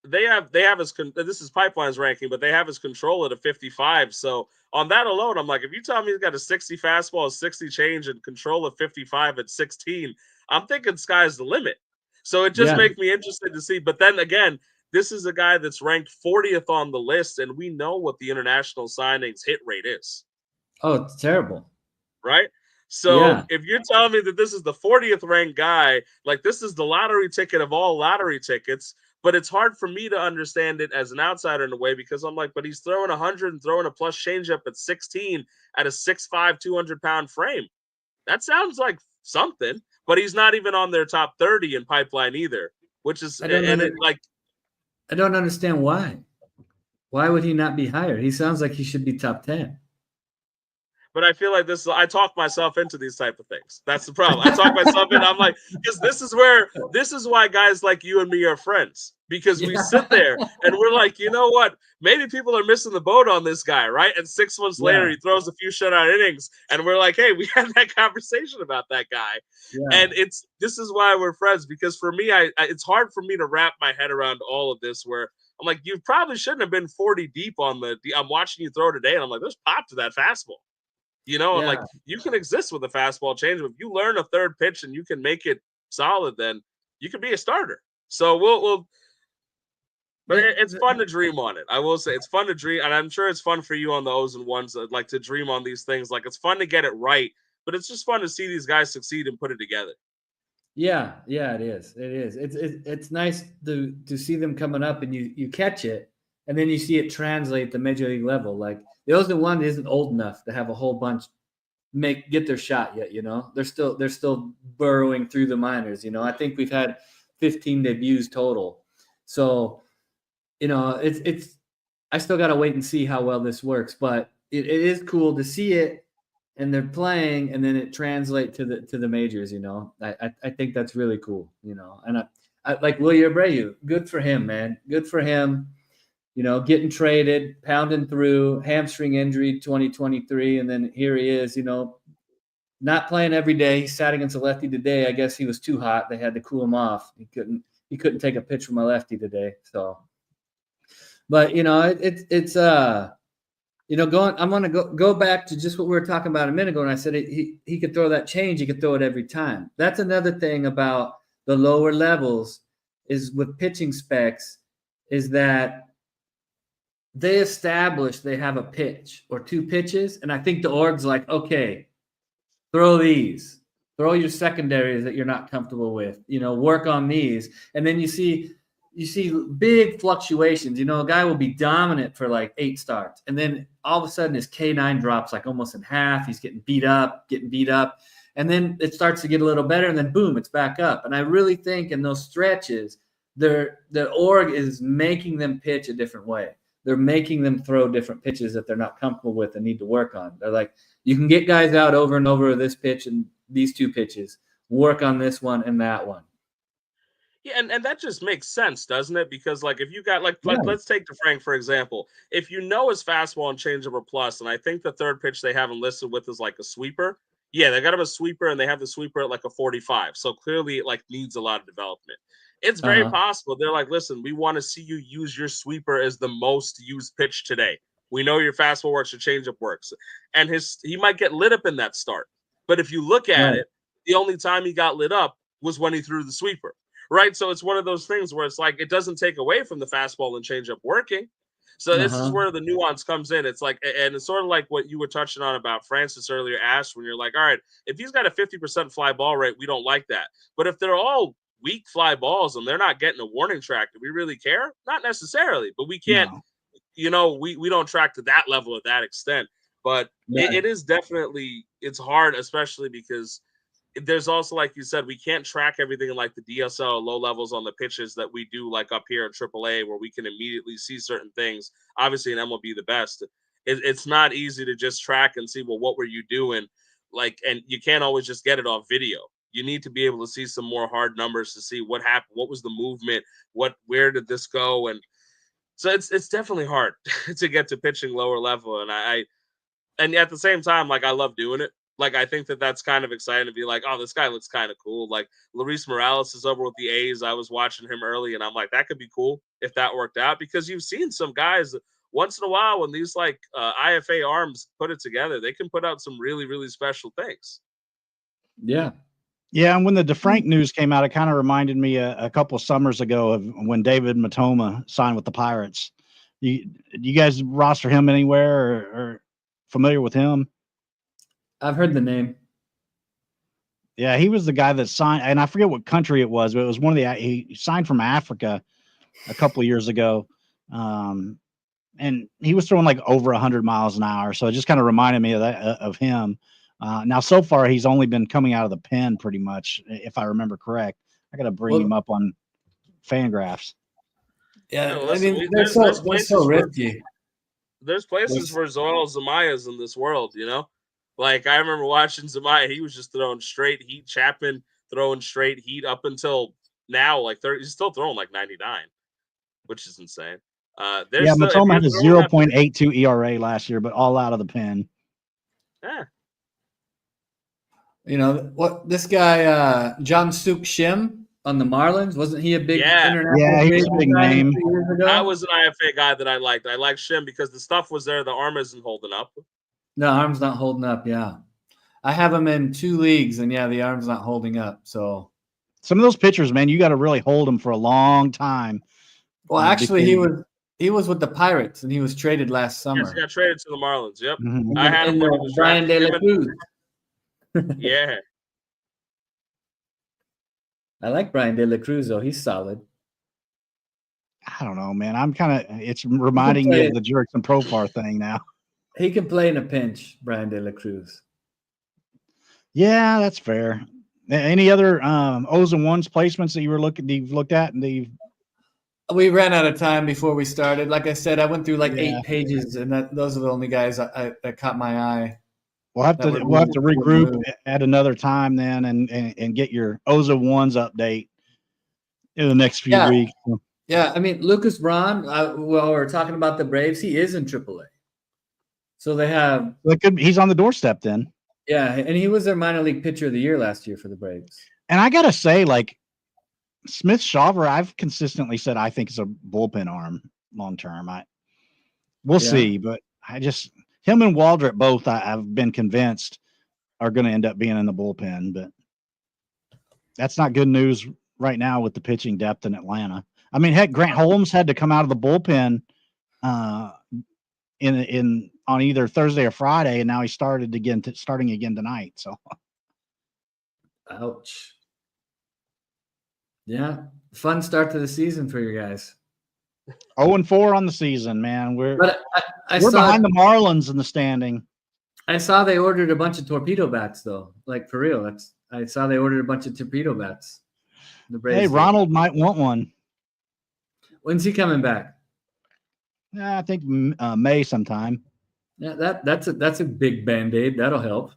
They have his, this is Pipeline's ranking, but they have his control at a 55. So on that alone, I'm like, if you tell me he's got a 60 fastball, a 60 change, and control of 55 at 16, I'm thinking sky's the limit. So it just makes me interested to see. But then again, this is a guy that's ranked 40th on the list, and we know what the international signings hit rate is. Oh, it's terrible. Right? So if you're telling me that this is the 40th ranked guy, like this is the lottery ticket of all lottery tickets, but it's hard for me to understand it as an outsider in a way, because I'm like, but he's throwing 100 and throwing a plus changeup at 16 at a 6'5", 200-pound frame. That sounds like something, but he's not even on their top 30 in Pipeline either, which is, I don't understand why. Why would he not be higher? He sounds like he should be top 10. But I feel like I talk myself into these type of things. That's the problem. I talk myself in. I'm like, because this is why guys like you and me are friends, because we sit there and we're like, you know what? Maybe people are missing the boat on this guy, right? And 6 months later, he throws a few shutout innings, and we're like, hey, we had that conversation about that guy. Yeah. And this is why we're friends, because for me, it's hard for me to wrap my head around all of this, where I'm like, you probably shouldn't have been 40 deep on the. I'm watching you throw today, and I'm like, there's pop to that fastball. You know, and like you can exist with a fastball change. If you learn a third pitch and you can make it solid, then you can be a starter. So we'll. But it's fun to dream on it. I will say it's fun to dream, and I'm sure it's fun for you on the O's and ones that like to dream on these things. Like it's fun to get it right, but it's just fun to see these guys succeed and put it together. Yeah, it is. It is. It's nice to see them coming up and you catch it, and then you see it translate to major league level. Like the O's and one isn't old enough to have a whole bunch get their shot yet. You know, they're still burrowing through the minors. You know, I think we've had 15 debuts total, so. You know, it's. I still got to wait and see how well this works, but it is cool to see it, and they're playing, and then it translates to the majors. You know, I think that's really cool. You know, and I like Willie Abreu. Good for him, man. Good for him. You know, getting traded, pounding through, hamstring injury, 2023, and then here he is. You know, not playing every day. He sat against a lefty today. I guess he was too hot. They had to cool him off. He couldn't take a pitch from a lefty today. So. But you know, it's you know, I'm gonna go back to just what we were talking about a minute ago, and I said he could throw that change, he could throw it every time. That's another thing about the lower levels is with pitching specs, is that they establish they have a pitch or two pitches, and I think the org's like, okay, throw these, throw your secondaries that you're not comfortable with, you know, work on these, and then you see big fluctuations. You know, a guy will be dominant for like 8 starts, and then all of a sudden his K9 drops like almost in half. He's getting beat up, and then it starts to get a little better, and then boom, it's back up. And I really think in those stretches, the org is making them pitch a different way. They're making them throw different pitches that they're not comfortable with and need to work on. They're like, you can get guys out over and over this pitch and these 2 pitches. Work on this one and that one. Yeah, and that just makes sense, doesn't it? Because like if you got like let's take deFranck for example. If you know his fastball and changeup are plus, and I think the third pitch they have him listed with is like a sweeper. Yeah, they got him a sweeper, and they have the sweeper at like a 45. So clearly it like needs a lot of development. It's very possible. They're like, listen, we want to see you use your sweeper as the most used pitch today. We know your fastball works, your changeup works. And he might get lit up in that start. But if you look at it, the only time he got lit up was when he threw the sweeper. Right, so it's one of those things where it's like it doesn't take away from the fastball and changeup working. So this is where the nuance comes in. It's like, and it's sort of like what you were touching on about Francis earlier, Ash, when you're like, all right, if he's got a 50% fly ball rate, we don't like that. But if they're all weak fly balls and they're not getting a warning track, do we really care? Not necessarily, but we can't. No. You know, we don't track to that level at that extent. But it is definitely it's hard, especially because. There's also, like you said, we can't track everything in like the DSL low levels on the pitches that we do like up here in AAA, where we can immediately see certain things. Obviously, in MLB, the best. It's not easy to just track and see, well, what were you doing? Like, and you can't always just get it off video. You need to be able to see some more hard numbers to see what happened, what was the movement, where did this go, and so it's definitely hard to get to pitching lower level. And at the same time, like I love doing it. Like, I think that's kind of exciting to be like, oh, this guy looks kind of cool. Like, Luis Morales is over with the A's. I was watching him early, and I'm like, that could be cool if that worked out. Because you've seen some guys once in a while when these, like, IFA arms put it together, they can put out some really, really special things. Yeah. Yeah, and when the deFranck news came out, it kind of reminded me a couple of summers ago of when David Matoma signed with the Pirates. You guys roster him anywhere or familiar with him? I've heard the name. Yeah, he was the guy that signed, and I forget what country it was, but it was he signed from Africa a couple of years ago. And he was throwing like over 100 miles an hour. So it just kind of reminded me of him. Now, so far, he's only been coming out of the pen pretty much, if I remember correct. I got to bring him up on Fangraphs. Yeah, I mean, they're so risky. There's places for Zoel Zamayas in this world, you know? Like, I remember watching Zamaya. He was just throwing straight heat. Chapman throwing straight heat up until now. Like, he's still throwing like 99, which is insane. Matoma had a 0.82 ERA last year, but all out of the pen. Yeah. You know, what this guy, John Suk Shim, on the Marlins? Wasn't he a big international? Yeah, he was a big name. That was an IFA guy that I liked. I liked Shim because the stuff was there. The arm isn't holding up. No, arm's not holding up. Yeah, I have him in 2 leagues, and yeah, the arm's not holding up. So some of those pitchers, man, you got to really hold them for a long time. well, actually, he was with the Pirates, and he was traded last summer. Yes, he got traded to the Marlins. Yep, Mhm. I had him when he was Brian De La Cruz. Yeah. I like Brian De La Cruz, though. He's solid. I don't know, man. I'm kind of it's reminding me of the Jurickson Profar thing now. He can play in a pinch, Brian De La Cruz. Yeah, that's fair. Any other O's and ones placements that you've looked at and we ran out of time before we started. Like I said, I went through like 8 pages, and those are the only guys that caught my eye. We'll have to regroup at another time then and get your O's and ones update in the next few weeks. Yeah, I mean, Lucas Braun, while we're talking about the Braves, he is in AAA. So they have he's on the doorstep then. Yeah, and he was their minor league pitcher of the year last year for the Braves. And I gotta say, like Smith Shawver, I've consistently said I think is a bullpen arm long term. We'll see, but him and Waldrop both I've been convinced are going to end up being in the bullpen, but that's not good news right now with the pitching depth in Atlanta. I mean, heck, Grant Holmes had to come out of the bullpen on either Thursday or Friday, and now he starting again tonight. So, ouch. Yeah, fun start to the season for you guys. 0-4 on the season, man. We're we're behind the Marlins in the standing. I saw they ordered a bunch of torpedo bats, though. Like for real, I saw they ordered a bunch of torpedo bats. The Braves. Hey, Ronald might want one. When's he coming back? Yeah, I think May sometime. Yeah, that's a big Band-Aid. That'll help.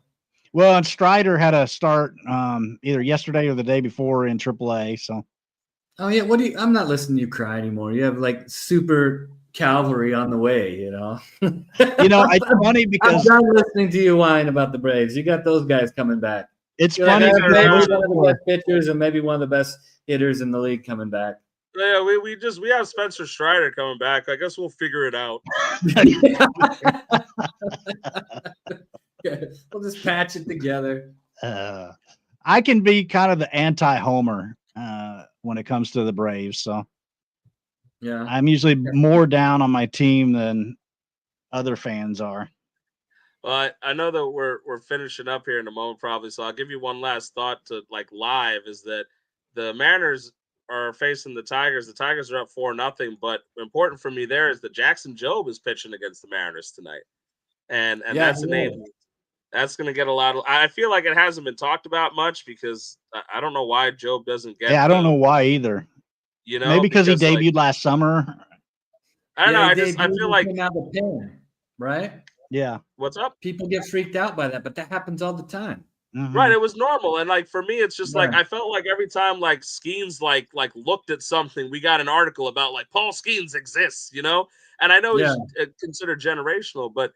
Well, and Strider had a start either yesterday or the day before in AAA. So. Oh yeah, I'm not listening to you cry anymore. You have like super cavalry on the way, you know. It's funny because I'm done listening to you whine about the Braves. You got those guys coming back. It's funny. Maybe one of the best pitchers and maybe one of the best hitters in the league coming back. Yeah, we have Spencer Strider coming back. I guess we'll figure it out. We'll just patch it together. I can be kind of the anti-homer when it comes to the Braves. So yeah, I'm usually more down on my team than other fans are. Well, I know that we're finishing up here in a moment probably, so I'll give you one last thought to like live is that the Mariners are facing the Tigers. The Tigers are up 4-0, but important for me there is that Jackson Jobe is pitching against the Mariners tonight. And that's a name that's going to get a lot of – I feel like it hasn't been talked about much because I don't know why Jobe doesn't get I don't know why either. Maybe because he debuted last summer. I don't know. I feel like – out the pen, right? Yeah. What's up? People get freaked out by that, but that happens all the time. Mm-hmm. Right, it was normal, and like for me, it's just like I felt like every time like Skeens like looked at something, we got an article about like Paul Skeens exists, and I know he's considered generational, but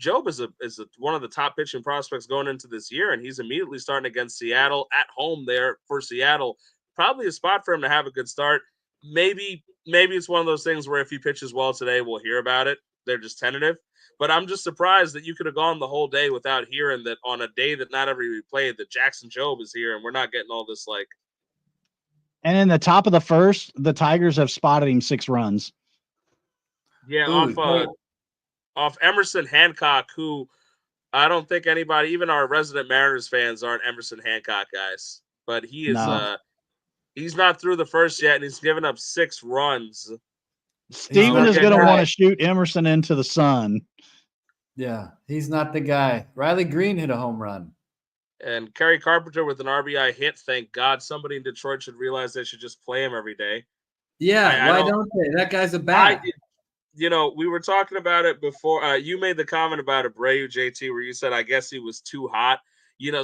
Jobe is one of the top pitching prospects going into this year, and he's immediately starting against Seattle at home there for Seattle. Probably a spot for him to have a good start. Maybe it's one of those things where if he pitches well today, we'll hear about it. They're just tentative. But I'm just surprised that you could have gone the whole day without hearing that on a day that not everybody played, that Jackson Jobe is here, and we're not getting all this like. And in the top of the first, the Tigers have spotted him 6 runs. Yeah, off Emerson Hancock, who I don't think anybody, even our resident Mariners fans, aren't Emerson Hancock guys. But he is he's not through the first yet, and he's given up 6 runs. Steven is going to want to shoot Emerson into the sun. Yeah, he's not the guy. Riley Green hit a home run. And Kerry Carpenter with an RBI hit. Thank God somebody in Detroit should realize they should just play him every day. Yeah, why don't they? That guy's a bat. We were talking about it before. You made the comment about Abreu, JT, where you said, I guess he was too hot.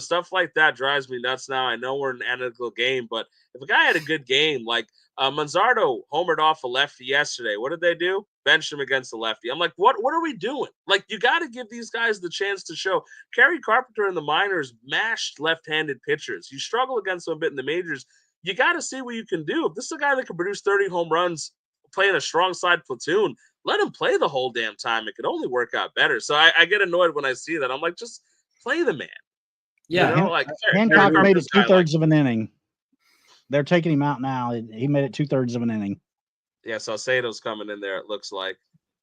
Stuff like that drives me nuts now. I know we're in an analytical game, but if a guy had a good game, like Manzardo homered off a lefty yesterday, what did they do? Benched him against the lefty. I'm like, what are we doing? Like, you got to give these guys the chance to show. Kerry Carpenter in the minors mashed left-handed pitchers. You struggle against them a bit in the majors. you got to see what you can do. If this is a guy that can produce 30 home runs playing a strong side platoon, let him play the whole damn time. It could only work out better. So I get annoyed when I see that. I'm like, just play the man. Yeah, you know, like Hancock Eric made it Carpenter's guy, 2/3 of an inning. They're taking him out now. He made it 2/3 of an inning. Yeah, Salcedo's coming in there, it looks like.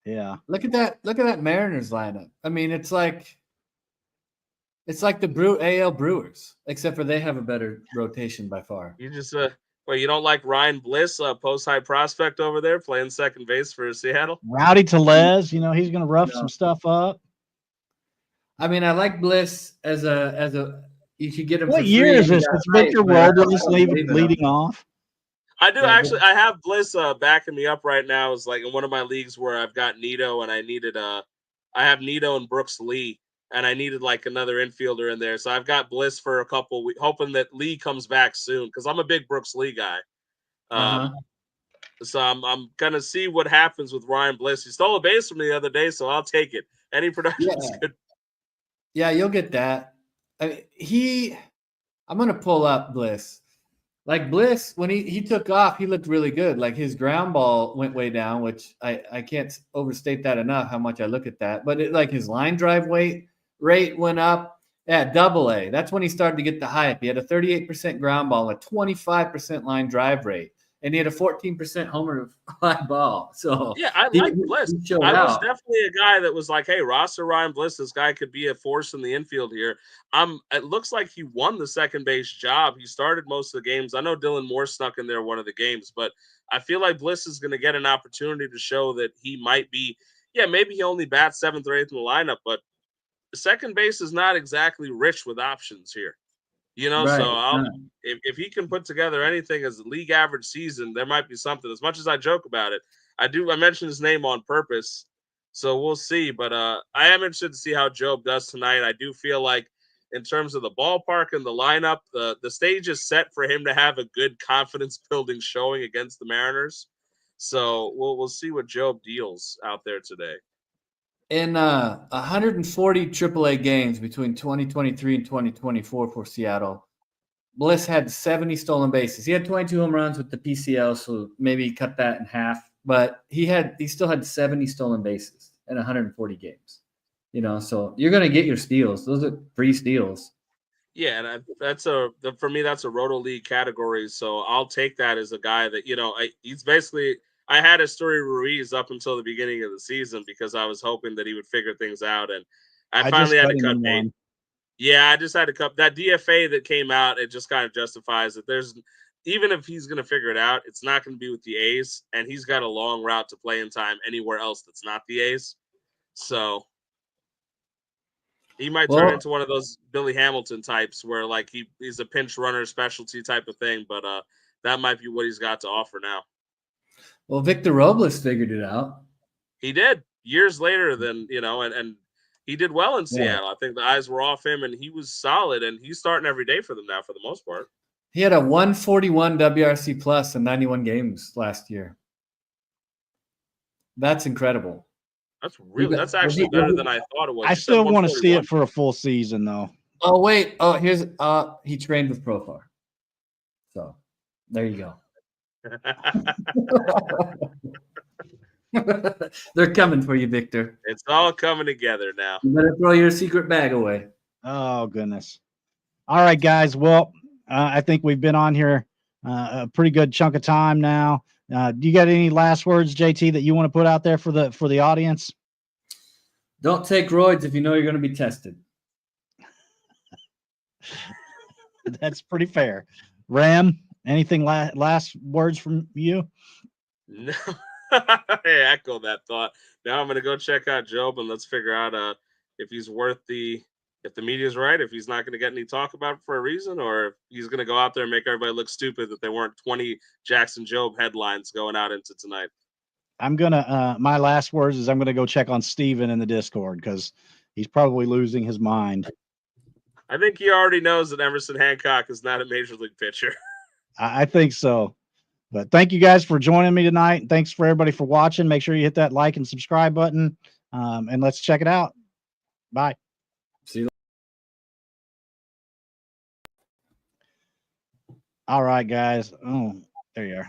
Yeah. Look at that Mariners lineup. I mean, it's like the AL Brewers, except for they have a better rotation by far. You just well, you don't like Ryan Bliss, post high prospect over there playing second base for Seattle? Rowdy Tellez, he's going to rough some stuff up. I mean, I like Bliss as a you could get him. What for year free is this? It's Victor Robles leading off. I do actually. I have Bliss backing me up right now. Is like in one of my leagues where I've got Nito and I needed I have Nito and Brooks Lee and I needed like another infielder in there. So I've got Bliss for a couple weeks, hoping that Lee comes back soon because I'm a big Brooks Lee guy. So I'm gonna see what happens with Ryan Bliss. He stole a base from me the other day, so I'll take it. Any production is good. Yeah, you'll get that. I mean, I'm gonna pull up Bliss. Like Bliss, when he took off, he looked really good. Like his ground ball went way down, which I can't overstate that enough. How much I look at that, but like his line drive rate went up. Yeah, AA. That's when he started to get the hype. He had a 38% ground ball, a 25% line drive rate, and he had a 14% homer fly ball. So yeah, I like Bliss. I was definitely a guy that was like, hey, roster Ryan Bliss, this guy could be a force in the infield here. It looks like he won the second base job. He started most of the games. I know Dylan Moore snuck in there one of the games, but I feel like Bliss is going to get an opportunity to show that he might be, maybe he only bats 7th or 8th in the lineup, but the second base is not exactly rich with options here. Right. So if he can put together anything as a league average season, there might be something. As much as I joke about it, I mentioned his name on purpose, so we'll see. But I am interested to see how Job does tonight. I do feel like in terms of the ballpark and the lineup, the stage is set for him to have a good confidence building showing against the Mariners. So we'll see what Job deals out there today. In 140 AAA games between 2023 and 2024 for Seattle, Bliss had 70 stolen bases. He had 22 home runs with the PCL, so maybe cut that in half. But he still had 70 stolen bases in 140 games. So you're going to get your steals. Those are free steals. Yeah, and for me, that's a Roto League category. So I'll take that as a guy that, he's basically – I had Asturi Ruiz up until the beginning of the season because I was hoping that he would figure things out. And I finally had to cut bait. Yeah, I just had to cut that DFA that came out. It just kind of justifies that even if he's going to figure it out, it's not going to be with the A's. And he's got a long route to play in time anywhere else that's not the A's. So he might turn into one of those Billy Hamilton types where like he's a pinch runner specialty type of thing. But that might be what he's got to offer now. Well, Victor Robles figured it out. He did years later than, and he did well in Seattle. I think the eyes were off him and he was solid and he's starting every day for them now for the most part. He had a 141 WRC plus in 91 games last year. That's incredible. That's actually better than I thought it was. I still want to see it for a full season though. Oh, wait. Oh, he trained with Profar. So there you go. They're coming for you, Victor. It's all coming together now. You better throw your secret bag away. Oh, goodness. All right, guys. Well, I think we've been on here a pretty good chunk of time now. Do you got any last words, JT, that you want to put out there for the audience? Don't take roids if you know you're going to be tested. That's pretty fair. Ram, anything last words from you? No. Hey, echo that thought. Now I'm going to go check out Job and let's figure out if he's worth if the media's right, if he's not going to get any talk about it for a reason, or if he's going to go out there and make everybody look stupid that there weren't 20 Jackson Job headlines going out into tonight. I'm going to, my last words is I'm going to go check on Steven in the Discord because he's probably losing his mind. I think he already knows that Emerson Hancock is not a major league pitcher. I think so. But thank you guys for joining me tonight. Thanks for everybody for watching. Make sure you hit that like and subscribe button. And let's check it out. Bye. See you. All right, guys. Oh, there you are.